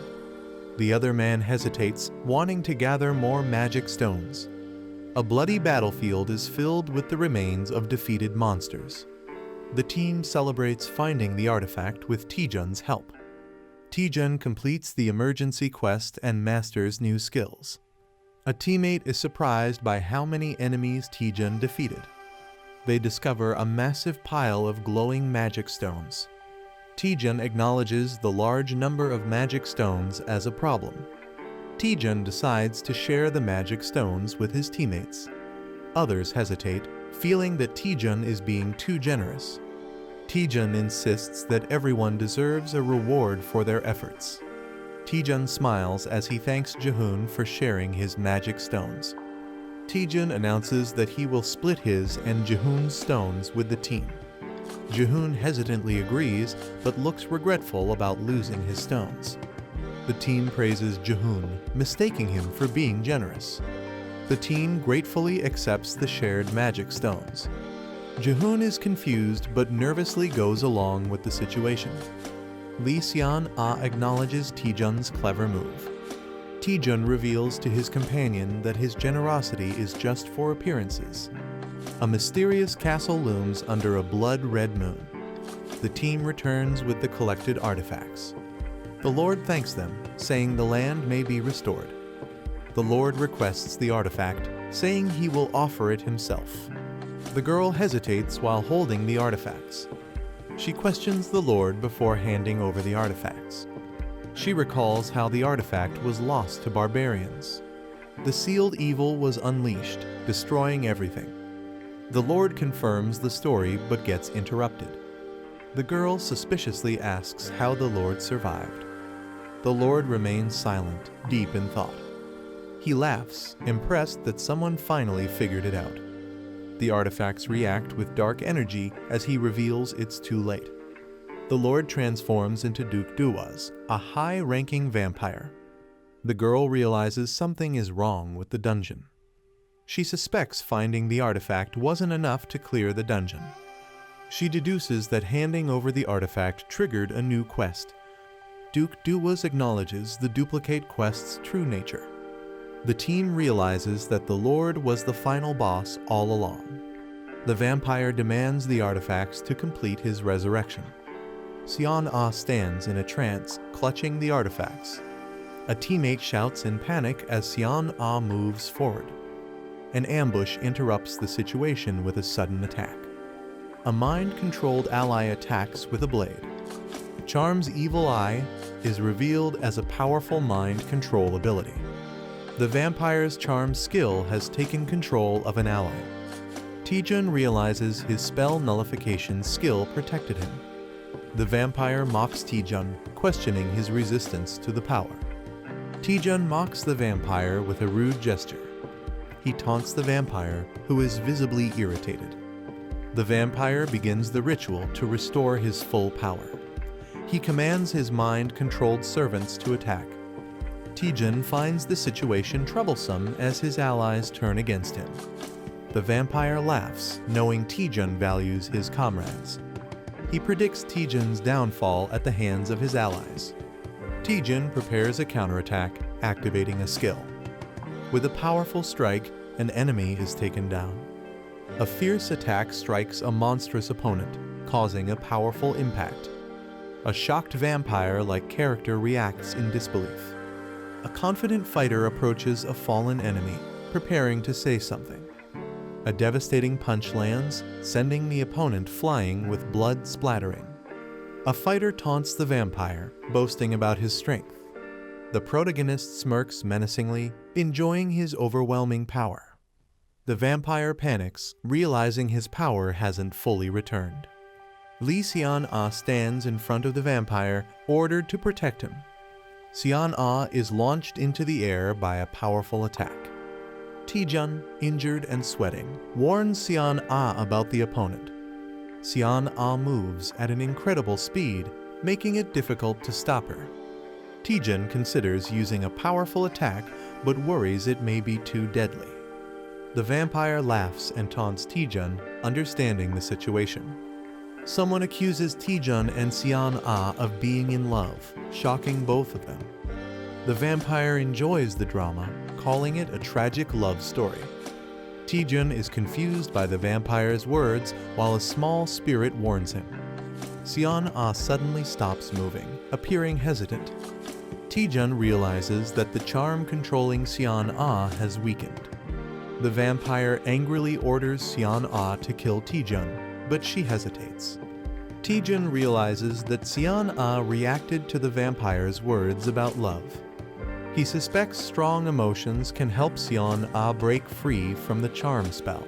A: The other man hesitates, wanting to gather more magic stones. A bloody battlefield is filled with the remains of defeated monsters. The team celebrates finding the artifact with Taejun's help. Taejun completes the emergency quest and masters new skills. A teammate is surprised by how many enemies Taejun defeated. They discover a massive pile of glowing magic stones. Taejun acknowledges the large number of magic stones as a problem. Taejun decides to share the magic stones with his teammates. Others hesitate, feeling that Taejun is being too generous. Taejun insists that everyone deserves a reward for their efforts. Taejun smiles as he thanks Jae-hoon for sharing his magic stones. Taejun announces that he will split his and Jae-hoon's stones with the team. Jae-hoon hesitantly agrees, but looks regretful about losing his stones. The team praises Jae-hoon, mistaking him for being generous. The team gratefully accepts the shared magic stones. Jae-hoon is confused but nervously goes along with the situation. Lee Seon-ah acknowledges Taejun's clever move. Taejun reveals to his companion that his generosity is just for appearances. A mysterious castle looms under a blood-red moon. The team returns with the collected artifacts. The Lord thanks them, saying the land may be restored. The Lord requests the artifact, saying he will offer it himself. The girl hesitates while holding the artifacts. She questions the Lord before handing over the artifacts. She recalls how the artifact was lost to barbarians. The sealed evil was unleashed, destroying everything. The Lord confirms the story but gets interrupted. The girl suspiciously asks how the Lord survived. The Lord remains silent, deep in thought. He laughs, impressed that someone finally figured it out. The artifacts react with dark energy as he reveals it's too late. The Lord transforms into Duke Duwaz, a high-ranking vampire. The girl realizes something is wrong with the dungeon. She suspects finding the artifact wasn't enough to clear the dungeon. She deduces that handing over the artifact triggered a new quest. Duke Duwaz acknowledges the duplicate quest's true nature. The team realizes that the Lord was the final boss all along. The vampire demands the artifacts to complete his resurrection. Sion Ah stands in a trance, clutching the artifacts. A teammate shouts in panic as Sion Ah moves forward. An ambush interrupts the situation with a sudden attack. A mind-controlled ally attacks with a blade. Charm's evil eye is revealed as a powerful mind control ability. The vampire's charm skill has taken control of an ally. Taejun realizes his spell nullification skill protected him. The vampire mocks Taejun, questioning his resistance to the power. Taejun mocks the vampire with a rude gesture. He taunts the vampire, who is visibly irritated. The vampire begins the ritual to restore his full power. He commands his mind-controlled servants to attack. Taejun finds the situation troublesome as his allies turn against him. The vampire laughs, knowing Taejun values his comrades. He predicts Taejun's downfall at the hands of his allies. Taejun prepares a counterattack, activating a skill. With a powerful strike, an enemy is taken down. A fierce attack strikes a monstrous opponent, causing a powerful impact. A shocked vampire-like character reacts in disbelief. A confident fighter approaches a fallen enemy, preparing to say something. A devastating punch lands, sending the opponent flying with blood splattering. A fighter taunts the vampire, boasting about his strength. The protagonist smirks menacingly, enjoying his overwhelming power. The vampire panics, realizing his power hasn't fully returned. Lee Sion-ah stands in front of the vampire, ordered to protect him. Sion-ah is launched into the air by a powerful attack. Taejun, injured and sweating, warns Sion-ah about the opponent. Sion-ah moves at an incredible speed, making it difficult to stop her. Taejun considers using a powerful attack, but worries it may be too deadly. The vampire laughs and taunts Taejun, understanding the situation. Someone accuses Taejun and Sion-ah of being in love, shocking both of them. The vampire enjoys the drama, calling it a tragic love story. Taejun is confused by the vampire's words while a small spirit warns him. Sion-ah suddenly stops moving, appearing hesitant. Taejun realizes that the charm controlling Sion-ah has weakened. The vampire angrily orders Sion-ah to kill Taejun, but she hesitates. Taejun realizes that Sion-ah reacted to the vampire's words about love. He suspects strong emotions can help Sion-ah break free from the charm spell.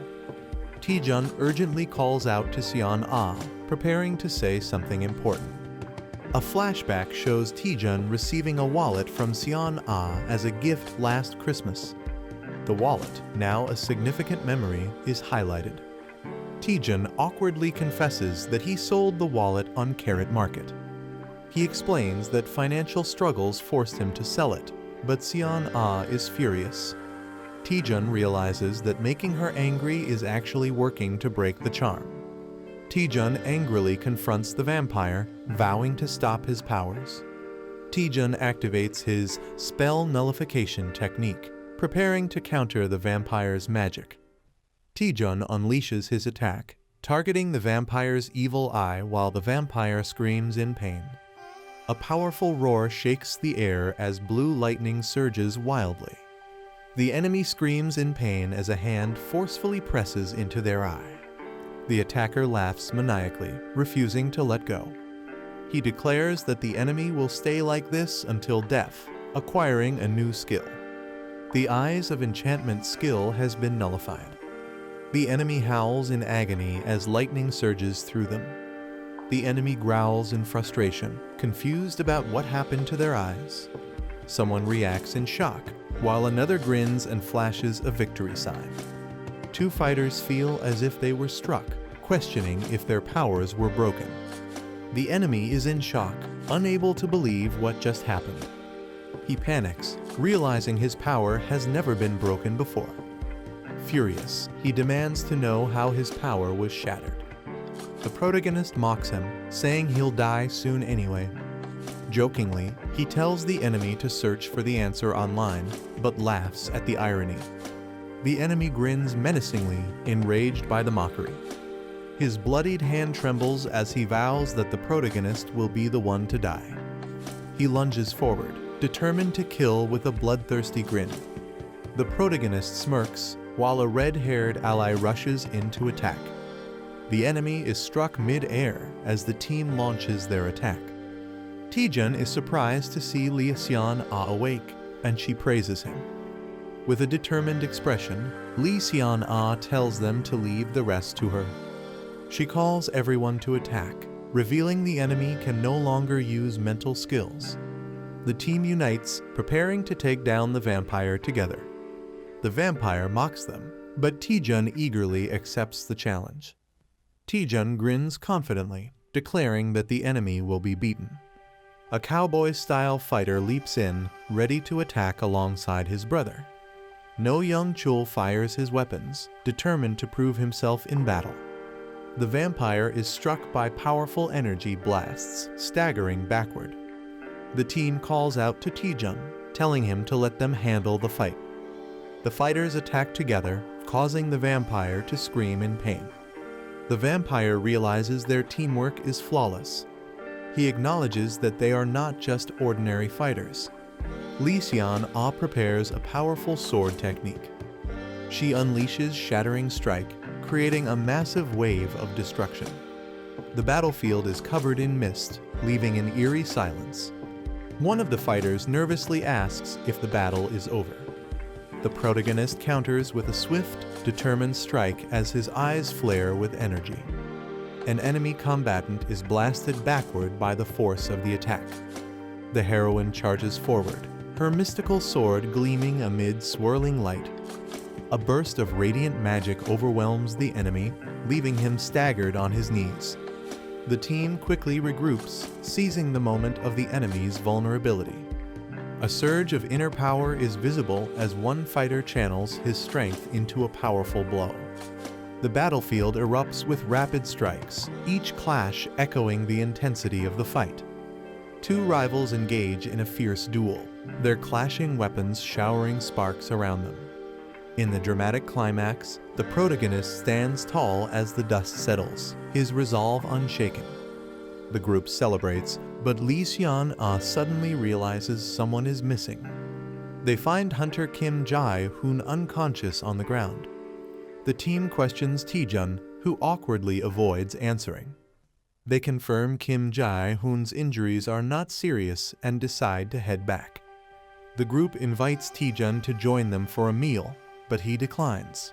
A: Taejun urgently calls out to Sion-ah, preparing to say something important. A flashback shows Taejun receiving a wallet from Sion-ah as a gift last Christmas. The wallet, now a significant memory, is highlighted. Taejun awkwardly confesses that he sold the wallet on Carrot Market. He explains that financial struggles forced him to sell it, but Sion-ah is furious. Taejun realizes that making her angry is actually working to break the charm. Taejun angrily confronts the vampire, vowing to stop his powers. Taejun activates his spell nullification technique, preparing to counter the vampire's magic. Taejun unleashes his attack, targeting the vampire's evil eye while the vampire screams in pain. A powerful roar shakes the air as blue lightning surges wildly. The enemy screams in pain as a hand forcefully presses into their eye. The attacker laughs maniacally, refusing to let go. He declares that the enemy will stay like this until death, acquiring a new skill. The Eyes of Enchantment skill has been nullified. The enemy howls in agony as lightning surges through them. The enemy growls in frustration, confused about what happened to their eyes. Someone reacts in shock, while another grins and flashes a victory sign. Two fighters feel as if they were struck, questioning if their powers were broken. The enemy is in shock, unable to believe what just happened. He panics, realizing his power has never been broken before. Furious, he demands to know how his power was shattered. The protagonist mocks him, saying he'll die soon anyway. Jokingly, he tells the enemy to search for the answer online, but laughs at the irony. The enemy grins menacingly, enraged by the mockery. His bloodied hand trembles as he vows that the protagonist will be the one to die. He lunges forward, determined to kill with a bloodthirsty grin. The protagonist smirks, while a red-haired ally rushes in to attack. The enemy is struck mid-air as the team launches their attack. Taejun is surprised to see Lee Seon-ah awake, and she praises him. With a determined expression, Lee Seon-ah tells them to leave the rest to her. She calls everyone to attack, revealing the enemy can no longer use mental skills. The team unites, preparing to take down the vampire together. The vampire mocks them, but Taejun eagerly accepts the challenge. Taejun grins confidently, declaring that the enemy will be beaten. A cowboy-style fighter leaps in, ready to attack alongside his brother. No Young Chul fires his weapons, determined to prove himself in battle. The vampire is struck by powerful energy blasts, staggering backward. The team calls out to Taejun, telling him to let them handle the fight. The fighters attack together, causing the vampire to scream in pain. The vampire realizes their teamwork is flawless. He acknowledges that they are not just ordinary fighters. Lee Seon-ah prepares a powerful sword technique. She unleashes Shattering Strike, creating a massive wave of destruction. The battlefield is covered in mist, leaving an eerie silence. One of the fighters nervously asks if the battle is over. The protagonist counters with a swift, determined strike as his eyes flare with energy. An enemy combatant is blasted backward by the force of the attack. The heroine charges forward, her mystical sword gleaming amid swirling light. A burst of radiant magic overwhelms the enemy, leaving him staggered on his knees. The team quickly regroups, seizing the moment of the enemy's vulnerability. A surge of inner power is visible as one fighter channels his strength into a powerful blow. The battlefield erupts with rapid strikes, each clash echoing the intensity of the fight. Two rivals engage in a fierce duel, their clashing weapons showering sparks around them. In the dramatic climax, the protagonist stands tall as the dust settles, his resolve unshaken. The group celebrates, but Lee Seon-ah suddenly realizes someone is missing. They find Hunter Kim Jae-hoon unconscious on the ground. The team questions Taejun, who awkwardly avoids answering. They confirm Kim Jae-hoon's injuries are not serious and decide to head back. The group invites Taejun to join them for a meal, but he declines.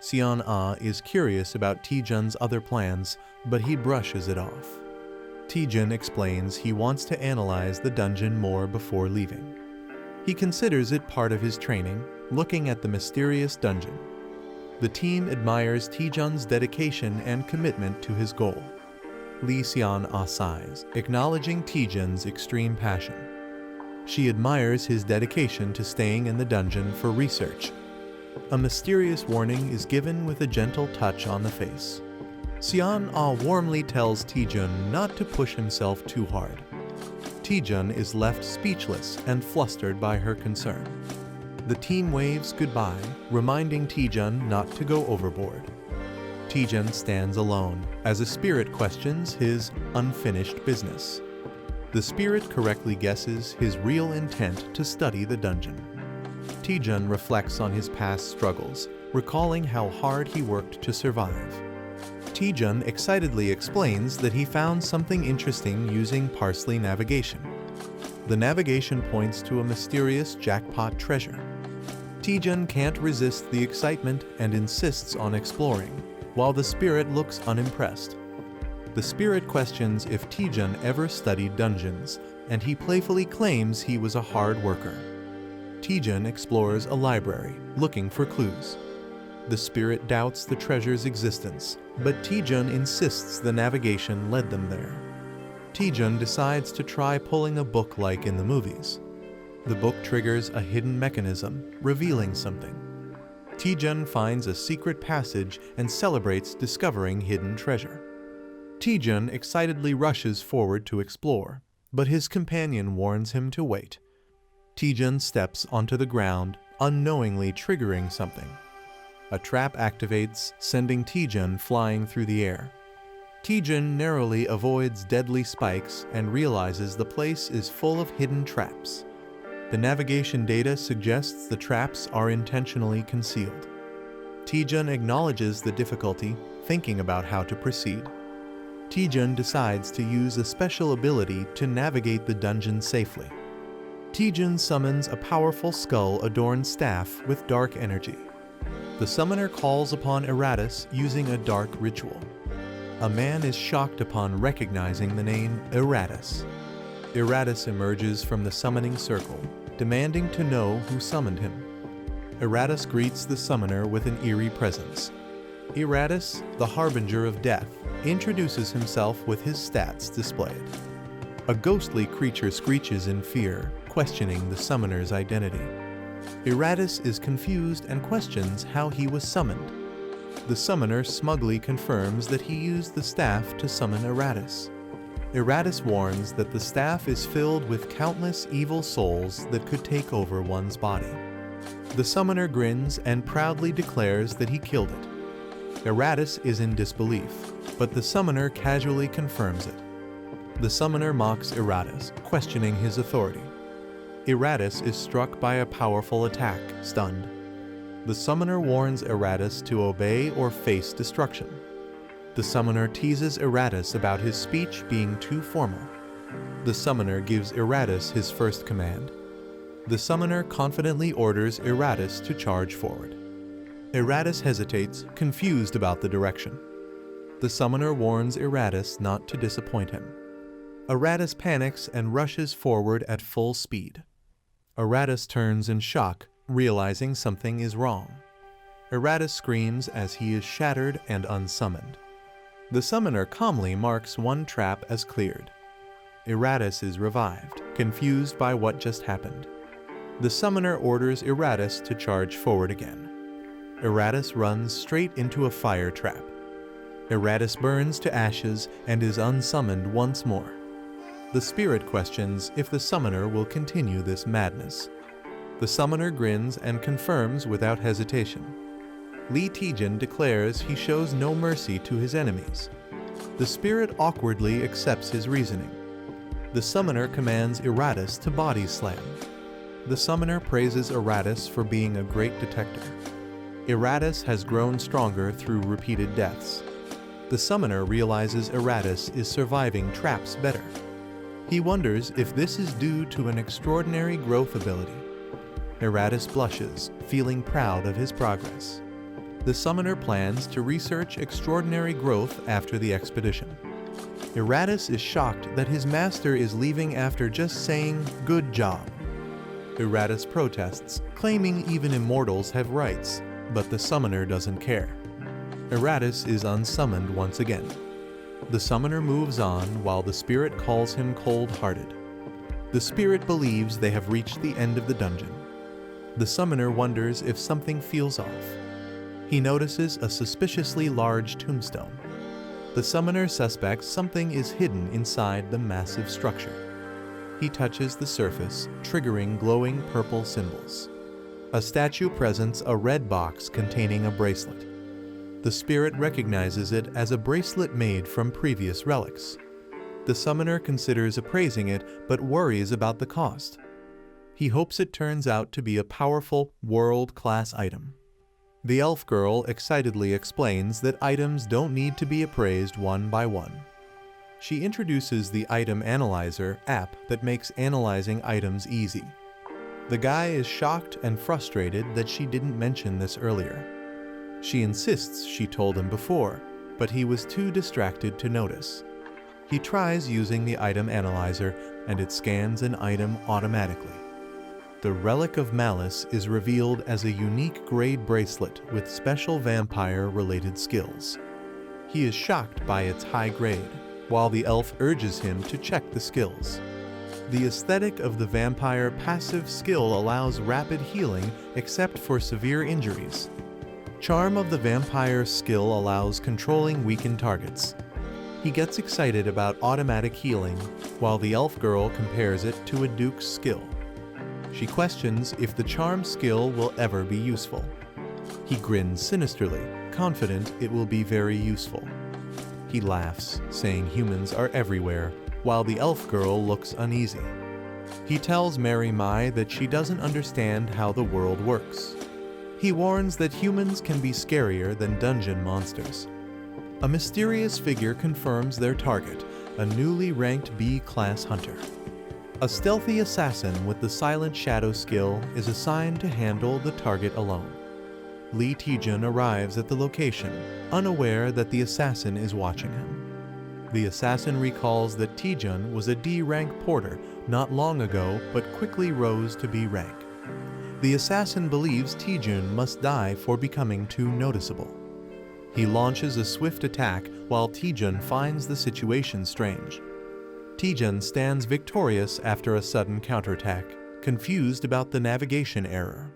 A: Seon-ah is curious about Taejun's other plans, but he brushes it off. Taejun explains he wants to analyze the dungeon more before leaving. He considers it part of his training, looking at the mysterious dungeon. The team admires Taejun's dedication and commitment to his goal. Lee Seon-ah sighs, acknowledging Taejun's extreme passion. She admires his dedication to staying in the dungeon for research. A mysterious warning is given with a gentle touch on the face. Seon-ah warmly tells Taejun not to push himself too hard. Taejun is left speechless and flustered by her concern. The team waves goodbye, reminding Taejun not to go overboard. Taejun stands alone as a spirit questions his unfinished business. The spirit correctly guesses his real intent to study the dungeon. Taejun reflects on his past struggles, recalling how hard he worked to survive. Taejun excitedly explains that he found something interesting using parsley navigation. The navigation points to a mysterious jackpot treasure. Taejun can't resist the excitement and insists on exploring, while the spirit looks unimpressed. The spirit questions if Taejun ever studied dungeons, and he playfully claims he was a hard worker. Taejun explores a library, looking for clues. The spirit doubts the treasure's existence, but Taejun insists the navigation led them there. Taejun decides to try pulling a book like in the movies. The book triggers a hidden mechanism, revealing something. Taejun finds a secret passage and celebrates discovering hidden treasure. Taejun excitedly rushes forward to explore, but his companion warns him to wait. Taejun steps onto the ground, unknowingly triggering something. A trap activates, sending Taejun flying through the air. Taejun narrowly avoids deadly spikes and realizes the place is full of hidden traps. The navigation data suggests the traps are intentionally concealed. Taejun acknowledges the difficulty, thinking about how to proceed. Taejun decides to use a special ability to navigate the dungeon safely. Taejun summons a powerful skull-adorned staff with dark energy. The summoner calls upon Eratus using a dark ritual. A man is shocked upon recognizing the name Eratus. Eratus emerges from the summoning circle, demanding to know who summoned him. Eratus greets the summoner with an eerie presence. Eratus, the harbinger of death, introduces himself with his stats displayed. A ghostly creature screeches in fear, questioning the summoner's identity. Eratus is confused and questions how he was summoned. The summoner smugly confirms that he used the staff to summon Eratus. Eratus warns that the staff is filled with countless evil souls that could take over one's body. The summoner grins and proudly declares that he killed it. Eratus is in disbelief, but the summoner casually confirms it. The summoner mocks Eratus, questioning his authority. Eratus is struck by a powerful attack, stunned. The summoner warns Eratus to obey or face destruction. The summoner teases Eratus about his speech being too formal. The summoner gives Eratus his first command. The summoner confidently orders Eratus to charge forward. Eratus hesitates, confused about the direction. The summoner warns Eratus not to disappoint him. Eratus panics and rushes forward at full speed. Eratus turns in shock, realizing something is wrong. Eratus screams as he is shattered and unsummoned. The summoner calmly marks one trap as cleared. Eratus is revived, confused by what just happened. The summoner orders Eratus to charge forward again. Eratus runs straight into a fire trap. Eratus burns to ashes and is unsummoned once more. The spirit questions if the summoner will continue this madness. The summoner grins and confirms without hesitation. Lee Taejun declares he shows no mercy to his enemies. The spirit awkwardly accepts his reasoning. The summoner commands Eratus to body slam. The summoner praises Eratus for being a great detector. Eratus has grown stronger through repeated deaths. The summoner realizes Eratus is surviving traps better. He wonders if this is due to an extraordinary growth ability. Eratus blushes, feeling proud of his progress. The summoner plans to research extraordinary growth after the expedition. Eratus is shocked that his master is leaving after just saying, "Good job." Eratus protests, claiming even immortals have rights, but the summoner doesn't care. Eratus is unsummoned once again. The summoner moves on while the spirit calls him cold-hearted. The spirit believes they have reached the end of the dungeon. The summoner wonders if something feels off. He notices a suspiciously large tombstone. The summoner suspects something is hidden inside the massive structure. He touches the surface, triggering glowing purple symbols. A statue presents a red box containing a bracelet. The spirit recognizes it as a bracelet made from previous relics. The summoner considers appraising it but worries about the cost. He hopes it turns out to be a powerful, world-class item. The elf girl excitedly explains that items don't need to be appraised one by one. She introduces the Item Analyzer app that makes analyzing items easy. The guy is shocked and frustrated that she didn't mention this earlier. She insists she told him before, but he was too distracted to notice. He tries using the Item Analyzer and it scans an item automatically. The Relic of Malice is revealed as a unique grade bracelet with special vampire-related skills. He is shocked by its high grade, while the elf urges him to check the skills. The aesthetic of the vampire passive skill allows rapid healing except for severe injuries. Charm of the vampire skill allows controlling weakened targets. He gets excited about automatic healing, while the elf girl compares it to a duke's skill. She questions if the charm skill will ever be useful. He grins sinisterly, confident it will be very useful. He laughs, saying humans are everywhere, while the elf girl looks uneasy. He tells Mary Mai that she doesn't understand how the world works. He warns that humans can be scarier than dungeon monsters. A mysterious figure confirms their target, a newly ranked B-class hunter. A stealthy assassin with the Silent Shadow skill is assigned to handle the target alone. Lee Taejun arrives at the location, unaware that the assassin is watching him. The assassin recalls that Taejun was a D-rank porter not long ago but quickly rose to B rank. The assassin believes Taejun must die for becoming too noticeable. He launches a swift attack while Taejun finds the situation strange. Taejun stands victorious after a sudden counterattack, confused about the navigation error.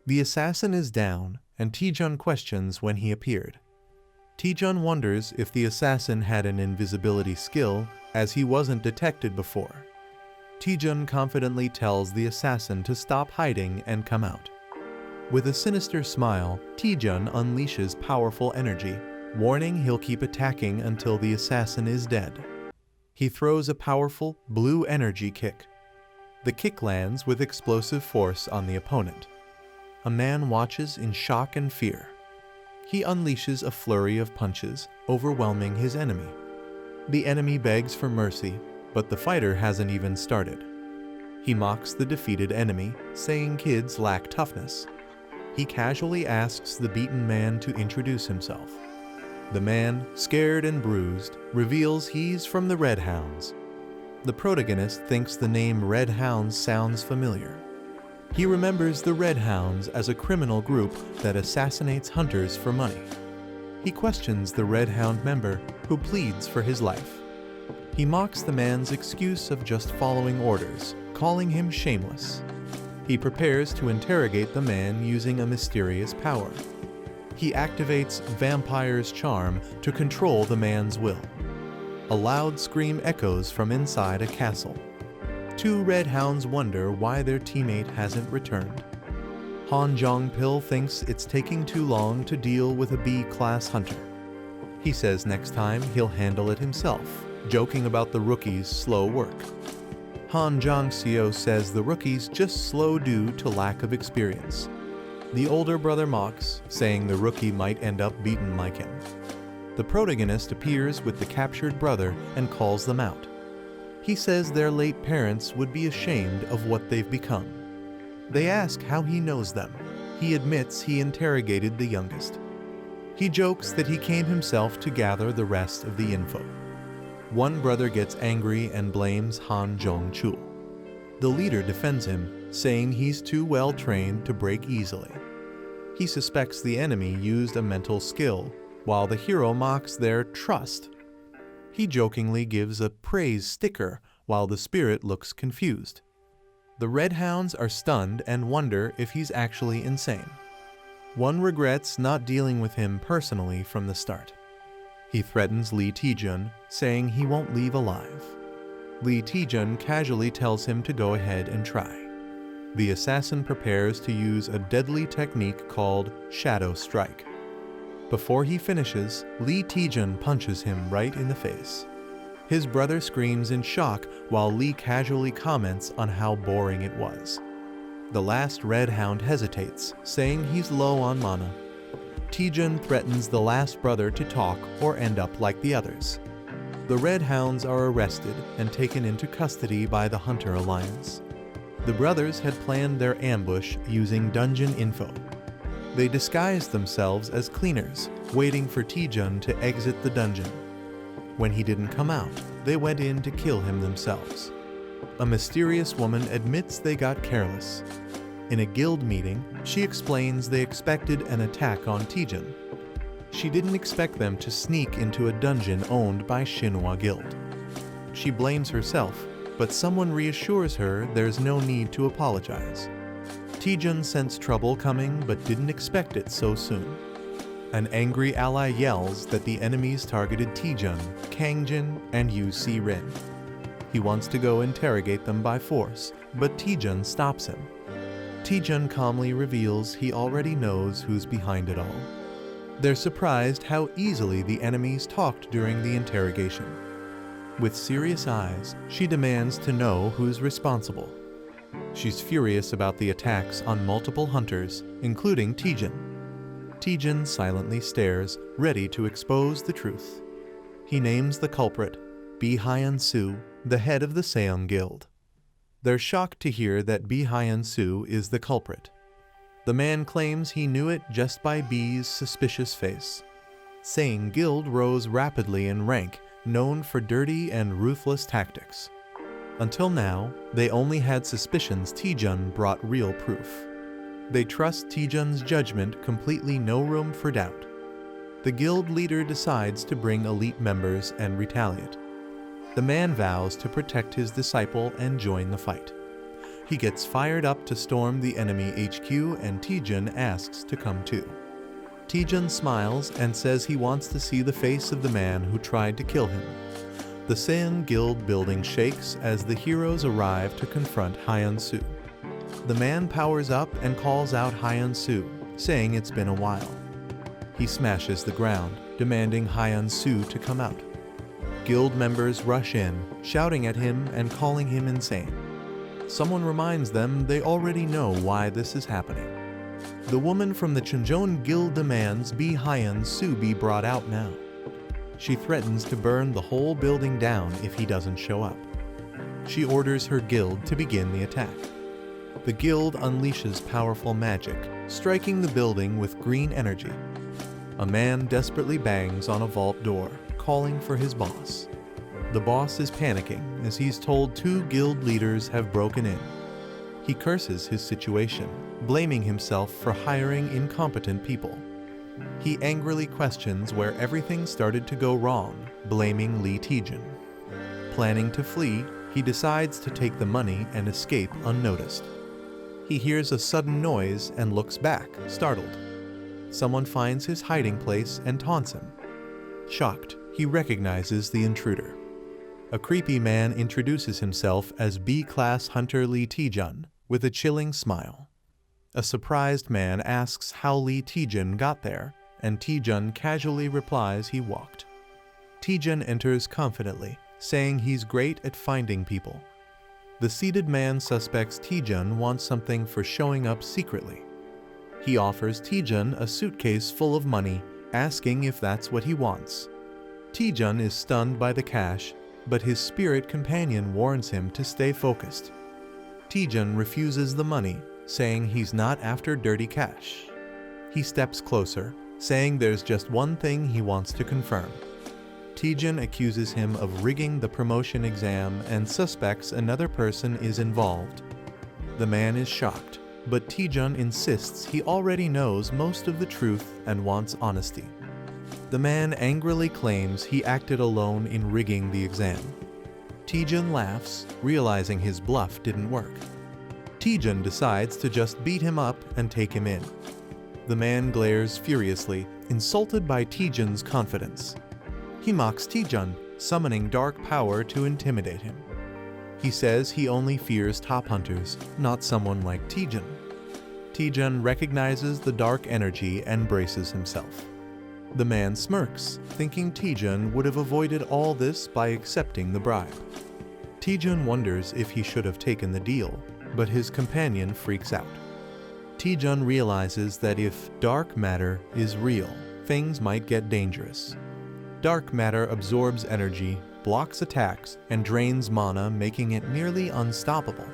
A: The assassin is down, and Taejun questions when he appeared. Taejun wonders if the assassin had an invisibility skill, as he wasn't detected before. Taejun confidently tells the assassin to stop hiding and come out. With a sinister smile, Taejun unleashes powerful energy, warning he'll keep attacking until the assassin is dead. He throws a powerful, blue energy kick. The kick lands with explosive force on the opponent. A man watches in shock and fear. He unleashes a flurry of punches, overwhelming his enemy. The enemy begs for mercy, but the fighter hasn't even started. He mocks the defeated enemy, saying kids lack toughness. He casually asks the beaten man to introduce himself. The man, scared and bruised, reveals he's from the Red Hounds. The protagonist thinks the name Red Hounds sounds familiar. He remembers the Red Hounds as a criminal group that assassinates hunters for money. He questions the Red Hound member, who pleads for his life. He mocks the man's excuse of just following orders, calling him shameless. He prepares to interrogate the man using a mysterious power. He activates Vampire's charm to control the man's will. A loud scream echoes from inside a castle. Two Red Hounds wonder why their teammate hasn't returned. Han Jong-pil thinks it's taking too long to deal with a B-class hunter. He says next time he'll handle it himself, joking about the rookie's slow work. Han Jong-seo says the rookie's just slow due to lack of experience. The older brother mocks, saying the rookie might end up beaten like him. The protagonist appears with the captured brother and calls them out. He says their late parents would be ashamed of what they've become. They ask how he knows them. He admits he interrogated the youngest. He jokes that he came himself to gather the rest of the info. One brother gets angry and blames Han Jong-chul. The leader defends him, saying he's too well trained to break easily. He suspects the enemy used a mental skill, while the hero mocks their trust. He jokingly gives a praise sticker, while the spirit looks confused. The Red Hounds are stunned and wonder if he's actually insane. One regrets not dealing with him personally from the start. He threatens Lee Taejun, saying he won't leave alive. Lee Taejun casually tells him to go ahead and try. The assassin prepares to use a deadly technique called Shadow Strike. Before he finishes, Lee Taejun punches him right in the face. His brother screams in shock while Lee casually comments on how boring it was. The last Red Hound hesitates, saying he's low on mana. Taejun threatens the last brother to talk or end up like the others. The Red Hounds are arrested and taken into custody by the Hunter Alliance. The brothers had planned their ambush using dungeon info. They disguised themselves as cleaners, waiting for Taejun to exit the dungeon. When he didn't come out, they went in to kill him themselves. A mysterious woman admits they got careless. In a guild meeting, she explains they expected an attack on Taejun. She didn't expect them to sneak into a dungeon owned by Manhwa Guild. She blames herself, but someone reassures her there's no need to apologize. Taejun sensed trouble coming but didn't expect it so soon. An angry ally yells that the enemies targeted Taejun, Kangjin, and Yu Si-rin. He wants to go interrogate them by force, but Taejun stops him. Taejun calmly reveals he already knows who's behind it all. They're surprised how easily the enemies talked during the interrogation. With serious eyes, she demands to know who's responsible. She's furious about the attacks on multiple hunters, including Taejun. Taejun silently stares, ready to expose the truth. He names the culprit, Bi Hyun-soo, the head of the Seong Guild. They're shocked to hear that Bi Hyun-soo is the culprit. The man claims he knew it just by Bi's suspicious face. Seong Guild rose rapidly in rank, known for dirty and ruthless tactics. Until now, they only had suspicions Taejun brought real proof. They trust Taejun's judgment, completely no room for doubt. The guild leader decides to bring elite members and retaliate. The man vows to protect his disciple and join the fight. He gets fired up to storm the enemy HQ and Taejun asks to come too. Taejun smiles and says he wants to see the face of the man who tried to kill him. The Seong Guild building shakes as the heroes arrive to confront Hyun-soo. The man powers up and calls out Hyun-soo, saying it's been a while. He smashes the ground, demanding Hyun-soo to come out. Guild members rush in, shouting at him and calling him insane. Someone reminds them they already know why this is happening. The woman from the Chunjeon Guild demands Bi Hyun-soo be brought out now. She threatens to burn the whole building down if he doesn't show up. She orders her guild to begin the attack. The guild unleashes powerful magic, striking the building with green energy. A man desperately bangs on a vault door, calling for his boss. The boss is panicking as he's told 2 guild leaders have broken in. He curses his situation, blaming himself for hiring incompetent people. He angrily questions where everything started to go wrong, blaming Lee Taejun. Planning to flee, he decides to take the money and escape unnoticed. He hears a sudden noise and looks back, startled. Someone finds his hiding place and taunts him. Shocked, he recognizes the intruder. A creepy man introduces himself as B-class hunter Lee Taejun with a chilling smile. A surprised man asks how Lee Taejun got there, and Taejun casually replies he walked. Taejun enters confidently, saying he's great at finding people. The seated man suspects Taejun wants something for showing up secretly. He offers Taejun a suitcase full of money, asking if that's what he wants. Taejun is stunned by the cash, but his spirit companion warns him to stay focused. Taejun refuses the money, saying he's not after dirty cash. He steps closer, saying there's just one thing he wants to confirm. Taejun accuses him of rigging the promotion exam and suspects another person is involved. The man is shocked, but Taejun insists he already knows most of the truth and wants honesty. The man angrily claims he acted alone in rigging the exam. Taejun laughs, realizing his bluff didn't work. Taejun decides to just beat him up and take him in. The man glares furiously, insulted by Taejun's confidence. He mocks Taejun, summoning dark power to intimidate him. He says he only fears top hunters, not someone like Taejun. Taejun recognizes the dark energy and braces himself. The man smirks, thinking Taejun would have avoided all this by accepting the bribe. Taejun wonders if he should have taken the deal, but his companion freaks out. Taejun realizes that if dark matter is real, things might get dangerous. Dark matter absorbs energy, blocks attacks, and drains mana, making it nearly unstoppable.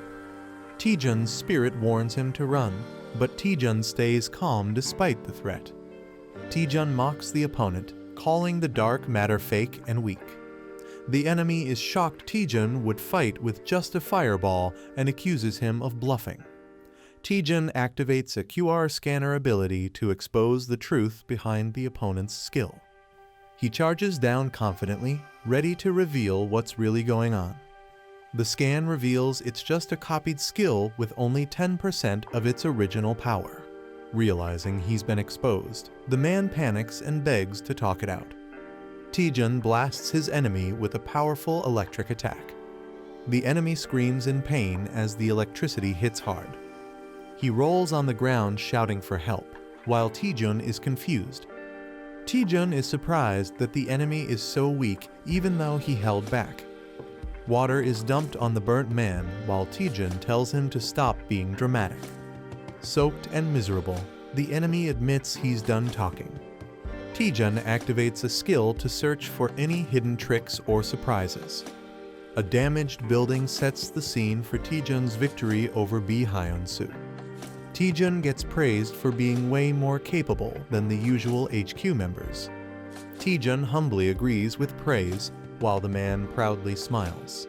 A: Taejun's spirit warns him to run, but Taejun stays calm despite the threat. Taejun mocks the opponent, calling the dark matter fake and weak. The enemy is shocked Taejun would fight with just a fireball and accuses him of bluffing. Taejun activates a QR scanner ability to expose the truth behind the opponent's skill. He charges down confidently, ready to reveal what's really going on. The scan reveals it's just a copied skill with only 10% of its original power. Realizing he's been exposed, the man panics and begs to talk it out. Taejun blasts his enemy with a powerful electric attack. The enemy screams in pain as the electricity hits hard. He rolls on the ground shouting for help, while Taejun is confused. Taejun is surprised that the enemy is so weak even though he held back. Water is dumped on the burnt man while Taejun tells him to stop being dramatic. Soaked and miserable, the enemy admits he's done talking. Taejun activates a skill to search for any hidden tricks or surprises. A damaged building sets the scene for Taejun's victory over Bi Hyun-soo. Taejun gets praised for being way more capable than the usual HQ members. Taejun humbly agrees with praise, while the man proudly smiles.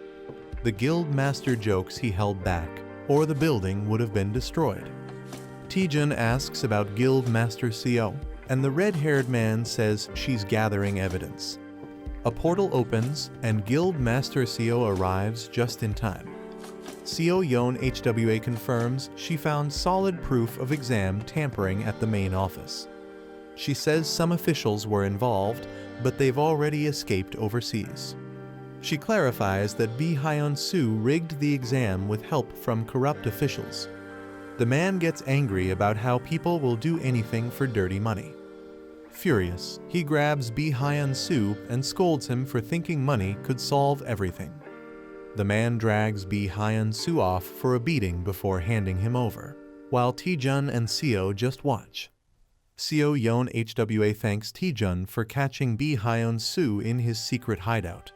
A: The guild master jokes he held back, or the building would have been destroyed. Taejun asks about Guild Master Seo, and the red-haired man says she's gathering evidence. A portal opens, and Guild Master Seo arrives just in time. Seo Yeon HWA confirms she found solid proof of exam tampering at the main office. She says some officials were involved, but they've already escaped overseas. She clarifies that Bi Hyun-soo rigged the exam with help from corrupt officials. The man gets angry about how people will do anything for dirty money. Furious, he grabs Bi Hyun-soo and scolds him for thinking money could solve everything. The man drags Bi Hyun-soo off for a beating before handing him over, while Taejun and Seo just watch. Seo Yeon HWA thanks Taejun for catching Bi Hyun-soo in his secret hideout.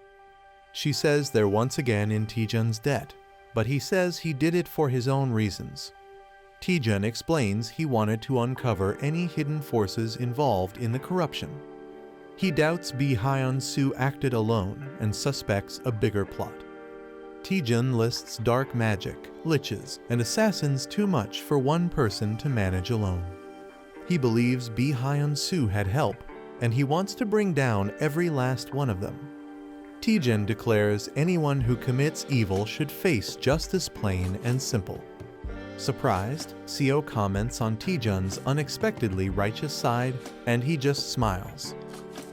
A: She says they're once again in Taejun's debt, but he says he did it for his own reasons. Taejun explains he wanted to uncover any hidden forces involved in the corruption. He doubts Bi Hyun-soo acted alone and suspects a bigger plot. Taejun lists dark magic, liches, and assassins too much for one person to manage alone. He believes Bi Hyun-soo had help, and he wants to bring down every last one of them. Taejun declares anyone who commits evil should face justice plain and simple. Surprised, Seo comments on Taejun's unexpectedly righteous side, and he just smiles.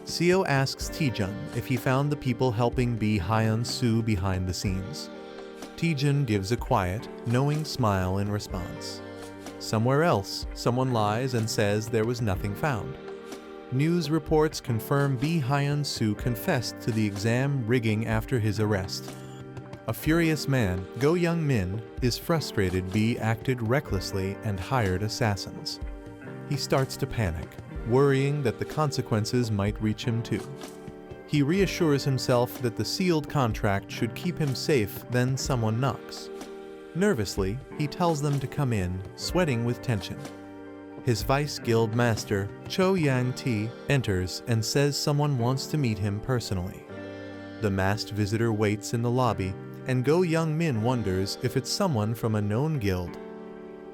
A: Seo asks Taejun if he found the people helping Bi Hyun-soo behind the scenes. Taejun gives a quiet, knowing smile in response. Somewhere else, someone lies and says there was nothing found. News reports confirm Bi Hyun-soo confessed to the exam rigging after his arrest. A furious man, Go Young-min, is frustrated Bi acted recklessly and hired assassins. He starts to panic, worrying that the consequences might reach him too. He reassures himself that the sealed contract should keep him safe, then someone knocks. Nervously, he tells them to come in, sweating with tension. His vice guild master, Cho Yang-ti, enters and says someone wants to meet him personally. The masked visitor waits in the lobby, and Go Young-min wonders if it's someone from a known guild.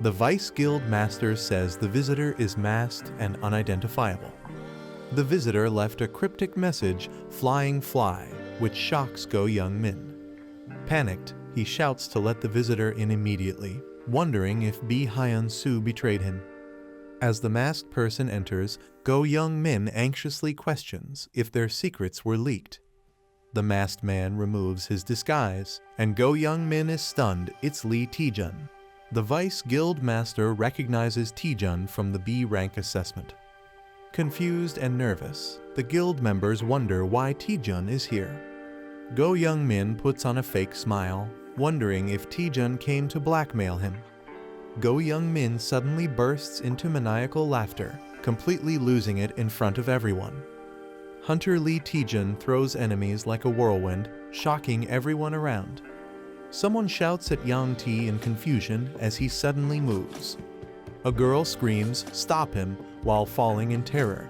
A: The vice guild master says the visitor is masked and unidentifiable. The visitor left a cryptic message, "Flying Fly," which shocks Go Young-min. Panicked, he shouts to let the visitor in immediately, wondering if Bi Hyun-soo betrayed him. As the masked person enters, Go Young-min anxiously questions if their secrets were leaked. The masked man removes his disguise, and Go Young-min is stunned it's Lee Taejun. The vice guild master recognizes Taejun from the B rank assessment. Confused and nervous, the guild members wonder why Taejun is here. Go Young-min puts on a fake smile, wondering if Taejun came to blackmail him. Go Young-min suddenly bursts into maniacal laughter, completely losing it in front of everyone. Hunter Lee Taejun throws enemies like a whirlwind, shocking everyone around. Someone shouts at Yang T in confusion as he suddenly moves. A girl screams, "Stop him," while falling in terror.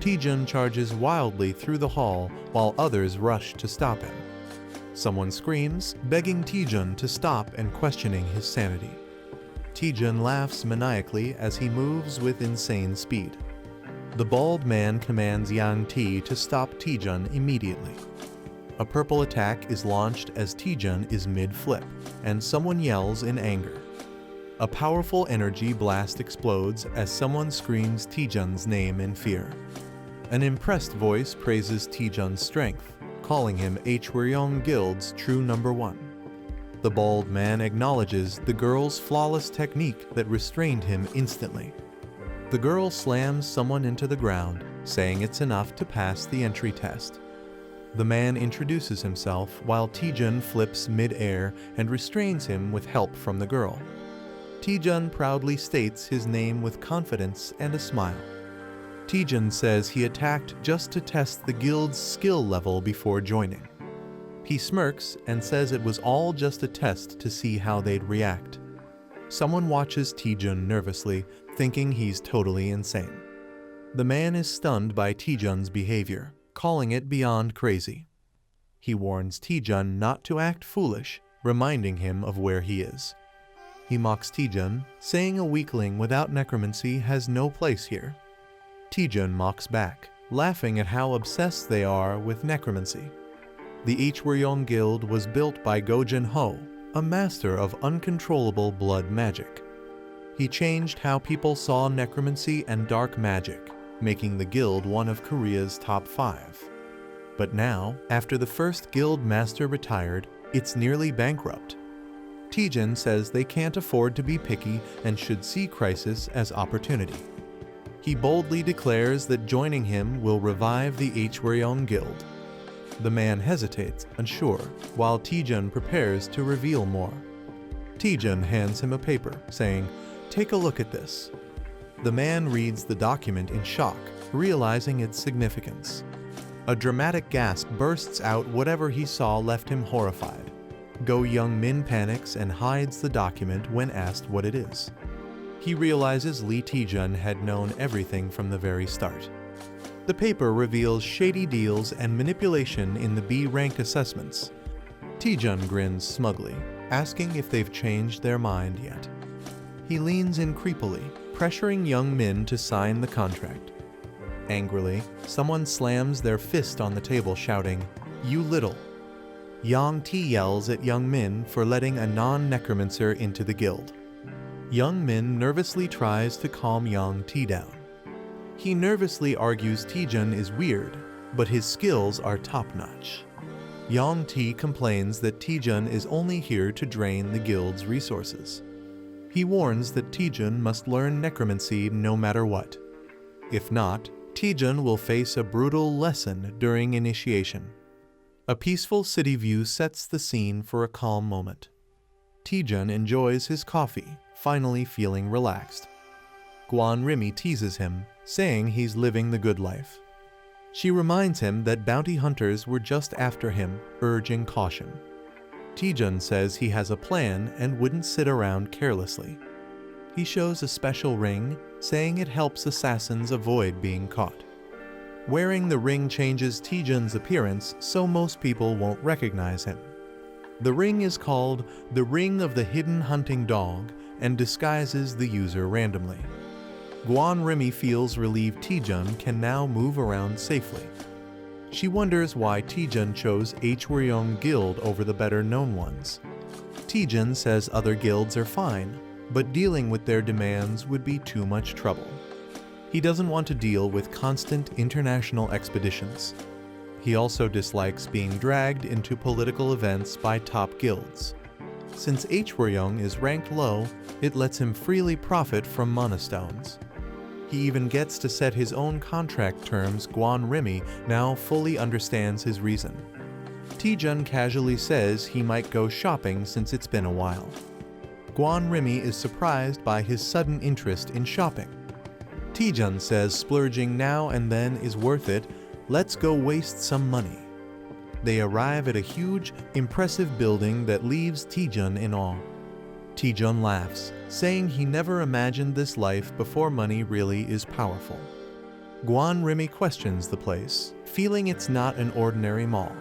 A: Taejun charges wildly through the hall while others rush to stop him. Someone screams, begging Taejun to stop and questioning his sanity. Taejun laughs maniacally as he moves with insane speed. The bald man commands Yang T to stop Taejun immediately. A purple attack is launched as Taejun is mid-flip, and someone yells in anger. A powerful energy blast explodes as someone screams Taejun's name in fear. An impressed voice praises Taejun's strength, calling him Hwaryong Guild's true number one. The bald man acknowledges the girl's flawless technique that restrained him instantly. The girl slams someone into the ground, saying it's enough to pass the entry test. The man introduces himself while Taejun flips mid-air and restrains him with help from the girl. Taejun proudly states his name with confidence and a smile. Taejun says he attacked just to test the guild's skill level before joining. He smirks and says it was all just a test to see how they'd react. Someone watches Taejun nervously, thinking he's totally insane. The man is stunned by Taejun's behavior, calling it beyond crazy. He warns Taejun not to act foolish, reminding him of where he is. He mocks Taejun, saying a weakling without necromancy has no place here. Taejun mocks back, laughing at how obsessed they are with necromancy. The Hwaryong Guild was built by Go Jin-ho, a master of uncontrollable blood magic. He changed how people saw necromancy and dark magic, making the guild one of Korea's top 5. But now, after the first guild master retired, it's nearly bankrupt. Taejun says they can't afford to be picky and should see crisis as opportunity. He boldly declares that joining him will revive the Hwaryong Guild. The man hesitates, unsure, while Taejun prepares to reveal more. Taejun hands him a paper, saying, "Take a look at this." The man reads the document in shock, realizing its significance. A dramatic gasp bursts out. Whatever he saw left him horrified. Go Young-min panics and hides the document when asked what it is. He realizes Lee Taejun had known everything from the very start. The paper reveals shady deals and manipulation in the B-rank assessments. Taejun grins smugly, asking if they've changed their mind yet. He leans in creepily, pressuring Young-min to sign the contract. Angrily, someone slams their fist on the table, shouting, "You little." Yang T yells at Young-min for letting a non-necromancer into the guild. Young-min nervously tries to calm Yang T down. He nervously argues Taejun is weird, but his skills are top-notch. Yang T complains that Taejun is only here to drain the guild's resources. He warns that Taejun must learn necromancy no matter what. If not, Taejun will face a brutal lesson during initiation. A peaceful city view sets the scene for a calm moment. Taejun enjoys his coffee, finally feeling relaxed. Guan Rimi teases him, saying he's living the good life. She reminds him that bounty hunters were just after him, urging caution. Taejun says he has a plan and wouldn't sit around carelessly. He shows a special ring, saying it helps assassins avoid being caught. Wearing the ring changes Taejun's appearance so most people won't recognize him. The ring is called the Ring of the Hidden Hunting Dog and disguises the user randomly. Guan Rimi feels relieved Taejun can now move around safely. She wonders why Taejun chose Hwaryong Guild over the better-known ones. Taejun says other guilds are fine, but dealing with their demands would be too much trouble. He doesn't want to deal with constant international expeditions. He also dislikes being dragged into political events by top guilds. Since Hwaryong is ranked low, it lets him freely profit from monastones. He even gets to set his own contract terms. Guan Rimi now fully understands his reason. Taejun casually says he might go shopping since it's been a while. Guan Rimi is surprised by his sudden interest in shopping. Taejun says splurging now and then is worth it. Let's go waste some money. They arrive at a huge, impressive building that leaves Taejun in awe. Taejun laughs, saying he never imagined this life before money really is powerful. Guan Rimi questions the place, feeling it's not an ordinary mall.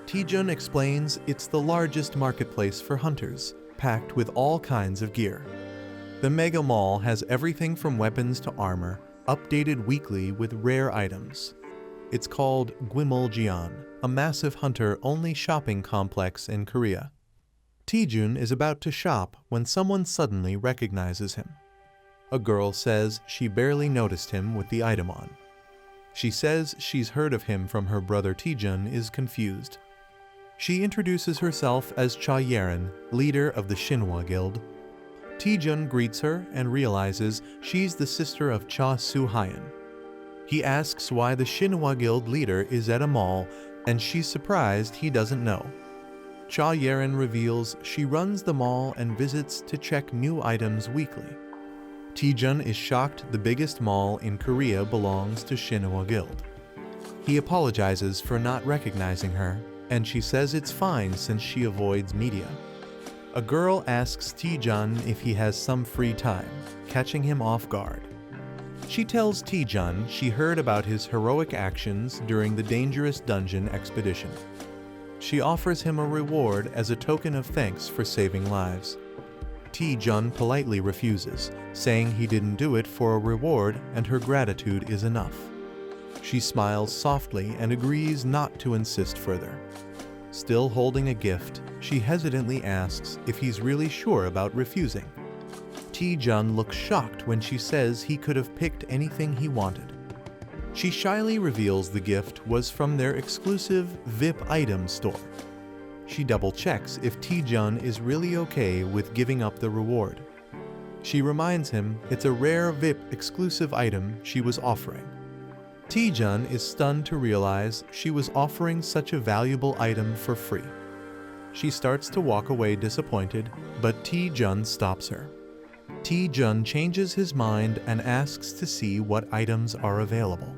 A: Taejun explains it's the largest marketplace for hunters, packed with all kinds of gear. The mega mall has everything from weapons to armor, updated weekly with rare items. It's called Gwimuljeon, a massive hunter-only shopping complex in Korea. Taejun is about to shop when someone suddenly recognizes him. A girl says she barely noticed him with the item on. She says she's heard of him from her brother. Taejun is confused. She introduces herself as Cha Yerin, leader of the Shinhwa Guild. Taejun greets her and realizes she's the sister of Cha Soo-hyun. He asks why the Shinhwa Guild leader is at a mall, and she's surprised he doesn't know. Cha Yerin reveals she runs the mall and visits to check new items weekly. Taejun is shocked the biggest mall in Korea belongs to Shinhwa Guild. He apologizes for not recognizing her, and she says it's fine since she avoids media. A girl asks Taejun if he has some free time, catching him off guard. She tells Taejun she heard about his heroic actions during the dangerous dungeon expedition. She offers him a reward as a token of thanks for saving lives. Taejun politely refuses, saying he didn't do it for a reward and her gratitude is enough. She smiles softly and agrees not to insist further. Still holding a gift, she hesitantly asks if he's really sure about refusing. Taejun looks shocked when she says he could have picked anything he wanted. She shyly reveals the gift was from their exclusive VIP item store. She double-checks if Taejun is really okay with giving up the reward. She reminds him it's a rare VIP exclusive item she was offering. Taejun is stunned to realize she was offering such a valuable item for free. She starts to walk away disappointed, but Taejun stops her. Taejun changes his mind and asks to see what items are available.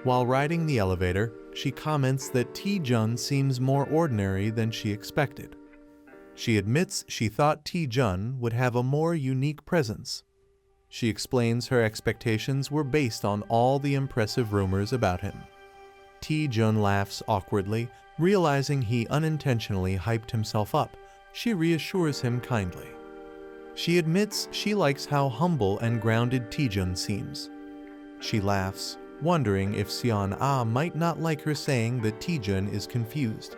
A: While riding the elevator, she comments that Taejun seems more ordinary than she expected. She admits she thought Taejun would have a more unique presence. She explains her expectations were based on all the impressive rumors about him. Taejun laughs awkwardly, realizing he unintentionally hyped himself up. She reassures him kindly. She admits she likes how humble and grounded Taejun seems. She laughs, wondering if Seon-ah might not like her saying that Taejun is confused.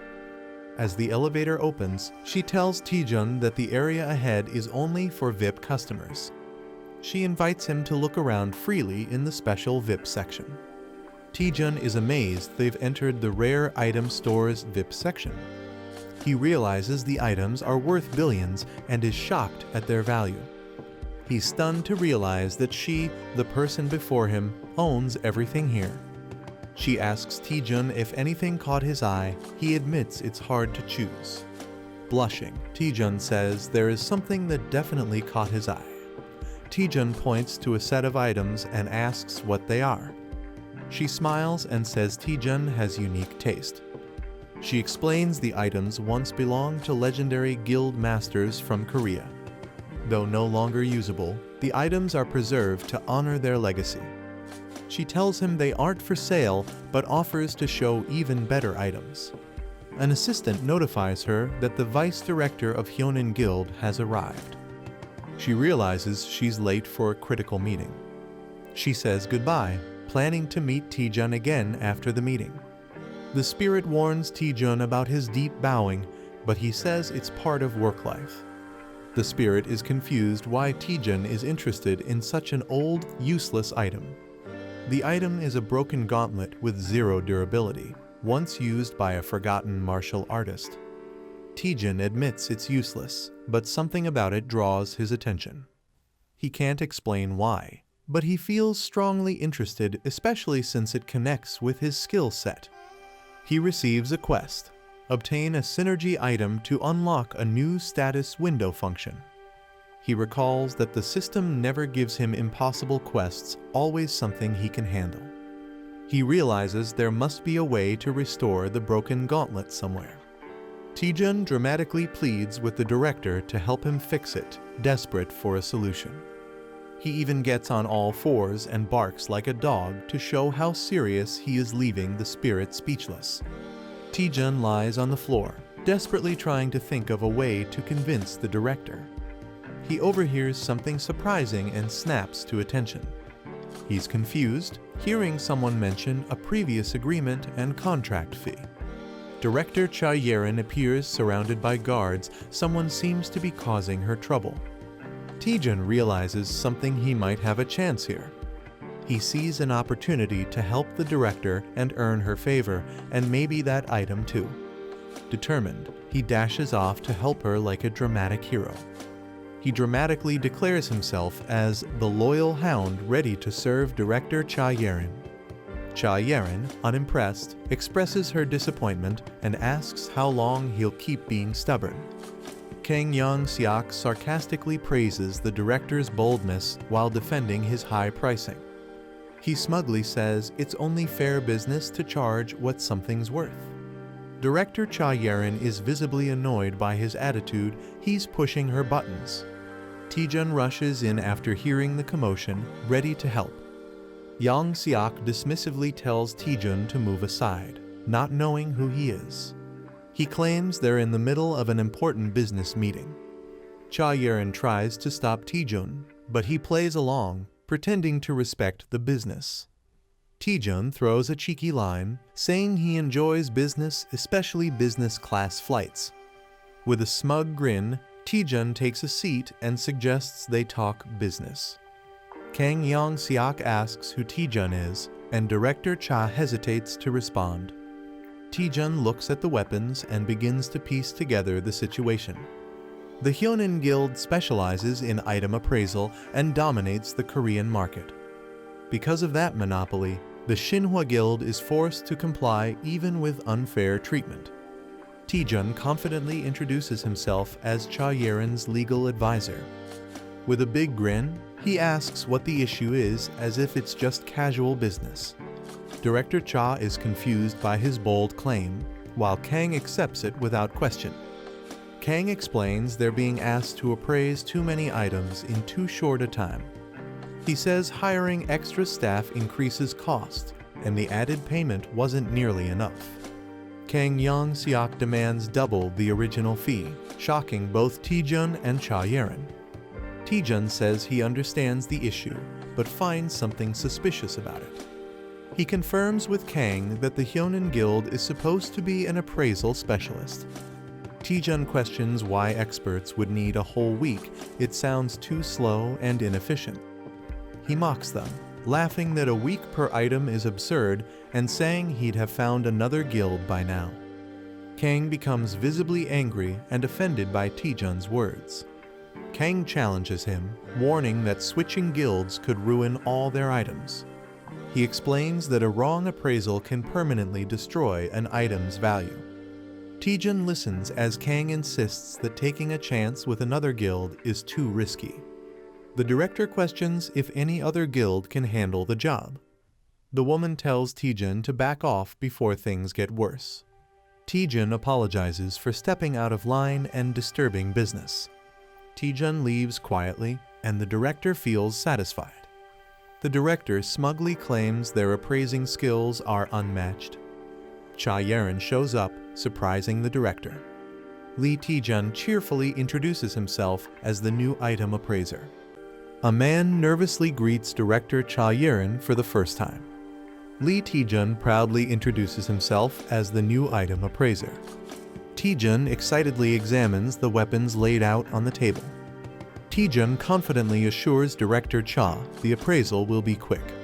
A: As the elevator opens, she tells Taejun that the area ahead is only for VIP customers. She invites him to look around freely in the special VIP section. Taejun is amazed they've entered the rare item store's VIP section. He realizes the items are worth billions and is shocked at their value. He's stunned to realize that she, the person before him, owns everything here. She asks Taejun if anything caught his eye. He admits it's hard to choose. Blushing, Taejun says there is something that definitely caught his eye. Taejun points to a set of items and asks what they are. She smiles and says Taejun has unique taste. She explains the items once belonged to legendary guild masters from Korea. Though no longer usable, the items are preserved to honor their legacy. She tells him they aren't for sale, but offers to show even better items. An assistant notifies her that the vice director of Hyonin Guild has arrived. She realizes she's late for a critical meeting. She says goodbye, planning to meet Taejun again after the meeting. The spirit warns Taejun about his deep bowing, but he says it's part of work life. The spirit is confused why Taejun is interested in such an old, useless item. The item is a broken gauntlet with zero durability, once used by a forgotten martial artist. Taejun admits it's useless, but something about it draws his attention. He can't explain why. but he feels strongly interested, especially since it connects with his skill set. He receives a quest: obtain a synergy item to unlock a new status window function. He recalls that the system never gives him impossible quests, always something he can handle. He realizes there must be a way to restore the broken gauntlet somewhere. Taejun dramatically pleads with the director to help him fix it, desperate for a solution. He even gets on all fours and barks like a dog to show how serious he is, leaving the spirit speechless. Taejun lies on the floor, desperately trying to think of a way to convince the director. He overhears something surprising and snaps to attention. He's confused, hearing someone mention a previous agreement and contract fee. Director Cha Yerin appears surrounded by guards. Someone seems to be causing her trouble. Taejun realizes something: he might have a chance here. He sees an opportunity to help the director and earn her favor, and maybe that item too. Determined, he dashes off to help her like a dramatic hero. He dramatically declares himself as the loyal hound ready to serve Director Cha Yerin. Cha Yerin, unimpressed, expresses her disappointment and asks how long he'll keep being stubborn. Kang Young-seok sarcastically praises the director's boldness while defending his high pricing. He smugly says it's only fair business to charge what something's worth. Director Cha Yerin is visibly annoyed by his attitude. He's pushing her buttons. Taejun rushes in after hearing the commotion, ready to help. Young-seok dismissively tells Taejun to move aside, not knowing who he is. He claims they're in the middle of an important business meeting. Cha Yerin tries to stop Taejun, but he plays along, pretending to respect the business. Taejun throws a cheeky line, saying he enjoys business, especially business class flights. With a smug grin, Taejun takes a seat and suggests they talk business. Kang Young-seok asks who Taejun is, and Director Cha hesitates to respond. Taejun looks at the weapons and begins to piece together the situation. The Hyonin Guild specializes in item appraisal and dominates the Korean market. Because of that monopoly, the Shinhwa Guild is forced to comply even with unfair treatment. Taejun confidently introduces himself as Cha Yerin's legal advisor. With a big grin, he asks what the issue is, as if it's just casual business. Director Cha is confused by his bold claim, while Kang accepts it without question. Kang explains they're being asked to appraise too many items in too short a time. He says hiring extra staff increases cost, and the added payment wasn't nearly enough. Kang Young-seok demands double the original fee, shocking both Taejun and Cha Yerin. Taejun says he understands the issue, but finds something suspicious about it. He confirms with Kang that the Hyonin Guild is supposed to be an appraisal specialist. Taejun questions why experts would need a whole week. It sounds too slow and inefficient. He mocks them, laughing that a week per item is absurd and saying he'd have found another guild by now. Kang becomes visibly angry and offended by Taejun's words. Kang challenges him, warning that switching guilds could ruin all their items. He explains that a wrong appraisal can permanently destroy an item's value. Taejun listens as Kang insists that taking a chance with another guild is too risky. The director questions if any other guild can handle the job. The woman tells Taejun to back off before things get worse. Taejun apologizes for stepping out of line and disturbing business. Taejun leaves quietly, and the director feels satisfied. The director smugly claims their appraising skills are unmatched. Cha Yerin shows up, surprising the director. Lee Taejun cheerfully introduces himself as the new item appraiser. A man nervously greets Director Cha Yerin for the first time. Lee Taejun proudly introduces himself as the new item appraiser. Taejun excitedly examines the weapons laid out on the table. Taejun confidently assures Director Cha the appraisal will be quick.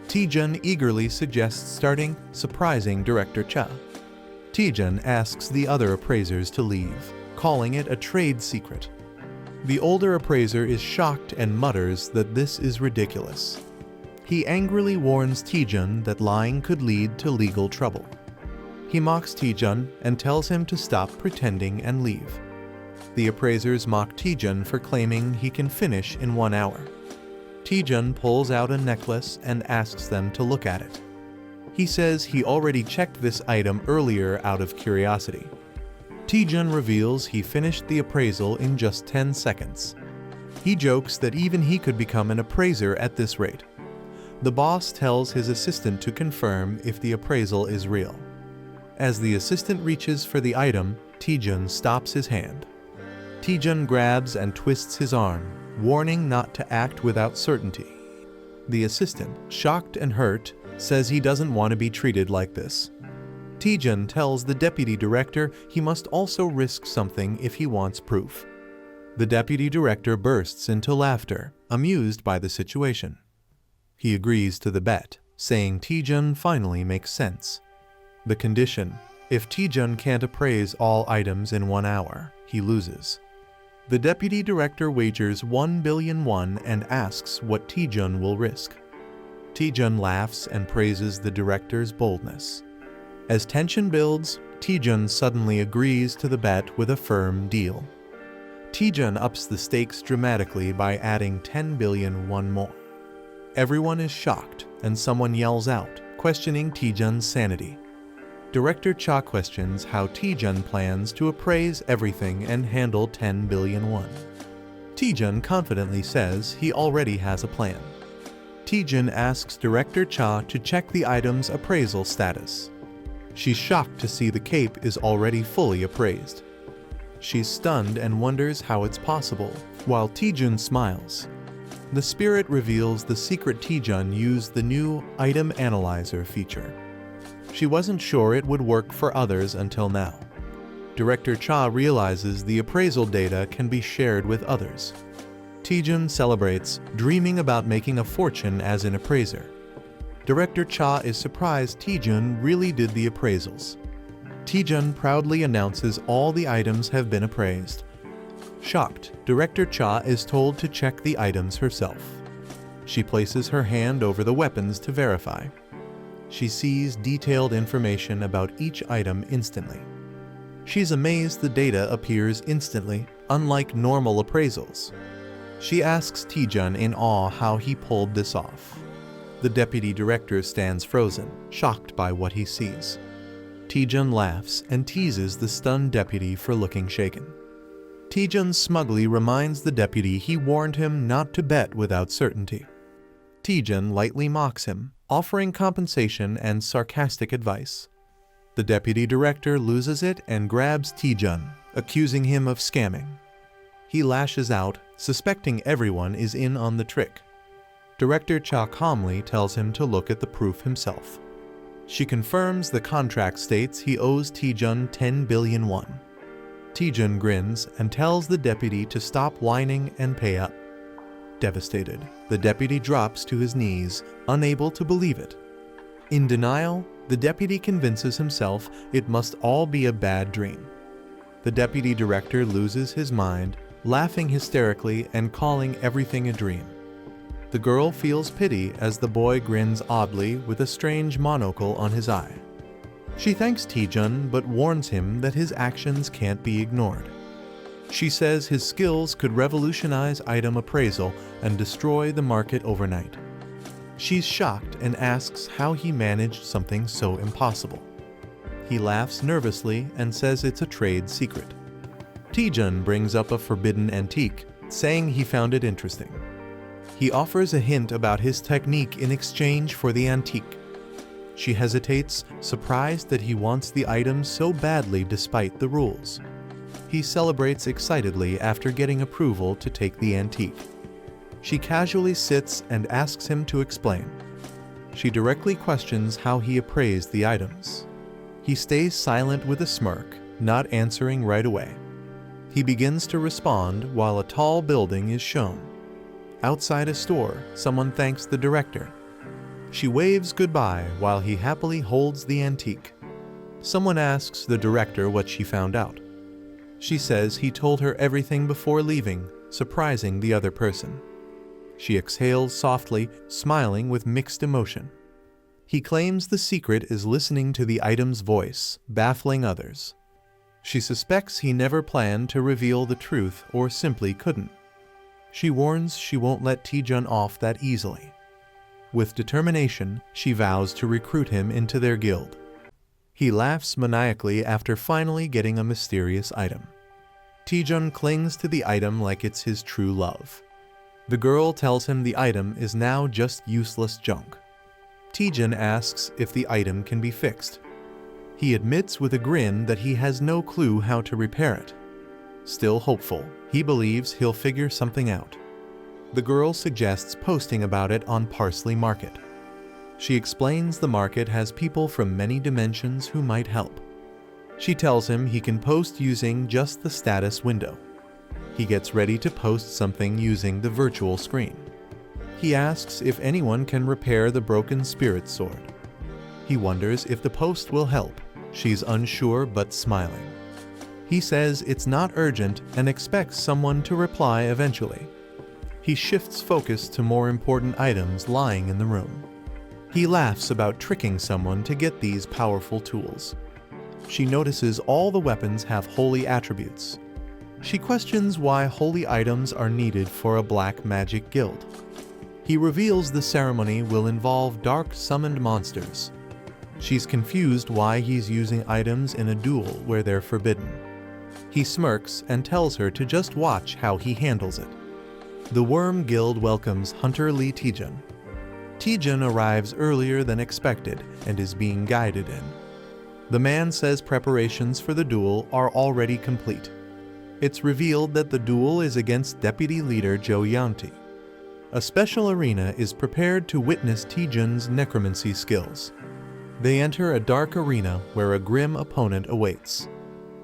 A: Taejun eagerly suggests starting, surprising Director Cha. Taejun asks the other appraisers to leave, calling it a trade secret. The older appraiser is shocked and mutters that this is ridiculous. He angrily warns Taejun that lying could lead to legal trouble. He mocks Taejun and tells him to stop pretending and leave. The appraisers mock Taejun for claiming he can finish in 1 hour. Taejun pulls out a necklace and asks them to look at it. He says he already checked this item earlier out of curiosity. Taejun reveals he finished the appraisal in just 10 seconds. He jokes that even he could become an appraiser at this rate. The boss tells his assistant to confirm if the appraisal is real. As the assistant reaches for the item, Taejun stops his hand. Taejun grabs and twists his arm, warning not to act without certainty. The assistant, shocked and hurt, says he doesn't want to be treated like this. Taejun tells the deputy director he must also risk something if he wants proof. The deputy director bursts into laughter, amused by the situation. He agrees to the bet, saying Taejun finally makes sense. The condition: if Taejun can't appraise all items in 1 hour, he loses. The deputy director wagers 1 billion won and asks what Taejun will risk. Taejun laughs and praises the director's boldness. As tension builds, Taejun suddenly agrees to the bet with a firm deal. Taejun ups the stakes dramatically by adding 10 billion won more. Everyone is shocked, and someone yells out, questioning Taejun's sanity. Director Cha questions how Taejun plans to appraise everything and handle 10 billion won. Taejun confidently says he already has a plan. Taejun asks Director Cha to check the item's appraisal status. She's shocked to see the cape is already fully appraised. She's stunned and wonders how it's possible, while Taejun smiles. The spirit reveals the secret Taejun used the new Item Analyzer feature. She wasn't sure it would work for others until now. Director Cha realizes the appraisal data can be shared with others. Taejun celebrates, dreaming about making a fortune as an appraiser. Director Cha is surprised Taejun really did the appraisals. Taejun proudly announces all the items have been appraised. Shocked, Director Cha is told to check the items herself. She places her hand over the weapons to verify. She sees detailed information about each item instantly. She's amazed the data appears instantly, unlike normal appraisals. She asks Taejun in awe how he pulled this off. The deputy director stands frozen, shocked by what he sees. Taejun laughs and teases the stunned deputy for looking shaken. Taejun smugly reminds the deputy he warned him not to bet without certainty. Taejun lightly mocks him, offering compensation and sarcastic advice. The deputy director loses it and grabs Taejun, accusing him of scamming. He lashes out, suspecting everyone is in on the trick. Director Cha calmly tells him to look at the proof himself. She confirms the contract states he owes Taejun 10 billion won. Taejun grins and tells the deputy to stop whining and pay up. Devastated, the deputy drops to his knees, unable to believe it. In denial, the deputy convinces himself it must all be a bad dream. The deputy director loses his mind, laughing hysterically and calling everything a dream. The girl feels pity as the boy grins oddly with a strange monocle on his eye. She thanks Taejun but warns him that his actions can't be ignored. She says his skills could revolutionize item appraisal and destroy the market overnight. She's shocked and asks how he managed something so impossible. He laughs nervously and says it's a trade secret. Taejun brings up a forbidden antique, saying he found it interesting. He offers a hint about his technique in exchange for the antique. She hesitates, surprised that he wants the item so badly despite the rules. He celebrates excitedly after getting approval to take the antique. She casually sits and asks him to explain. She directly questions how he appraised the items. He stays silent with a smirk, not answering right away. He begins to respond while a tall building is shown. Outside a store, someone thanks the director. She waves goodbye while he happily holds the antique. Someone asks the director what she found out. She says he told her everything before leaving, surprising the other person. She exhales softly, smiling with mixed emotion. He claims the secret is listening to the item's voice, baffling others. She suspects he never planned to reveal the truth or simply couldn't. She warns she won't let Taejun off that easily. With determination, she vows to recruit him into their guild. He laughs maniacally after finally getting a mysterious item. Taejun clings to the item like it's his true love. The girl tells him the item is now just useless junk. Taejun asks if the item can be fixed. He admits with a grin that he has no clue how to repair it. Still hopeful, he believes he'll figure something out. The girl suggests posting about it on Parsley Market. She explains the market has people from many dimensions who might help. She tells him he can post using just the status window. He gets ready to post something using the virtual screen. He asks if anyone can repair the broken spirit sword. He wonders if the post will help. She's unsure but smiling. He says it's not urgent and expects someone to reply eventually. He shifts focus to more important items lying in the room. He laughs about tricking someone to get these powerful tools. She notices all the weapons have holy attributes. She questions why holy items are needed for a black magic guild. He reveals the ceremony will involve dark summoned monsters. She's confused why he's using items in a duel where they're forbidden. He smirks and tells her to just watch how he handles it. The Worm Guild welcomes Hunter Lee Taejun. Taejun arrives earlier than expected and is being guided in. The man says preparations for the duel are already complete. It's revealed that the duel is against Deputy Leader Jo Yangti. A special arena is prepared to witness Taejun's necromancy skills. They enter a dark arena where a grim opponent awaits.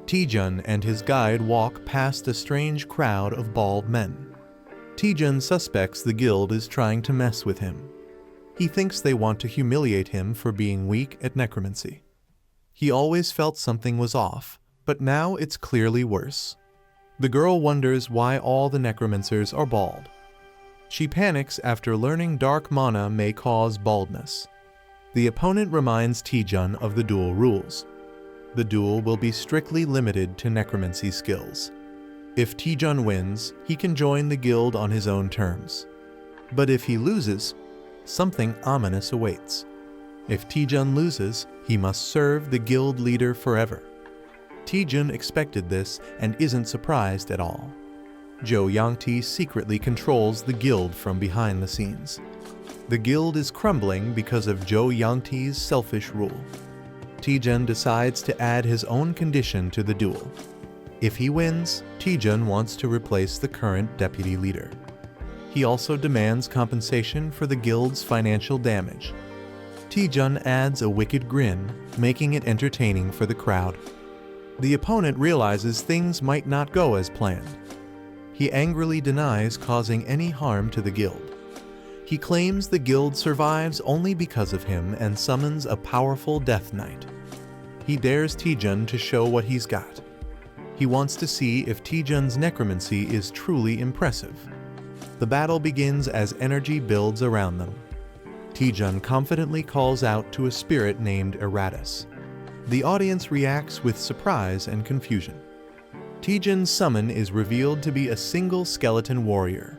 A: Taejun and his guide walk past a strange crowd of bald men. Taejun suspects the guild is trying to mess with him. He thinks they want to humiliate him for being weak at necromancy. He always felt something was off, but now it's clearly worse. The girl wonders why all the necromancers are bald. She panics after learning dark mana may cause baldness. The opponent reminds Taejun of the duel rules. The duel will be strictly limited to necromancy skills. If Taejun wins, he can join the guild on his own terms. But if he loses, something ominous awaits. If Taejun loses, he must serve the guild leader forever. Taejun expected this and isn't surprised at all. Jo Yangti secretly controls the guild from behind the scenes. The guild is crumbling because of Jo Yangti's selfish rule. Taejun decides to add his own condition to the duel. If he wins, Taejun wants to replace the current deputy leader. He also demands compensation for the guild's financial damage. Taejun adds a wicked grin, making it entertaining for the crowd. The opponent realizes things might not go as planned. He angrily denies causing any harm to the guild. He claims the guild survives only because of him and summons a powerful Death Knight. He dares Taejun to show what he's got. He wants to see if Taejun's necromancy is truly impressive. The battle begins as energy builds around them. Taejun confidently calls out to a spirit named Eratus. The audience reacts with surprise and confusion. Taejun's summon is revealed to be a single skeleton warrior.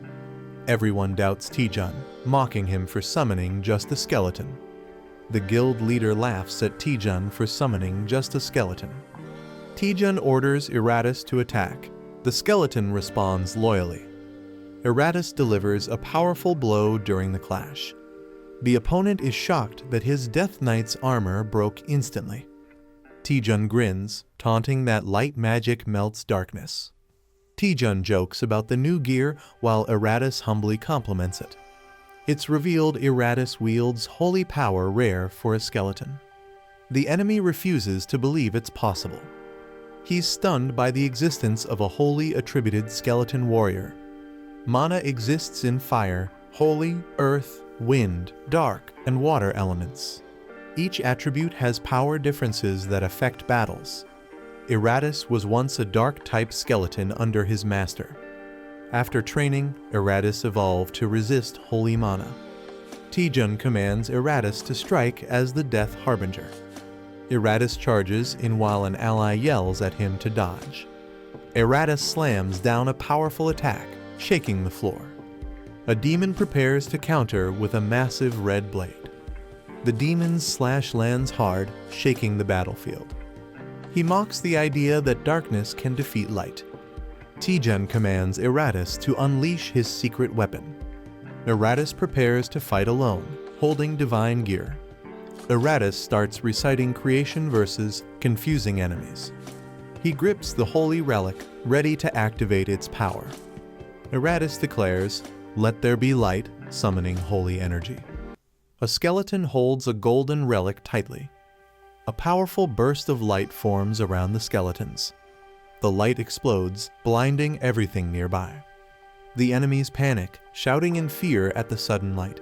A: Everyone doubts Taejun, mocking him for summoning just a skeleton. The guild leader laughs at Taejun for summoning just a skeleton. Taejun orders Eratus to attack. The skeleton responds loyally. Eratus delivers a powerful blow during the clash. The opponent is shocked that his Death Knight's armor broke instantly. Taejun grins, taunting that light magic melts darkness. Taejun jokes about the new gear while Eratus humbly compliments it. It's revealed Eratus wields holy power rare for a skeleton. The enemy refuses to believe it's possible. He's stunned by the existence of a wholly attributed skeleton warrior. Mana exists in fire, holy, earth, wind, dark, and water elements. Each attribute has power differences that affect battles. Eratus was once a dark-type skeleton under his master. After training, Eratus evolved to resist holy mana. Taejun commands Eratus to strike as the Death Harbinger. Eratus charges in while an ally yells at him to dodge. Eratus slams down a powerful attack, shaking the floor. A demon prepares to counter with a massive red blade. The demon's slash lands hard, shaking the battlefield. He mocks the idea that darkness can defeat light. Taejun commands Eratus to unleash his secret weapon. Eratus prepares to fight alone, holding divine gear. Eratus starts reciting creation verses, confusing enemies. He grips the holy relic, ready to activate its power. Eratus declares, "Let there be light," summoning holy energy. A skeleton holds a golden relic tightly. A powerful burst of light forms around the skeletons. The light explodes, blinding everything nearby. The enemies panic, shouting in fear at the sudden light.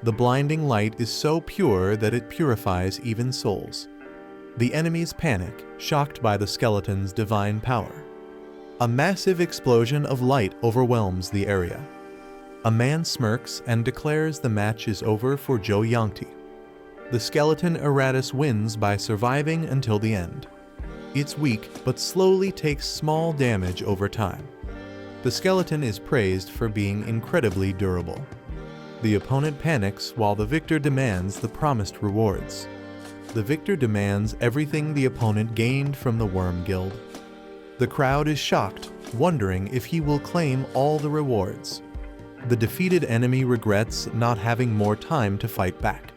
A: The blinding light is so pure that it purifies even souls. The enemies panic, shocked by the skeleton's divine power. A massive explosion of light overwhelms the area. A man smirks and declares the match is over for Jo Yangti. The skeleton Eratus wins by surviving until the end. It's weak, but slowly takes small damage over time. The skeleton is praised for being incredibly durable. The opponent panics while the victor demands the promised rewards. The victor demands everything the opponent gained from the Worm Guild. The crowd is shocked, wondering if he will claim all the rewards. The defeated enemy regrets not having more time to fight back.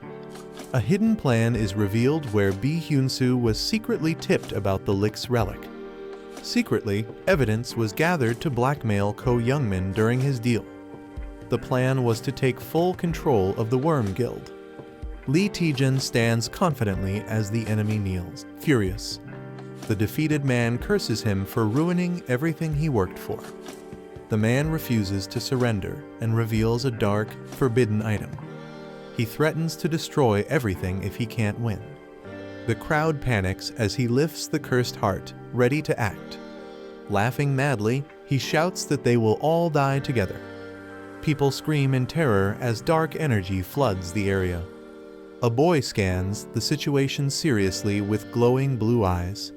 A: A hidden plan is revealed where Bi Hyun-soo was secretly tipped about the Lick's relic. Secretly, evidence was gathered to blackmail Ko Youngmin during his deal. The plan was to take full control of the Worm Guild. Lee Taejun stands confidently as the enemy kneels, furious. The defeated man curses him for ruining everything he worked for. The man refuses to surrender and reveals a dark, forbidden item. He threatens to destroy everything if he can't win. The crowd panics as he lifts the cursed heart, ready to act. Laughing madly, he shouts that they will all die together. People scream in terror as dark energy floods the area. A boy scans the situation seriously with glowing blue eyes.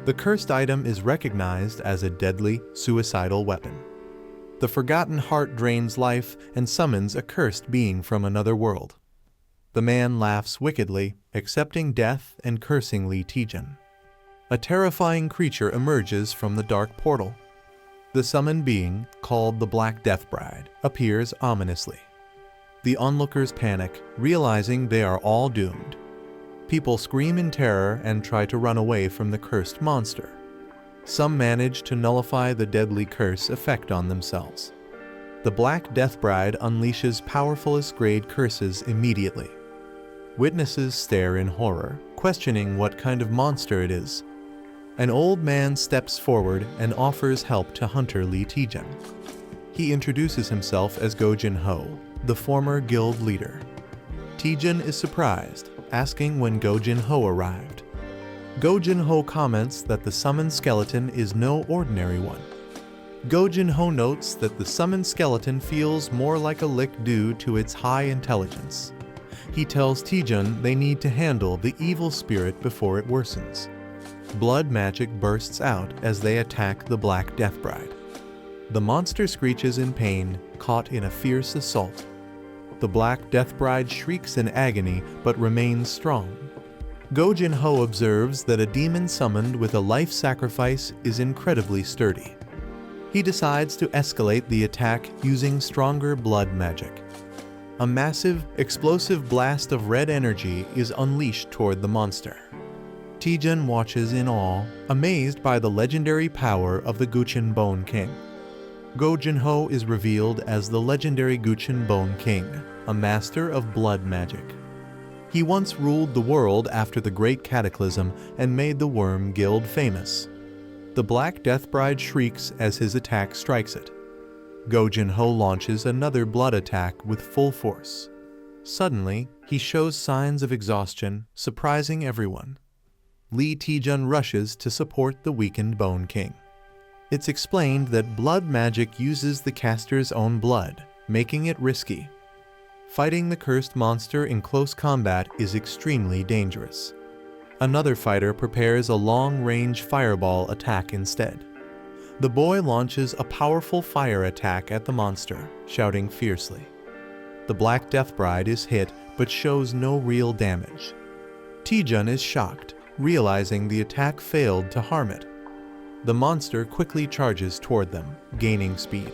A: The cursed item is recognized as a deadly, suicidal weapon. The forgotten heart drains life and summons a cursed being from another world. The man laughs wickedly, accepting death and cursing Lee Taejun. A terrifying creature emerges from the dark portal. The summoned being, called the Black Death Bride, appears ominously. The onlookers panic, realizing they are all doomed. People scream in terror and try to run away from the cursed monster. Some manage to nullify the deadly curse effect on themselves. The Black Death Bride unleashes powerfulest grade curses immediately. Witnesses stare in horror, questioning what kind of monster it is. An old man steps forward and offers help to Hunter Lee Taejun. He introduces himself as Go Jin-ho, the former guild leader. Taejun is surprised, asking when Go Jin-ho arrived. Go Jin-ho comments that the summoned skeleton is no ordinary one. Go Jin-ho notes that the summoned skeleton feels more like a lick due to its high intelligence. He tells Taejun they need to handle the evil spirit before it worsens. Blood magic bursts out as they attack the Black Death Bride. The monster screeches in pain, caught in a fierce assault. The Black Death Bride shrieks in agony but remains strong. Go Jin-ho observes that a demon summoned with a life sacrifice is incredibly sturdy. He decides to escalate the attack using stronger blood magic. A massive, explosive blast of red energy is unleashed toward the monster. Taejun watches in awe, amazed by the legendary power of the Guchin Bone King. Go Jin-ho is revealed as the legendary Guchin Bone King, a master of blood magic. He once ruled the world after the Great Cataclysm and made the Worm Guild famous. The Black Death Bride shrieks as his attack strikes it. Go Jin-ho launches another blood attack with full force. Suddenly, he shows signs of exhaustion, surprising everyone. Lee Taejun rushes to support the weakened Bone King. It's explained that blood magic uses the caster's own blood, making it risky. Fighting the cursed monster in close combat is extremely dangerous. Another fighter prepares a long-range fireball attack instead. The boy launches a powerful fire attack at the monster, shouting fiercely. The Black Death Bride is hit but shows no real damage. Taejun is shocked, realizing the attack failed to harm it. The monster quickly charges toward them, gaining speed.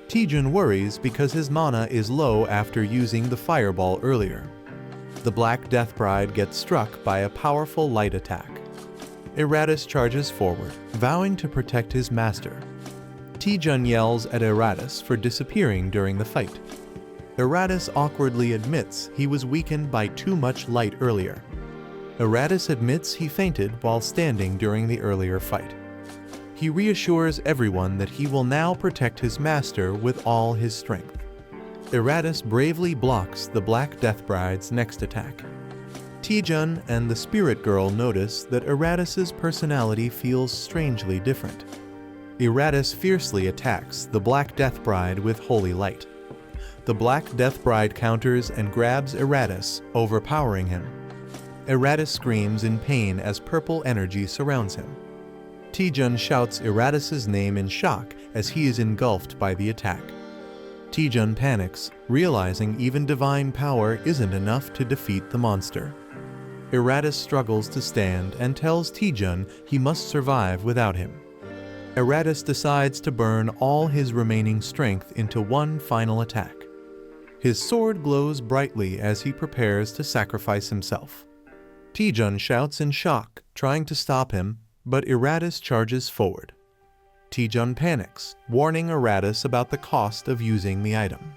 A: Taejun worries because his mana is low after using the fireball earlier. The Black Death Bride gets struck by a powerful light attack. Eratus charges forward, vowing to protect his master. Taejun yells at Eratus for disappearing during the fight. Eratus awkwardly admits he was weakened by too much light earlier. Eratus admits he fainted while standing during the earlier fight. He reassures everyone that he will now protect his master with all his strength. Eratus bravely blocks the Black Death Bride's next attack. Taejun and the Spirit Girl notice that Eratus's personality feels strangely different. Eratus fiercely attacks the Black Death Bride with holy light. The Black Death Bride counters and grabs Eratus, overpowering him. Eratus screams in pain as purple energy surrounds him. Taejun shouts Eratus's name in shock as he is engulfed by the attack. Taejun panics, realizing even divine power isn't enough to defeat the monster. Eratus struggles to stand and tells Taejun he must survive without him. Eratus decides to burn all his remaining strength into one final attack. His sword glows brightly as he prepares to sacrifice himself. Taejun shouts in shock, trying to stop him, but Eratus charges forward. Taejun panics, warning Eratus about the cost of using the item.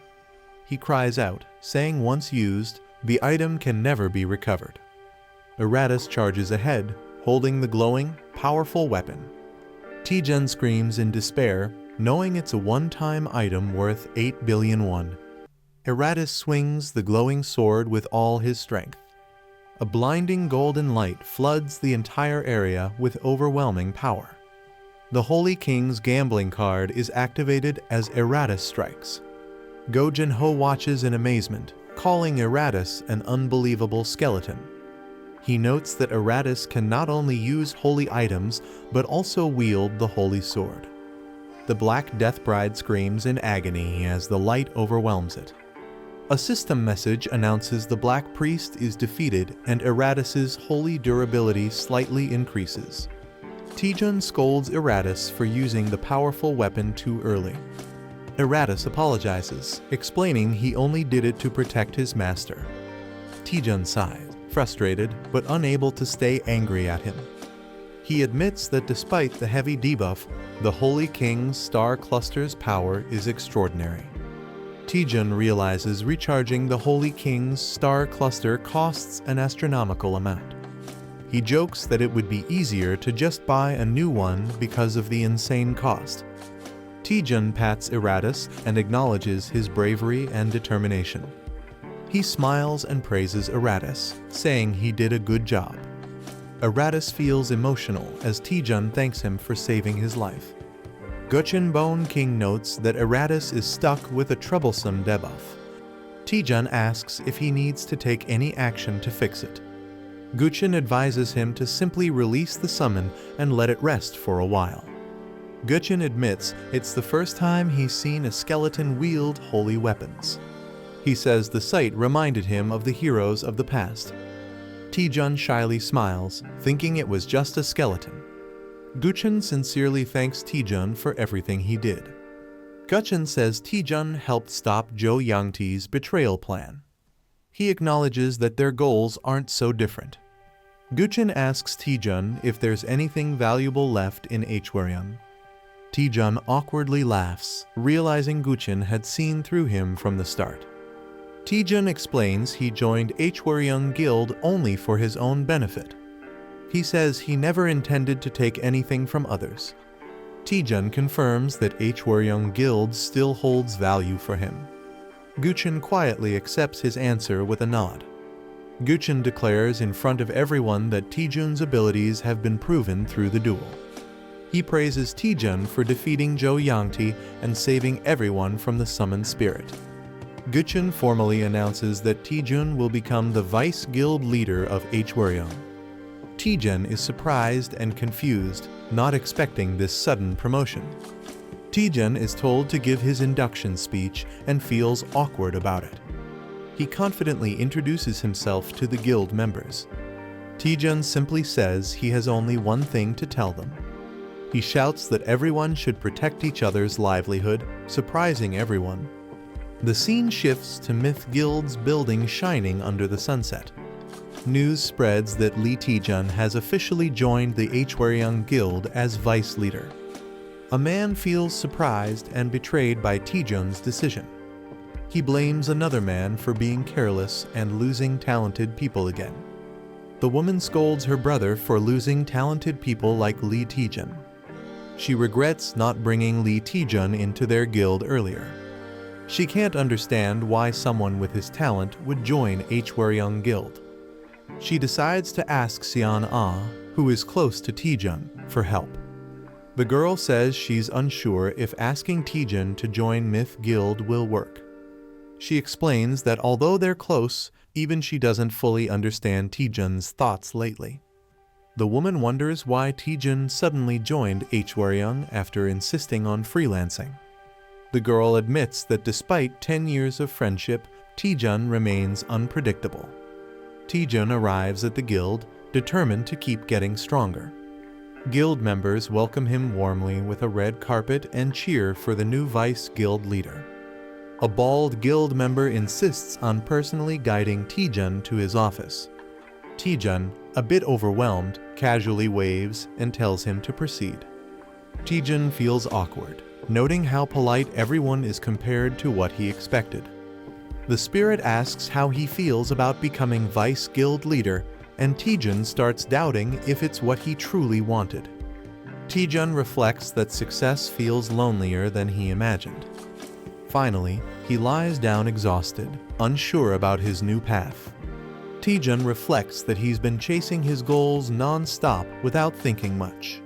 A: He cries out, saying once used, the item can never be recovered. Eratus charges ahead, holding the glowing, powerful weapon. Taejun screams in despair, knowing it's a one-time item worth 8 billion won. Eratus swings the glowing sword with all his strength. A blinding golden light floods the entire area with overwhelming power. The Holy King's gambling card is activated as Eratus strikes. Go Jin-ho watches in amazement, calling Eratus an unbelievable skeleton. He notes that Eratus can not only use holy items, but also wield the holy sword. The Black Death Bride screams in agony as the light overwhelms it. A system message announces the Black Priest is defeated and Eratus's holy durability slightly increases. Taejun scolds Eratus for using the powerful weapon too early. Eratus apologizes, explaining he only did it to protect his master. Taejun sighs, frustrated but unable to stay angry at him. He admits that despite the heavy debuff, the Holy King's star cluster's power is extraordinary. Taejun realizes recharging the Holy King's star cluster costs an astronomical amount. He jokes that it would be easier to just buy a new one because of the insane cost. Taejun pats Eratus and acknowledges his bravery and determination. He smiles and praises Eratus, saying he did a good job. Eratus feels emotional as Taejun thanks him for saving his life. Gutchin Bone King notes that Eratus is stuck with a troublesome debuff. Taejun asks if he needs to take any action to fix it. Gutchin advises him to simply release the summon and let it rest for a while. Gutchin admits it's the first time he's seen a skeleton wield holy weapons. He says the sight reminded him of the heroes of the past. Taejun shyly smiles, thinking it was just a skeleton. Gutchin sincerely thanks Taejun for everything he did. Gutchin says Taejun helped stop Jo Youngtae's betrayal plan. He acknowledges that their goals aren't so different. Gutchin asks Taejun if there's anything valuable left in Hwaryeong. Taejun awkwardly laughs, realizing Gutchin had seen through him from the start. Taejun explains he joined Hwaryeong Guild only for his own benefit. He says he never intended to take anything from others. Taejun confirms that Hwaryeong Guild still holds value for him. Gutchin quietly accepts his answer with a nod. Gutchin declares in front of everyone that Taejun's abilities have been proven through the duel. He praises Taejun for defeating Jo Yangti and saving everyone from the summoned spirit. Guchun formally announces that Taejun will become the vice guild leader of Hwaryeong. Taejun is surprised and confused, not expecting this sudden promotion. Taejun is told to give his induction speech and feels awkward about it. He confidently introduces himself to the guild members. Taejun simply says he has only one thing to tell them. He shouts that everyone should protect each other's livelihood, surprising everyone. The scene shifts to Myth Guild's building shining under the sunset. News spreads that Lee Taejun has officially joined the Hwaryeong Guild as vice leader. A man feels surprised and betrayed by Taejun's decision. He blames another man for being careless and losing talented people again. The woman scolds her brother for losing talented people like Lee Taejun. She regrets not bringing Lee Taejun into their guild earlier. She can't understand why someone with his talent would join Hwaryeong Guild. She decides to ask Seon Ah, who is close to Taejun, for help. The girl says she's unsure if asking Taejun to join Myth Guild will work. She explains that although they're close, even she doesn't fully understand Taejun's thoughts lately. The woman wonders why Taejun suddenly joined Hwaryeong after insisting on freelancing. The girl admits that despite 10 years of friendship, Taejun remains unpredictable. Taejun arrives at the guild, determined to keep getting stronger. Guild members welcome him warmly with a red carpet and cheer for the new vice guild leader. A bald guild member insists on personally guiding Taejun to his office. Taejun, a bit overwhelmed, casually waves and tells him to proceed. Taejun feels awkward, noting how polite everyone is compared to what he expected. The spirit asks how he feels about becoming vice guild leader, and Taejun starts doubting if it's what he truly wanted. Taejun reflects that success feels lonelier than he imagined. Finally, he lies down exhausted, unsure about his new path. Taejun reflects that he's been chasing his goals non-stop without thinking much.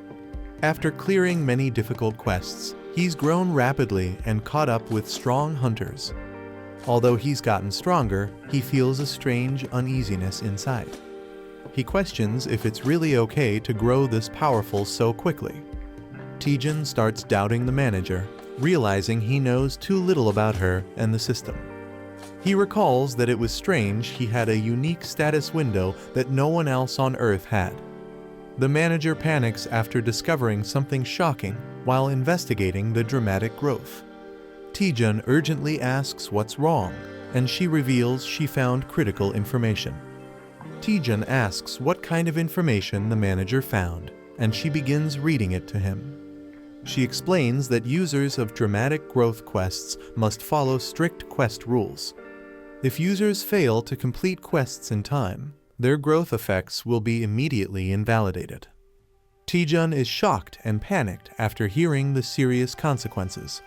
A: After clearing many difficult quests, he's grown rapidly and caught up with strong hunters. Although he's gotten stronger, he feels a strange uneasiness inside. He questions if it's really okay to grow this powerful so quickly. Taejun starts doubting the manager, realizing he knows too little about her and the system. He recalls that it was strange he had a unique status window that no one else on Earth had. The manager panics after discovering something shocking while investigating the dramatic growth. Taejun urgently asks what's wrong, and she reveals she found critical information. Taejun asks what kind of information the manager found, and she begins reading it to him. She explains that users of dramatic growth quests must follow strict quest rules. If users fail to complete quests in time, their growth effects will be immediately invalidated. Taejun is shocked and panicked after hearing the serious consequences.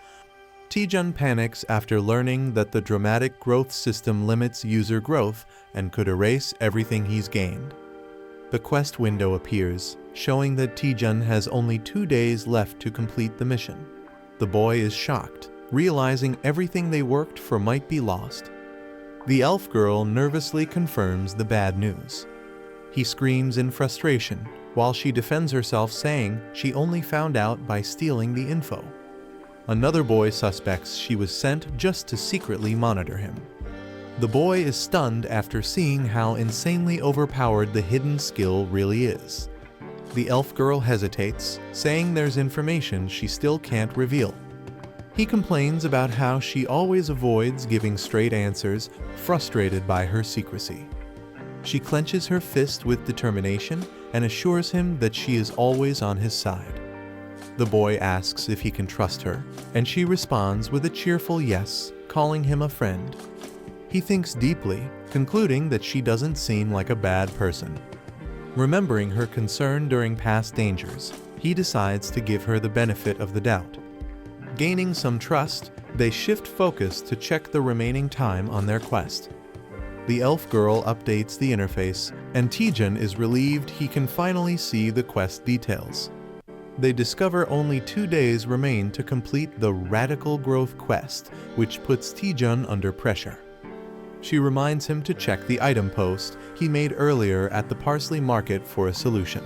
A: Taejun panics after learning that the dramatic growth system limits user growth and could erase everything he's gained. The quest window appears, showing that Taejun has only 2 days left to complete the mission. The boy is shocked, realizing everything they worked for might be lost. The elf girl nervously confirms the bad news. He screams in frustration, while she defends herself saying she only found out by stealing the info. Another boy suspects she was sent just to secretly monitor him. The boy is stunned after seeing how insanely overpowered the hidden skill really is. The elf girl hesitates, saying there's information she still can't reveal. He complains about how she always avoids giving straight answers, frustrated by her secrecy. She clenches her fist with determination and assures him that she is always on his side. The boy asks if he can trust her, and she responds with a cheerful yes, calling him a friend. He thinks deeply, concluding that she doesn't seem like a bad person. Remembering her concern during past dangers, he decides to give her the benefit of the doubt. Gaining some trust, they shift focus to check the remaining time on their quest. The elf girl updates the interface, and Taejun is relieved he can finally see the quest details. They discover only 2 days remain to complete the Radical Growth quest, which puts Taejun under pressure. She reminds him to check the item post he made earlier at the Parsley Market for a solution.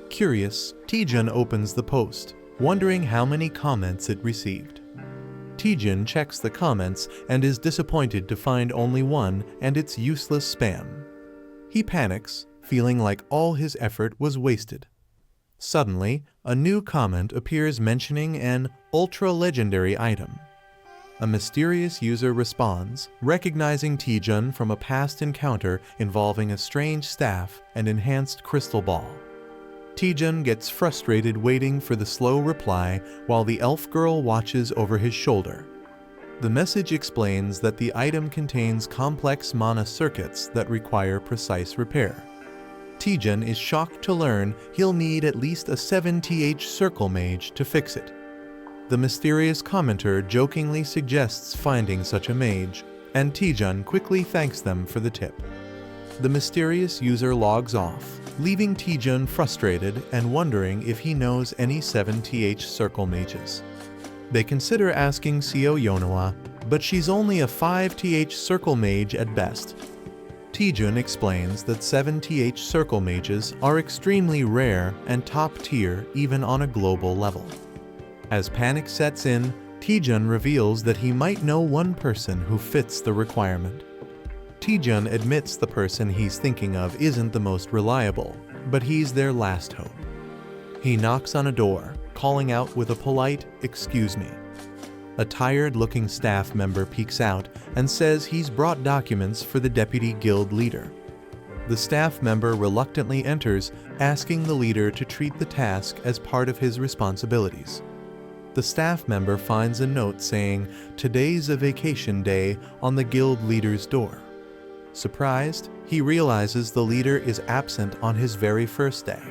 A: Curious, Taejun opens the post, wondering how many comments it received. Taejun checks the comments and is disappointed to find only one, and it's useless spam. He panics, feeling like all his effort was wasted. Suddenly, a new comment appears mentioning an ultra-legendary item. A mysterious user responds, recognizing Taejun from a past encounter involving a strange staff and enhanced crystal ball. Taejun gets frustrated waiting for the slow reply while the elf girl watches over his shoulder. The message explains that the item contains complex mana circuits that require precise repair. Taejun is shocked to learn he'll need at least a 7th circle mage to fix it. The mysterious commenter jokingly suggests finding such a mage, and Taejun quickly thanks them for the tip. The mysterious user logs off, leaving Taejun frustrated and wondering if he knows any 7th circle mages. They consider asking Seo Yonawa, but she's only a 5th circle mage at best. Taejun explains that 7th circle mages are extremely rare and top tier even on a global level. As panic sets in, Taejun reveals that he might know one person who fits the requirement. Taejun admits the person he's thinking of isn't the most reliable, but he's their last hope. He knocks on a door, calling out with a polite, "Excuse me." A tired-looking staff member peeks out and says he's brought documents for the deputy guild leader. The staff member reluctantly enters, asking the leader to treat the task as part of his responsibilities. The staff member finds a note saying, "Today's a vacation day," on the guild leader's door. Surprised, he realizes the leader is absent on his very first day.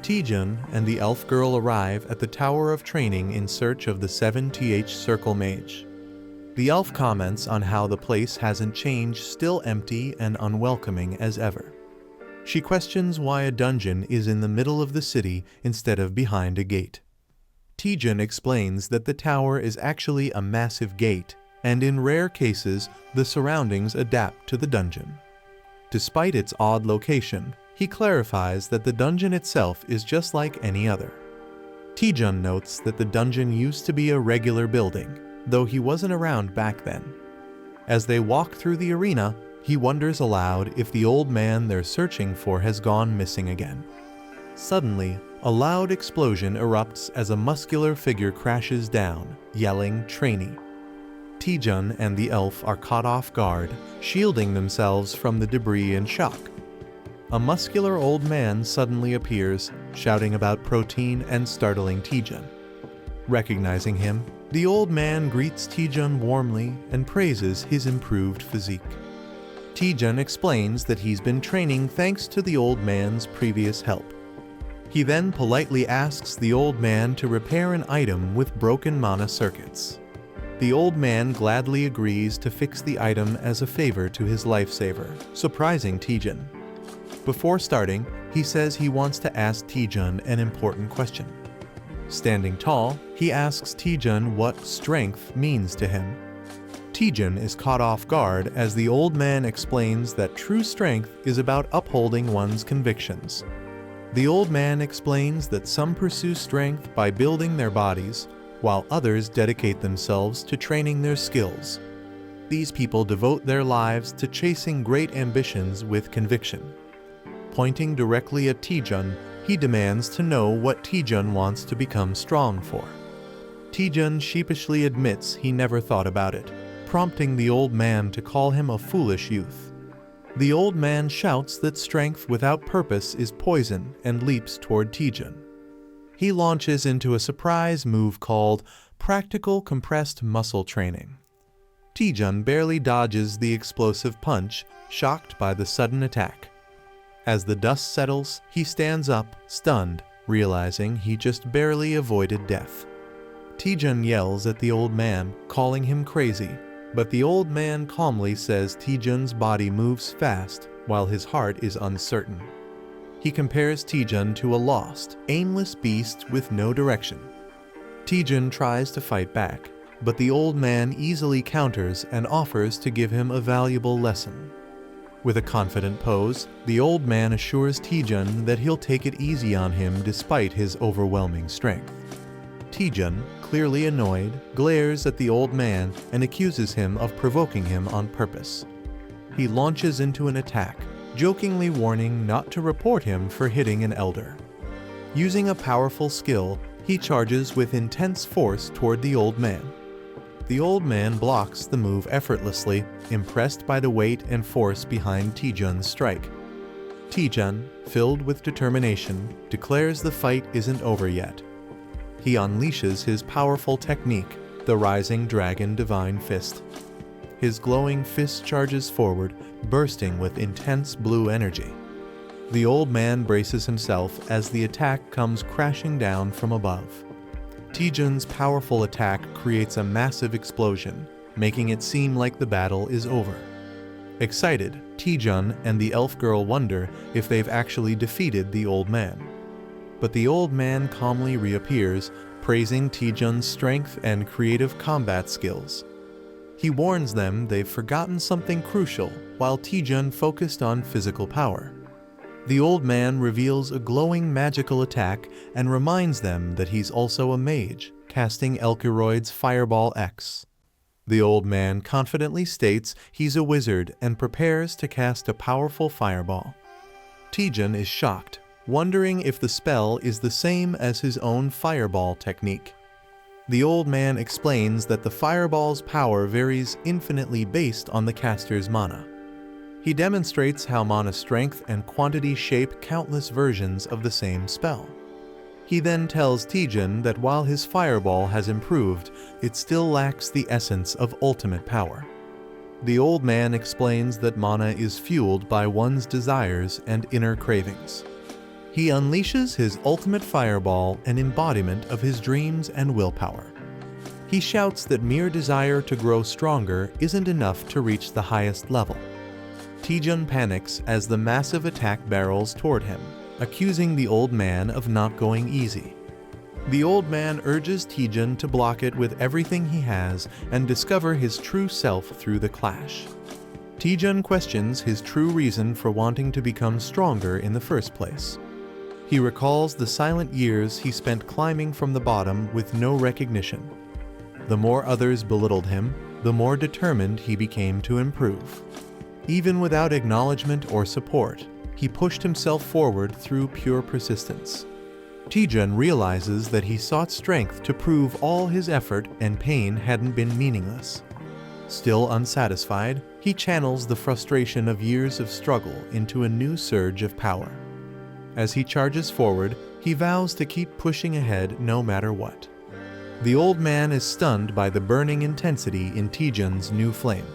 A: Taejun and the elf girl arrive at the Tower of Training in search of the 7th circle mage. The elf comments on how the place hasn't changed, still empty and unwelcoming as ever. She questions why a dungeon is in the middle of the city instead of behind a gate. Taejun explains that the tower is actually a massive gate, and in rare cases, the surroundings adapt to the dungeon. Despite its odd location, he clarifies that the dungeon itself is just like any other. Taejun notes that the dungeon used to be a regular building, though he wasn't around back then. As they walk through the arena, he wonders aloud if the old man they're searching for has gone missing again. Suddenly, a loud explosion erupts as a muscular figure crashes down, yelling, "Trainee." Taejun and the elf are caught off guard, shielding themselves from the debris in shock. A muscular old man suddenly appears, shouting about protein and startling Taejun. Recognizing him, the old man greets Taejun warmly and praises his improved physique. Taejun explains that he's been training thanks to the old man's previous help. He then politely asks the old man to repair an item with broken mana circuits. The old man gladly agrees to fix the item as a favor to his lifesaver, surprising Taejun. Before starting, he says he wants to ask Taejun an important question. Standing tall, he asks Taejun what strength means to him. Taejun is caught off guard as the old man explains that true strength is about upholding one's convictions. The old man explains that some pursue strength by building their bodies, while others dedicate themselves to training their skills. These people devote their lives to chasing great ambitions with conviction. Pointing directly at Taejun, he demands to know what Taejun wants to become strong for. Taejun sheepishly admits he never thought about it, prompting the old man to call him a foolish youth. The old man shouts that strength without purpose is poison and leaps toward Taejun. He launches into a surprise move called Practical Compressed Muscle Training. Taejun barely dodges the explosive punch, shocked by the sudden attack. As the dust settles, he stands up, stunned, realizing he just barely avoided death. Taejun yells at the old man, calling him crazy, but the old man calmly says Taejun's body moves fast while his heart is uncertain. he compares Taejun to a lost, aimless beast with no direction. Taejun tries to fight back, but the old man easily counters and offers to give him a valuable lesson. With a confident pose, the old man assures Taejun that he'll take it easy on him despite his overwhelming strength. Taejun, clearly annoyed, glares at the old man and accuses him of provoking him on purpose. He launches into an attack, jokingly warning not to report him for hitting an elder. Using a powerful skill, he charges with intense force toward the old man. The old man blocks the move effortlessly, impressed by the weight and force behind Taejun's strike. Taejun, filled with determination, declares the fight isn't over yet. He unleashes his powerful technique, the Rising Dragon Divine Fist. His glowing fist charges forward, bursting with intense blue energy. The old man braces himself as the attack comes crashing down from above. Taejun's powerful attack creates a massive explosion, making it seem like the battle is over. Excited, Taejun and the elf girl wonder if they've actually defeated the old man. But the old man calmly reappears, praising Taejun's strength and creative combat skills. He warns them they've forgotten something crucial while Taejun focused on physical power. The old man reveals a glowing magical attack and reminds them that he's also a mage, casting Elkiroid's Fireball X. The old man confidently states he's a wizard and prepares to cast a powerful fireball. Taejun is shocked, wondering if the spell is the same as his own fireball technique. The old man explains that the fireball's power varies infinitely based on the caster's mana. He demonstrates how mana strength and quantity shape countless versions of the same spell. He then tells Taejun that while his fireball has improved, it still lacks the essence of ultimate power. The old man explains that mana is fueled by one's desires and inner cravings. He unleashes his ultimate fireball, an embodiment of his dreams and willpower. He shouts that mere desire to grow stronger isn't enough to reach the highest level. Taejun panics as the massive attack barrels toward him, accusing the old man of not going easy. The old man urges Taejun to block it with everything he has and discover his true self through the clash. Taejun questions his true reason for wanting to become stronger in the first place. He recalls the silent years he spent climbing from the bottom with no recognition. The more others belittled him, the more determined he became to improve. Even without acknowledgement or support, he pushed himself forward through pure persistence. Taejun realizes that he sought strength to prove all his effort and pain hadn't been meaningless. Still unsatisfied, he channels the frustration of years of struggle into a new surge of power. As he charges forward, he vows to keep pushing ahead no matter what. The old man is stunned by the burning intensity in Taejun's new flame.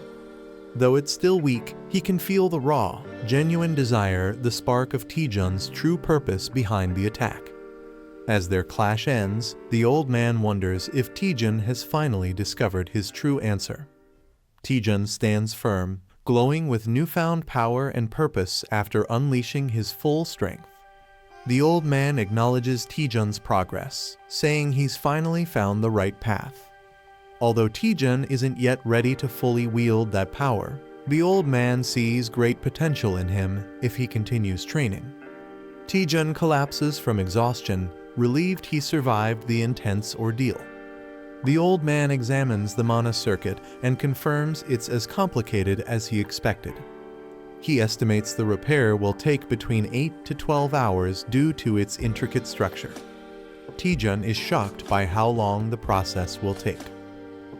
A: Though it's still weak, he can feel the raw, genuine desire, the spark of Taejun's true purpose behind the attack. As their clash ends, the old man wonders if Taejun has finally discovered his true answer. Taejun stands firm, glowing with newfound power and purpose after unleashing his full strength. The old man acknowledges Taejun's progress, saying he's finally found the right path. Although Taejun isn't yet ready to fully wield that power, the old man sees great potential in him if he continues training. Taejun collapses from exhaustion, relieved he survived the intense ordeal. The old man examines the mana circuit and confirms it's as complicated as he expected. He estimates the repair will take between 8 to 12 hours due to its intricate structure. Taejun is shocked by how long the process will take.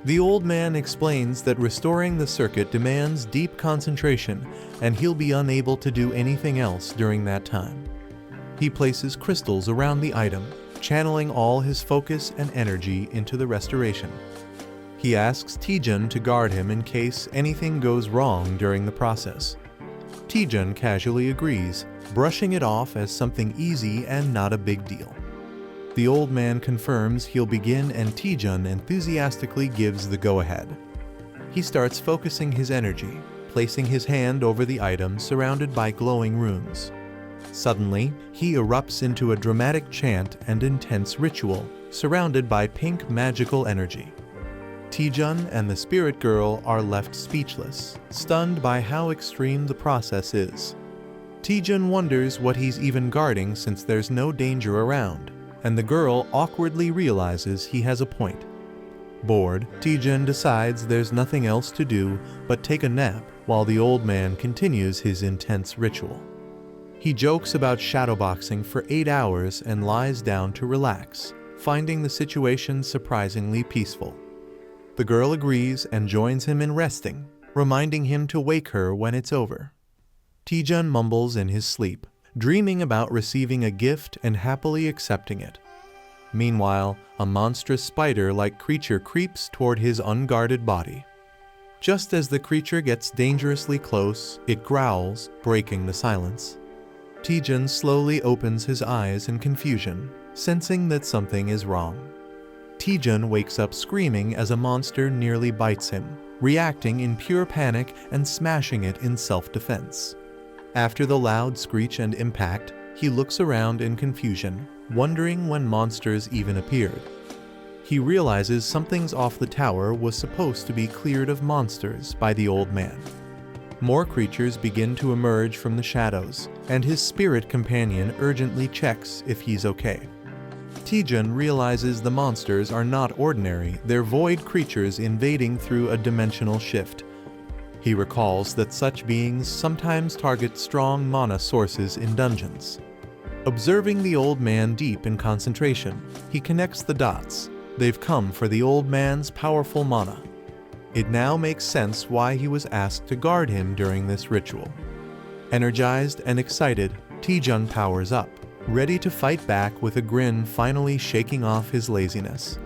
A: The old man explains that restoring the circuit demands deep concentration and he'll be unable to do anything else during that time. He places crystals around the item, channeling all his focus and energy into the restoration. He asks Taejun to guard him in case anything goes wrong during the process. Taejun casually agrees, brushing it off as something easy and not a big deal. The old man confirms he'll begin and Taejun enthusiastically gives the go-ahead. He starts focusing his energy, placing his hand over the item surrounded by glowing runes. Suddenly, he erupts into a dramatic chant and intense ritual, surrounded by pink magical energy. Taejun and the spirit girl are left speechless, stunned by how extreme the process is. Taejun wonders what he's even guarding since there's no danger around, and the girl awkwardly realizes he has a point. Bored, Taejun decides there's nothing else to do but take a nap while the old man continues his intense ritual. He jokes about shadowboxing for 8 hours and lies down to relax, finding the situation surprisingly peaceful. The girl agrees and joins him in resting, reminding him to wake her when it's over. Taejun mumbles in his sleep, dreaming about receiving a gift and happily accepting it. Meanwhile, a monstrous spider-like creature creeps toward his unguarded body. Just as the creature gets dangerously close, it growls, breaking the silence. Taejun slowly opens his eyes in confusion, sensing that something is wrong. Taejun wakes up screaming as a monster nearly bites him, reacting in pure panic and smashing it in self-defense. After the loud screech and impact, he looks around in confusion, wondering when monsters even appeared. He realizes something's off. The tower was supposed to be cleared of monsters by the old man. More creatures begin to emerge from the shadows, and his spirit companion urgently checks if he's okay. Taejun realizes the monsters are not ordinary, they're void creatures invading through a dimensional shift. He recalls that such beings sometimes target strong mana sources in dungeons. Observing the old man deep in concentration, he connects the dots. They've come for the old man's powerful mana. It now makes sense why he was asked to guard him during this ritual. Energized and excited, Taejun powers up, ready to fight back with a grin finally shaking off his laziness.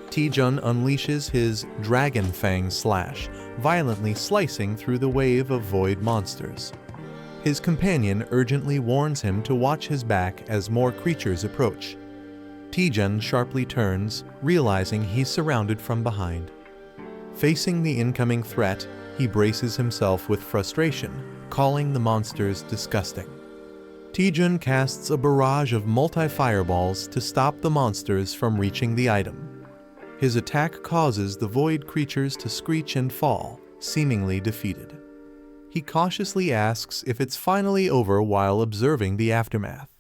A: Taejun unleashes his Dragon Fang Slash, violently slicing through the wave of void monsters. His companion urgently warns him to watch his back as more creatures approach. Taejun sharply turns, realizing he's surrounded from behind. Facing the incoming threat, he braces himself with frustration, calling the monsters disgusting. Taejun casts a barrage of multi-fireballs to stop the monsters from reaching the item. His attack causes the void creatures to screech and fall, seemingly defeated. He cautiously asks if it's finally over while observing the aftermath.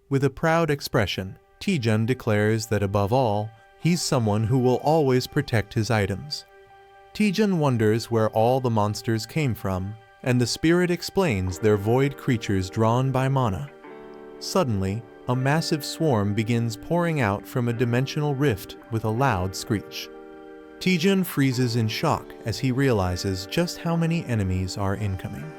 A: With a proud expression, Taejun declares that above all, he's someone who will always protect his items. Taejun wonders where all the monsters came from, and the spirit explains they're void creatures drawn by mana. Suddenly, a massive swarm begins pouring out from a dimensional rift with a loud screech. Taejun freezes in shock as he realizes just how many enemies are incoming.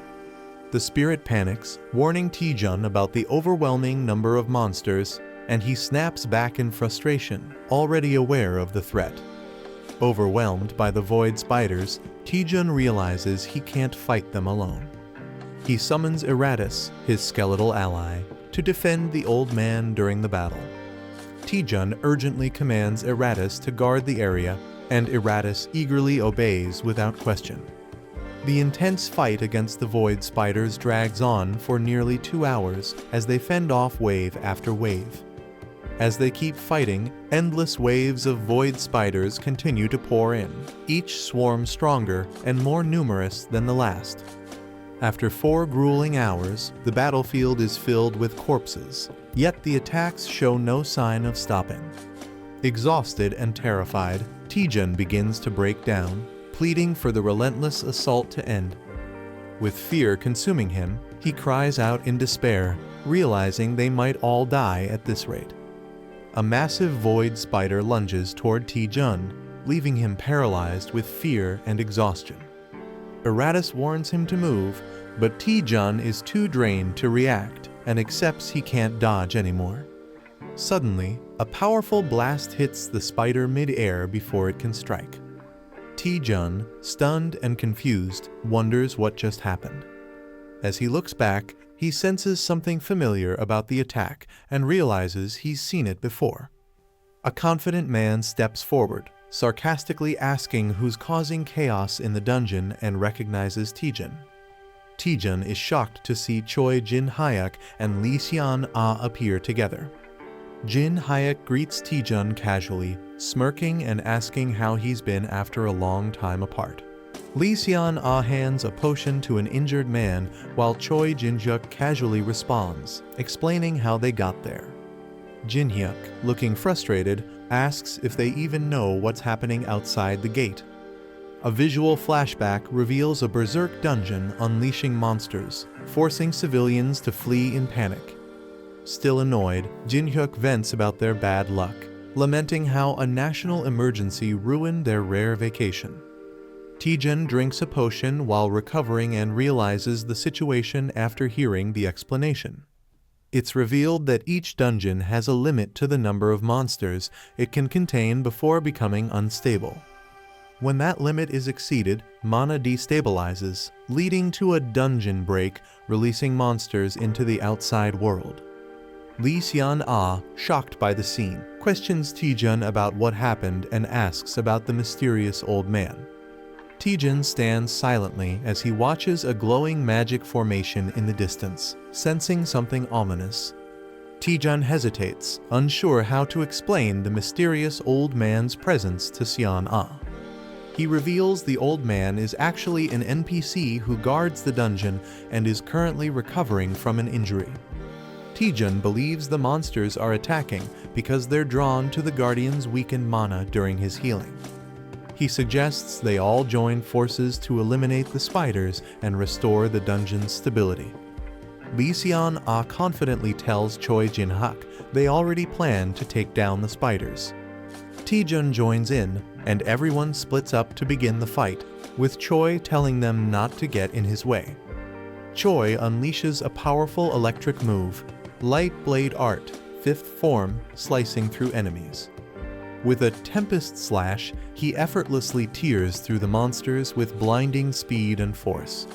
A: The spirit panics, warning Taejun about the overwhelming number of monsters, and he snaps back in frustration, already aware of the threat. Overwhelmed by the void spiders, Taejun realizes he can't fight them alone. He summons Eratus, his skeletal ally, to defend the old man during the battle. Taejun urgently commands Eratus to guard the area, and Eratus eagerly obeys without question. The intense fight against the void spiders drags on for nearly 2 hours as they fend off wave after wave. As they keep fighting, endless waves of void spiders continue to pour in, each swarm stronger and more numerous than the last. After 4 grueling hours, the battlefield is filled with corpses, yet the attacks show no sign of stopping. Exhausted and terrified, Taejun begins to break down, pleading for the relentless assault to end. With fear consuming him, he cries out in despair, realizing they might all die at this rate. A massive void spider lunges toward Taejun, leaving him paralyzed with fear and exhaustion. Eratus warns him to move, but Taejun is too drained to react and accepts he can't dodge anymore. Suddenly, a powerful blast hits the spider mid-air before it can strike. Taejun, stunned and confused, wonders what just happened. As he looks back, he senses something familiar about the attack and realizes he's seen it before. A confident man steps forward, sarcastically asking who's causing chaos in the dungeon, and recognizes Taejun. Taejun is shocked to see Choi Jin-hyuk and Lee Seon-ah appear together. Jin-hyuk greets Taejun casually, smirking and asking how he's been after a long time apart. Lee Seon-ah hands a potion to an injured man while Choi Jin-hyuk casually responds, explaining how they got there. Jin-hyuk, looking frustrated, asks if they even know what's happening outside the gate. A visual flashback reveals a berserk dungeon unleashing monsters, forcing civilians to flee in panic. Still annoyed, Jin-hyuk vents about their bad luck, lamenting how a national emergency ruined their rare vacation. Taejun drinks a potion while recovering and realizes the situation after hearing the explanation. It's revealed that each dungeon has a limit to the number of monsters it can contain before becoming unstable. When that limit is exceeded, mana destabilizes, leading to a dungeon break, releasing monsters into the outside world. Lee Seon-ah, shocked by the scene, questions Taejun about what happened and asks about the mysterious old man. Taejun stands silently as he watches a glowing magic formation in the distance, sensing something ominous. Taejun hesitates, unsure how to explain the mysterious old man's presence to Seon-ah. He reveals the old man is actually an NPC who guards the dungeon and is currently recovering from an injury. Taejun believes the monsters are attacking because they're drawn to the guardian's weakened mana during his healing. He suggests they all join forces to eliminate the spiders and restore the dungeon's stability. Lee Seon-ah confidently tells Choi Jin-hyuk they already plan to take down the spiders. Taejun joins in, and everyone splits up to begin the fight, with Choi telling them not to get in his way. Choi unleashes a powerful electric move, Light Blade Art, 5th form, slicing through enemies. With a Tempest Slash, he effortlessly tears through the monsters with blinding speed and force.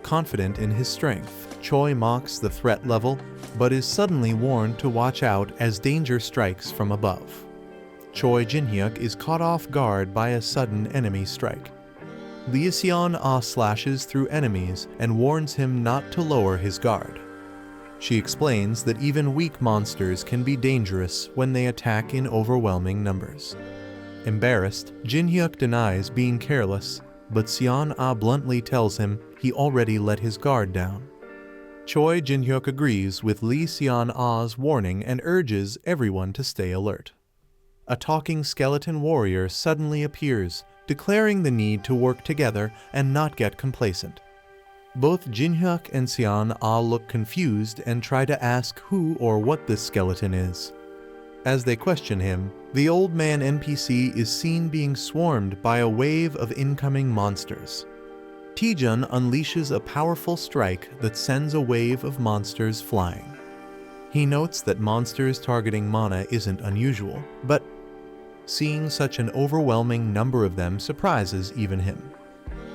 A: Confident in his strength, Choi mocks the threat level, but is suddenly warned to watch out as danger strikes from above. Choi Jin-hyuk is caught off guard by a sudden enemy strike. Lee Seon-ah slashes through enemies and warns him not to lower his guard. She explains that even weak monsters can be dangerous when they attack in overwhelming numbers. Embarrassed, Jin-hyuk denies being careless, but Seon-ah bluntly tells him he already let his guard down. Choi Jin-hyuk agrees with Lee Seon-ah's warning and urges everyone to stay alert. A talking skeleton warrior suddenly appears, declaring the need to work together and not get complacent. Both Jin-hyuk and Seon-ah look confused and try to ask who or what this skeleton is. As they question him, the old man NPC is seen being swarmed by a wave of incoming monsters. Taejun unleashes a powerful strike that sends a wave of monsters flying. He notes that monsters targeting mana isn't unusual, but seeing such an overwhelming number of them surprises even him.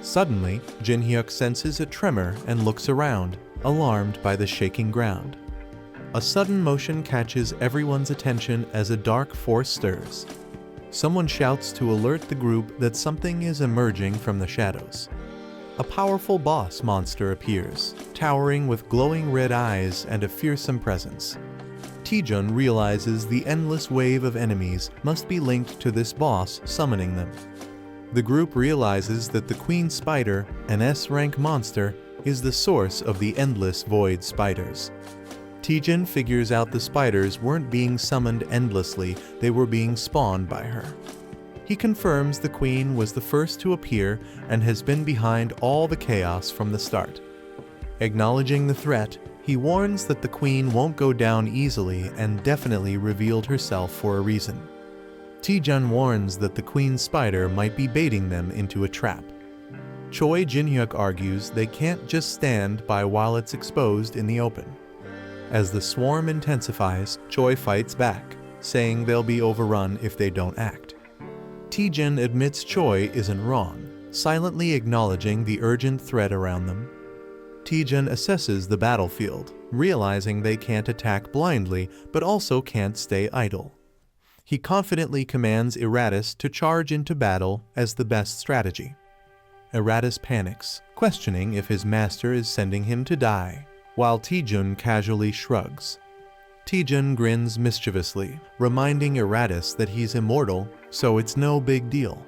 A: Suddenly, Jin-hyuk senses a tremor and looks around, alarmed by the shaking ground. A sudden motion catches everyone's attention as a dark force stirs. Someone shouts to alert the group that something is emerging from the shadows. A powerful boss monster appears, towering with glowing red eyes and a fearsome presence. Taejun realizes the endless wave of enemies must be linked to this boss summoning them. The group realizes that the Queen Spider, an S-rank monster, is the source of the endless void spiders. Taejun figures out the spiders weren't being summoned endlessly, they were being spawned by her. He confirms the Queen was the first to appear and has been behind all the chaos from the start. Acknowledging the threat, he warns that the Queen won't go down easily and definitely revealed herself for a reason. Taejun warns that the Queen Spider might be baiting them into a trap. Choi Jin-hyuk argues they can't just stand by while it's exposed in the open. As the swarm intensifies, Choi fights back, saying they'll be overrun if they don't act. Taejun admits Choi isn't wrong, silently acknowledging the urgent threat around them. Taejun assesses the battlefield, realizing they can't attack blindly but also can't stay idle. He confidently commands Iratus to charge into battle as the best strategy. Eratus panics, questioning if his master is sending him to die, while Taejun casually shrugs. Taejun grins mischievously, reminding Eratus that he's immortal, so it's no big deal.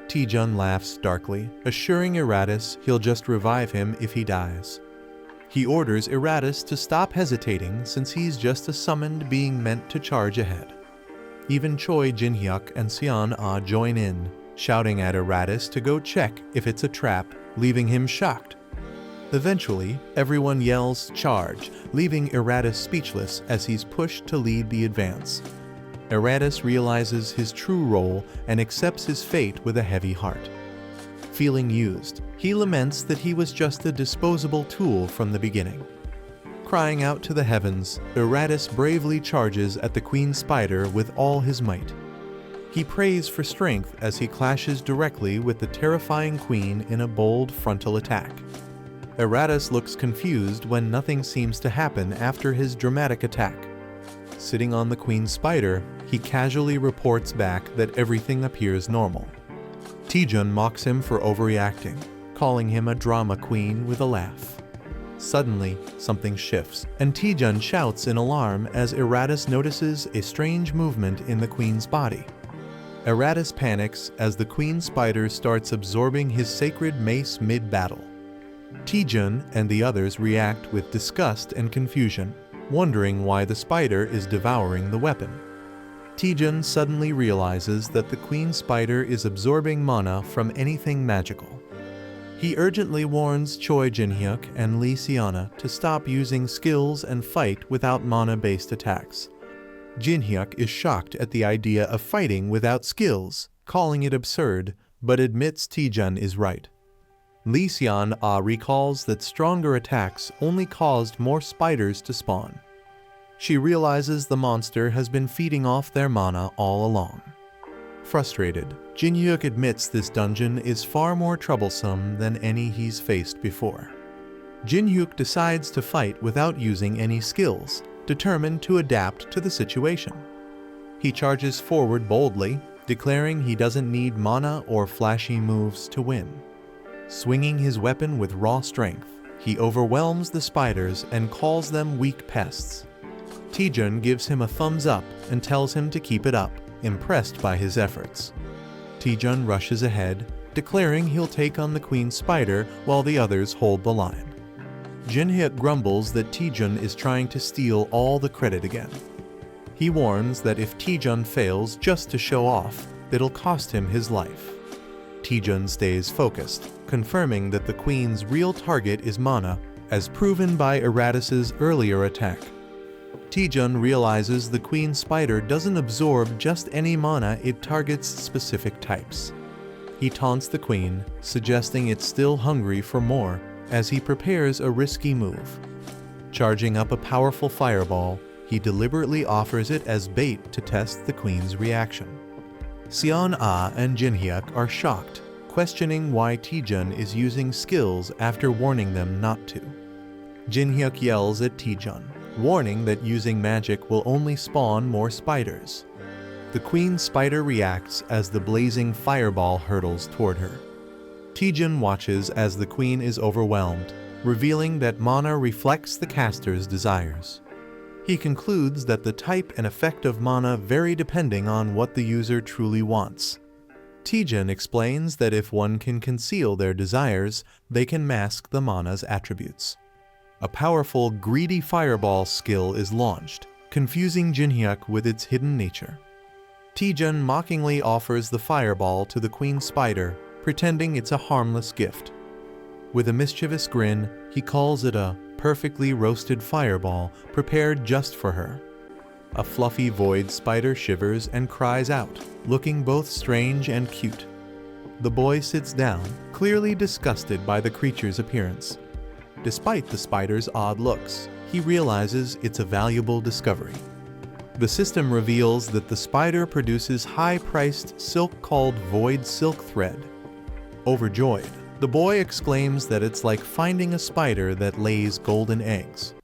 A: Taejun laughs darkly, assuring Eratus he'll just revive him if he dies. He orders Eratus to stop hesitating since he's just a summoned being meant to charge ahead. Even Choi Jin-hyuk and Seon-ah join in, shouting at Eratus to go check if it's a trap, leaving him shocked. Eventually, everyone yells "charge," leaving Eratus speechless as he's pushed to lead the advance. Eratus realizes his true role and accepts his fate with a heavy heart. Feeling used, he laments that he was just a disposable tool from the beginning. Crying out to the heavens, Eratus bravely charges at the Queen Spider with all his might. He prays for strength as he clashes directly with the terrifying Queen in a bold frontal attack. Eratus looks confused when nothing seems to happen after his dramatic attack. Sitting on the Queen Spider, he casually reports back that everything appears normal. Taejun mocks him for overreacting, calling him a drama queen with a laugh. Suddenly, something shifts, and Taejun shouts in alarm as Eratus notices a strange movement in the Queen's body. Eratus panics as the Queen Spider starts absorbing his sacred mace mid-battle. Taejun and the others react with disgust and confusion, wondering why the spider is devouring the weapon. Taejun suddenly realizes that the Queen Spider is absorbing mana from anything magical. He urgently warns Choi Jin-hyuk and Lee Seon-ah to stop using skills and fight without mana-based attacks. Jin-hyuk is shocked at the idea of fighting without skills, calling it absurd, but admits Taejun is right. Lee Seon-ah recalls that stronger attacks only caused more spiders to spawn. She realizes the monster has been feeding off their mana all along. Frustrated, Jin-hyuk admits this dungeon is far more troublesome than any he's faced before. Jin-hyuk decides to fight without using any skills, determined to adapt to the situation. He charges forward boldly, declaring he doesn't need mana or flashy moves to win. Swinging his weapon with raw strength, he overwhelms the spiders and calls them weak pests. Taejun gives him a thumbs up and tells him to keep it up, impressed by his efforts. Taejun rushes ahead, declaring he'll take on the Queen Spider while the others hold the line. Jin-hyuk grumbles that Taejun is trying to steal all the credit again. He warns that if Taejun fails just to show off, it'll cost him his life. Taejun stays focused, confirming that the Queen's real target is mana, as proven by Eratus's earlier attack. Taejun realizes the Queen Spider doesn't absorb just any mana, it targets specific types. He taunts the Queen, suggesting it's still hungry for more, as he prepares a risky move. Charging up a powerful fireball, he deliberately offers it as bait to test the Queen's reaction. Seon-ah and Jin-hyuk are shocked, questioning why Taejun is using skills after warning them not to. Jin-hyuk yells at Taejun, warning that using magic will only spawn more spiders. The Queen Spider reacts as the blazing fireball hurtles toward her. Taejun watches as the Queen is overwhelmed, revealing that mana reflects the caster's desires. He concludes that the type and effect of mana vary depending on what the user truly wants. Taejun explains that if one can conceal their desires, they can mask the mana's attributes. A powerful greedy fireball skill is launched, confusing Jin-hyuk with its hidden nature. Taejun mockingly offers the fireball to the Queen Spider, pretending it's a harmless gift. With a mischievous grin, he calls it a perfectly roasted fireball prepared just for her. A fluffy void spider shivers and cries out, looking both strange and cute. The boy sits down, clearly disgusted by the creature's appearance. Despite the spider's odd looks, he realizes it's a valuable discovery. The system reveals that the spider produces high-priced silk called void silk thread. Overjoyed, the boy exclaims that it's like finding a spider that lays golden eggs.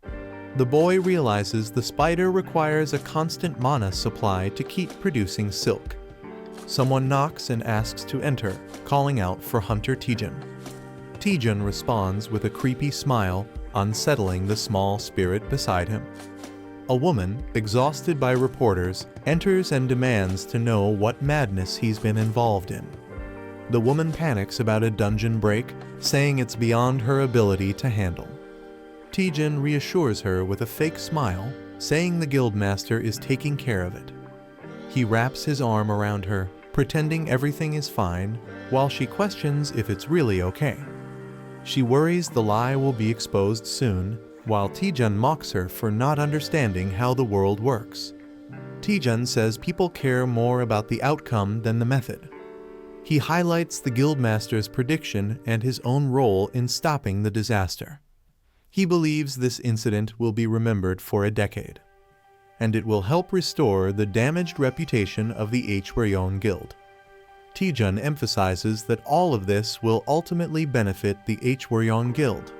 A: The boy realizes the spider requires a constant mana supply to keep producing silk. Someone knocks and asks to enter, calling out for Hunter Taejun. Taejun responds with a creepy smile, unsettling the small spirit beside him. A woman, exhausted by reporters, enters and demands to know what madness he's been involved in. The woman panics about a dungeon break, saying it's beyond her ability to handle. Taejun reassures her with a fake smile, saying the guildmaster is taking care of it. He wraps his arm around her, pretending everything is fine, while she questions if it's really okay. She worries the lie will be exposed soon, while Taejun mocks her for not understanding how the world works. Taejun says people care more about the outcome than the method. He highlights the guildmaster's prediction and his own role in stopping the disaster. He believes this incident will be remembered for a decade, and it will help restore the damaged reputation of the Hwaryeon Guild. Taejun emphasizes that all of this will ultimately benefit the Hwaryeon Guild.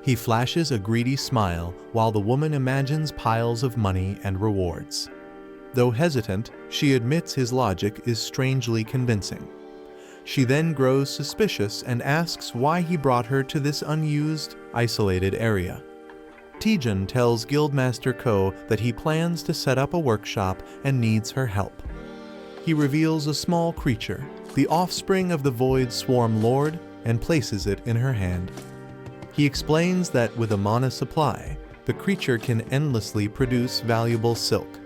A: He flashes a greedy smile while the woman imagines piles of money and rewards. Though hesitant, she admits his logic is strangely convincing. She then grows suspicious and asks why he brought her to this unused, isolated area. Taejun tells Guildmaster Ko that he plans to set up a workshop and needs her help. He reveals a small creature, the offspring of the Void Swarm Lord, and places it in her hand. He explains that with a mana supply, the creature can endlessly produce valuable silk.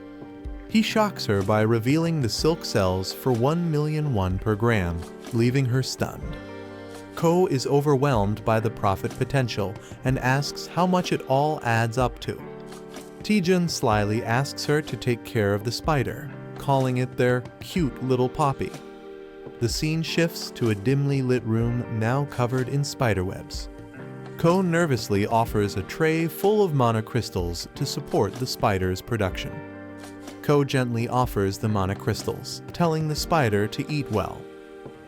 A: He shocks her by revealing the silk sells for 1,000,000 won per gram, leaving her stunned. Ko is overwhelmed by the profit potential and asks how much it all adds up to. Taejun slyly asks her to take care of the spider, calling it their cute little poppy. The scene shifts to a dimly lit room now covered in spiderwebs. Ko nervously offers a tray full of mana crystals to support the spider's production. Ko gently offers the mana crystals, telling the spider to eat well.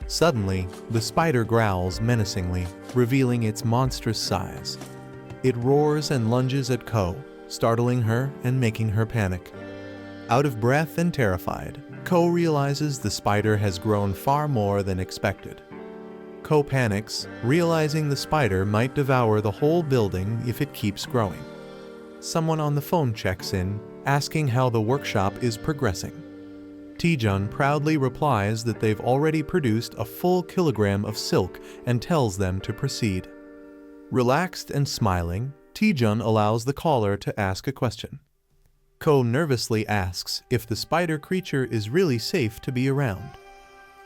A: Suddenly, the spider growls menacingly, revealing its monstrous size. It roars and lunges at Ko, startling her and making her panic. Out of breath and terrified, Ko realizes the spider has grown far more than expected. Ko panics, realizing the spider might devour the whole building if it keeps growing. Someone on the phone checks in, asking how the workshop is progressing. Taejun proudly replies that they've already produced a full kilogram of silk and tells them to proceed. Relaxed and smiling, Taejun allows the caller to ask a question. Ko nervously asks if the spider creature is really safe to be around.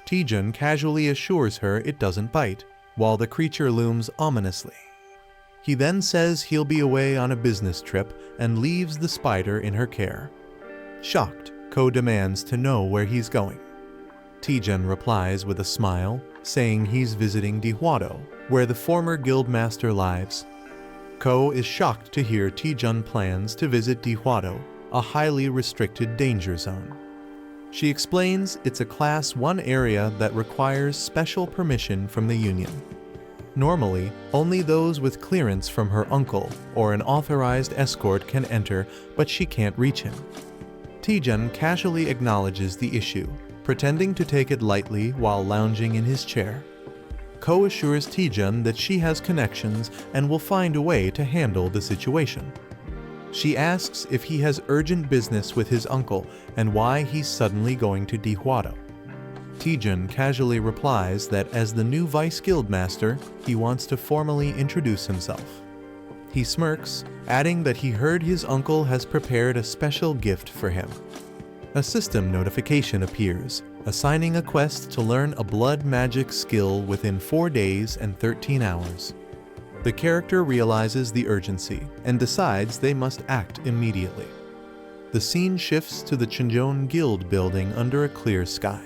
A: Taejun casually assures her it doesn't bite, while the creature looms ominously. He then says he'll be away on a business trip and leaves the spider in her care. Shocked, Ko demands to know where he's going. Taejun replies with a smile, saying he's visiting Dihwado, where the former guildmaster lives. Ko is shocked to hear Taejun plans to visit Dihwado, a highly restricted danger zone. She explains it's a Class 1 area that requires special permission from the Union. Normally, only those with clearance from her uncle or an authorized escort can enter, but she can't reach him. Taejun casually acknowledges the issue, pretending to take it lightly while lounging in his chair. Ko assures Taejun that she has connections and will find a way to handle the situation. She asks if he has urgent business with his uncle and why he's suddenly going to Dihwado. Taejun casually replies that as the new vice guildmaster, he wants to formally introduce himself. He smirks, adding that he heard his uncle has prepared a special gift for him. A system notification appears, assigning a quest to learn a blood magic skill within 4 days and 13 hours. The character realizes the urgency and decides they must act immediately. The scene shifts to the Chunjeon Guild building under a clear sky.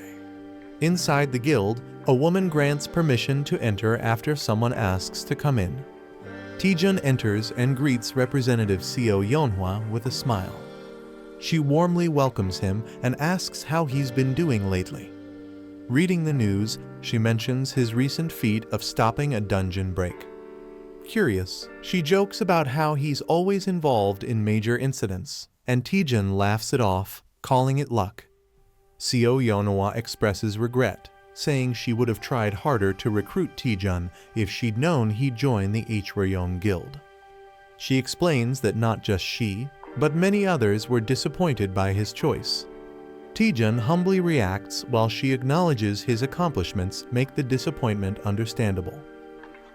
A: Inside the guild, a woman grants permission to enter after someone asks to come in. Taejun enters and greets Representative Seo Yeonhwa with a smile. She warmly welcomes him and asks how he's been doing lately. Reading the news, she mentions his recent feat of stopping a dungeon break. Curious, she jokes about how he's always involved in major incidents, and Taejun laughs it off, calling it luck. Seo Yeonhwa expresses regret, saying she would have tried harder to recruit Taejun if she'd known he'd join the Hwaryong Guild. She explains that not just she, but many others were disappointed by his choice. Taejun humbly reacts while she acknowledges his accomplishments make the disappointment understandable.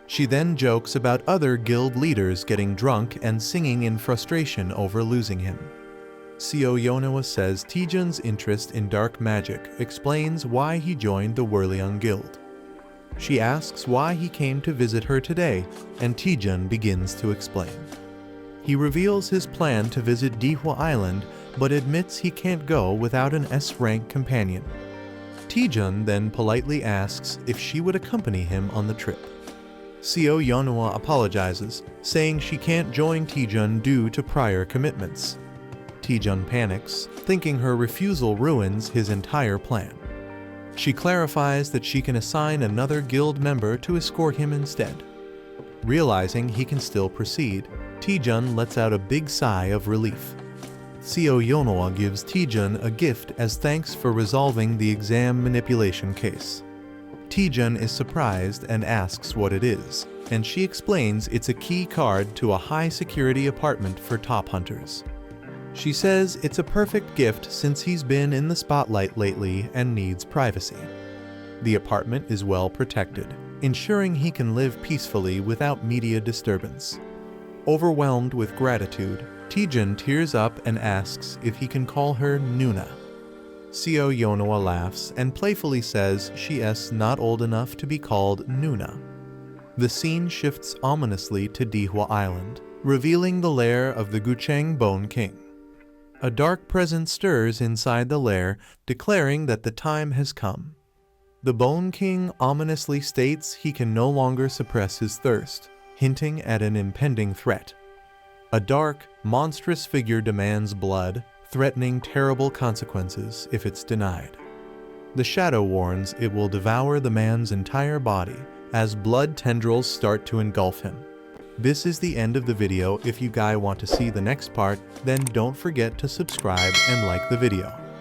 A: She then jokes about other guild leaders getting drunk and singing in frustration over losing him. Seo Yeonhwa says Taejun's interest in dark magic explains why he joined the Hwaryong Guild. She asks why he came to visit her today, and Taejun begins to explain. He reveals his plan to visit Dihwa Island, but admits he can't go without an S-rank companion. Taejun then politely asks if she would accompany him on the trip. Seo Yeonhwa apologizes, saying she can't join Taejun due to prior commitments. Taejun panics, thinking her refusal ruins his entire plan. She clarifies that she can assign another guild member to escort him instead. Realizing he can still proceed, Taejun lets out a big sigh of relief. Seo Yeonhwa gives Taejun a gift as thanks for resolving the exam manipulation case. Taejun is surprised and asks what it is, and she explains it's a key card to a high-security apartment for top hunters. She says it's a perfect gift since he's been in the spotlight lately and needs privacy. The apartment is well protected, ensuring he can live peacefully without media disturbance. Overwhelmed with gratitude, Taejun tears up and asks if he can call her Nuna. Seo Yeonhwa laughs and playfully says she's not old enough to be called Nuna. The scene shifts ominously to Dihwa Island, revealing the lair of the Gucheng Bone King. A dark presence stirs inside the lair, declaring that the time has come. The Bone King ominously states he can no longer suppress his thirst, hinting at an impending threat. A dark, monstrous figure demands blood, threatening terrible consequences if it's denied. The shadow warns it will devour the man's entire body as blood tendrils start to engulf him. This is the end of the video. If you guys want to see the next part, then don't forget to subscribe and like the video.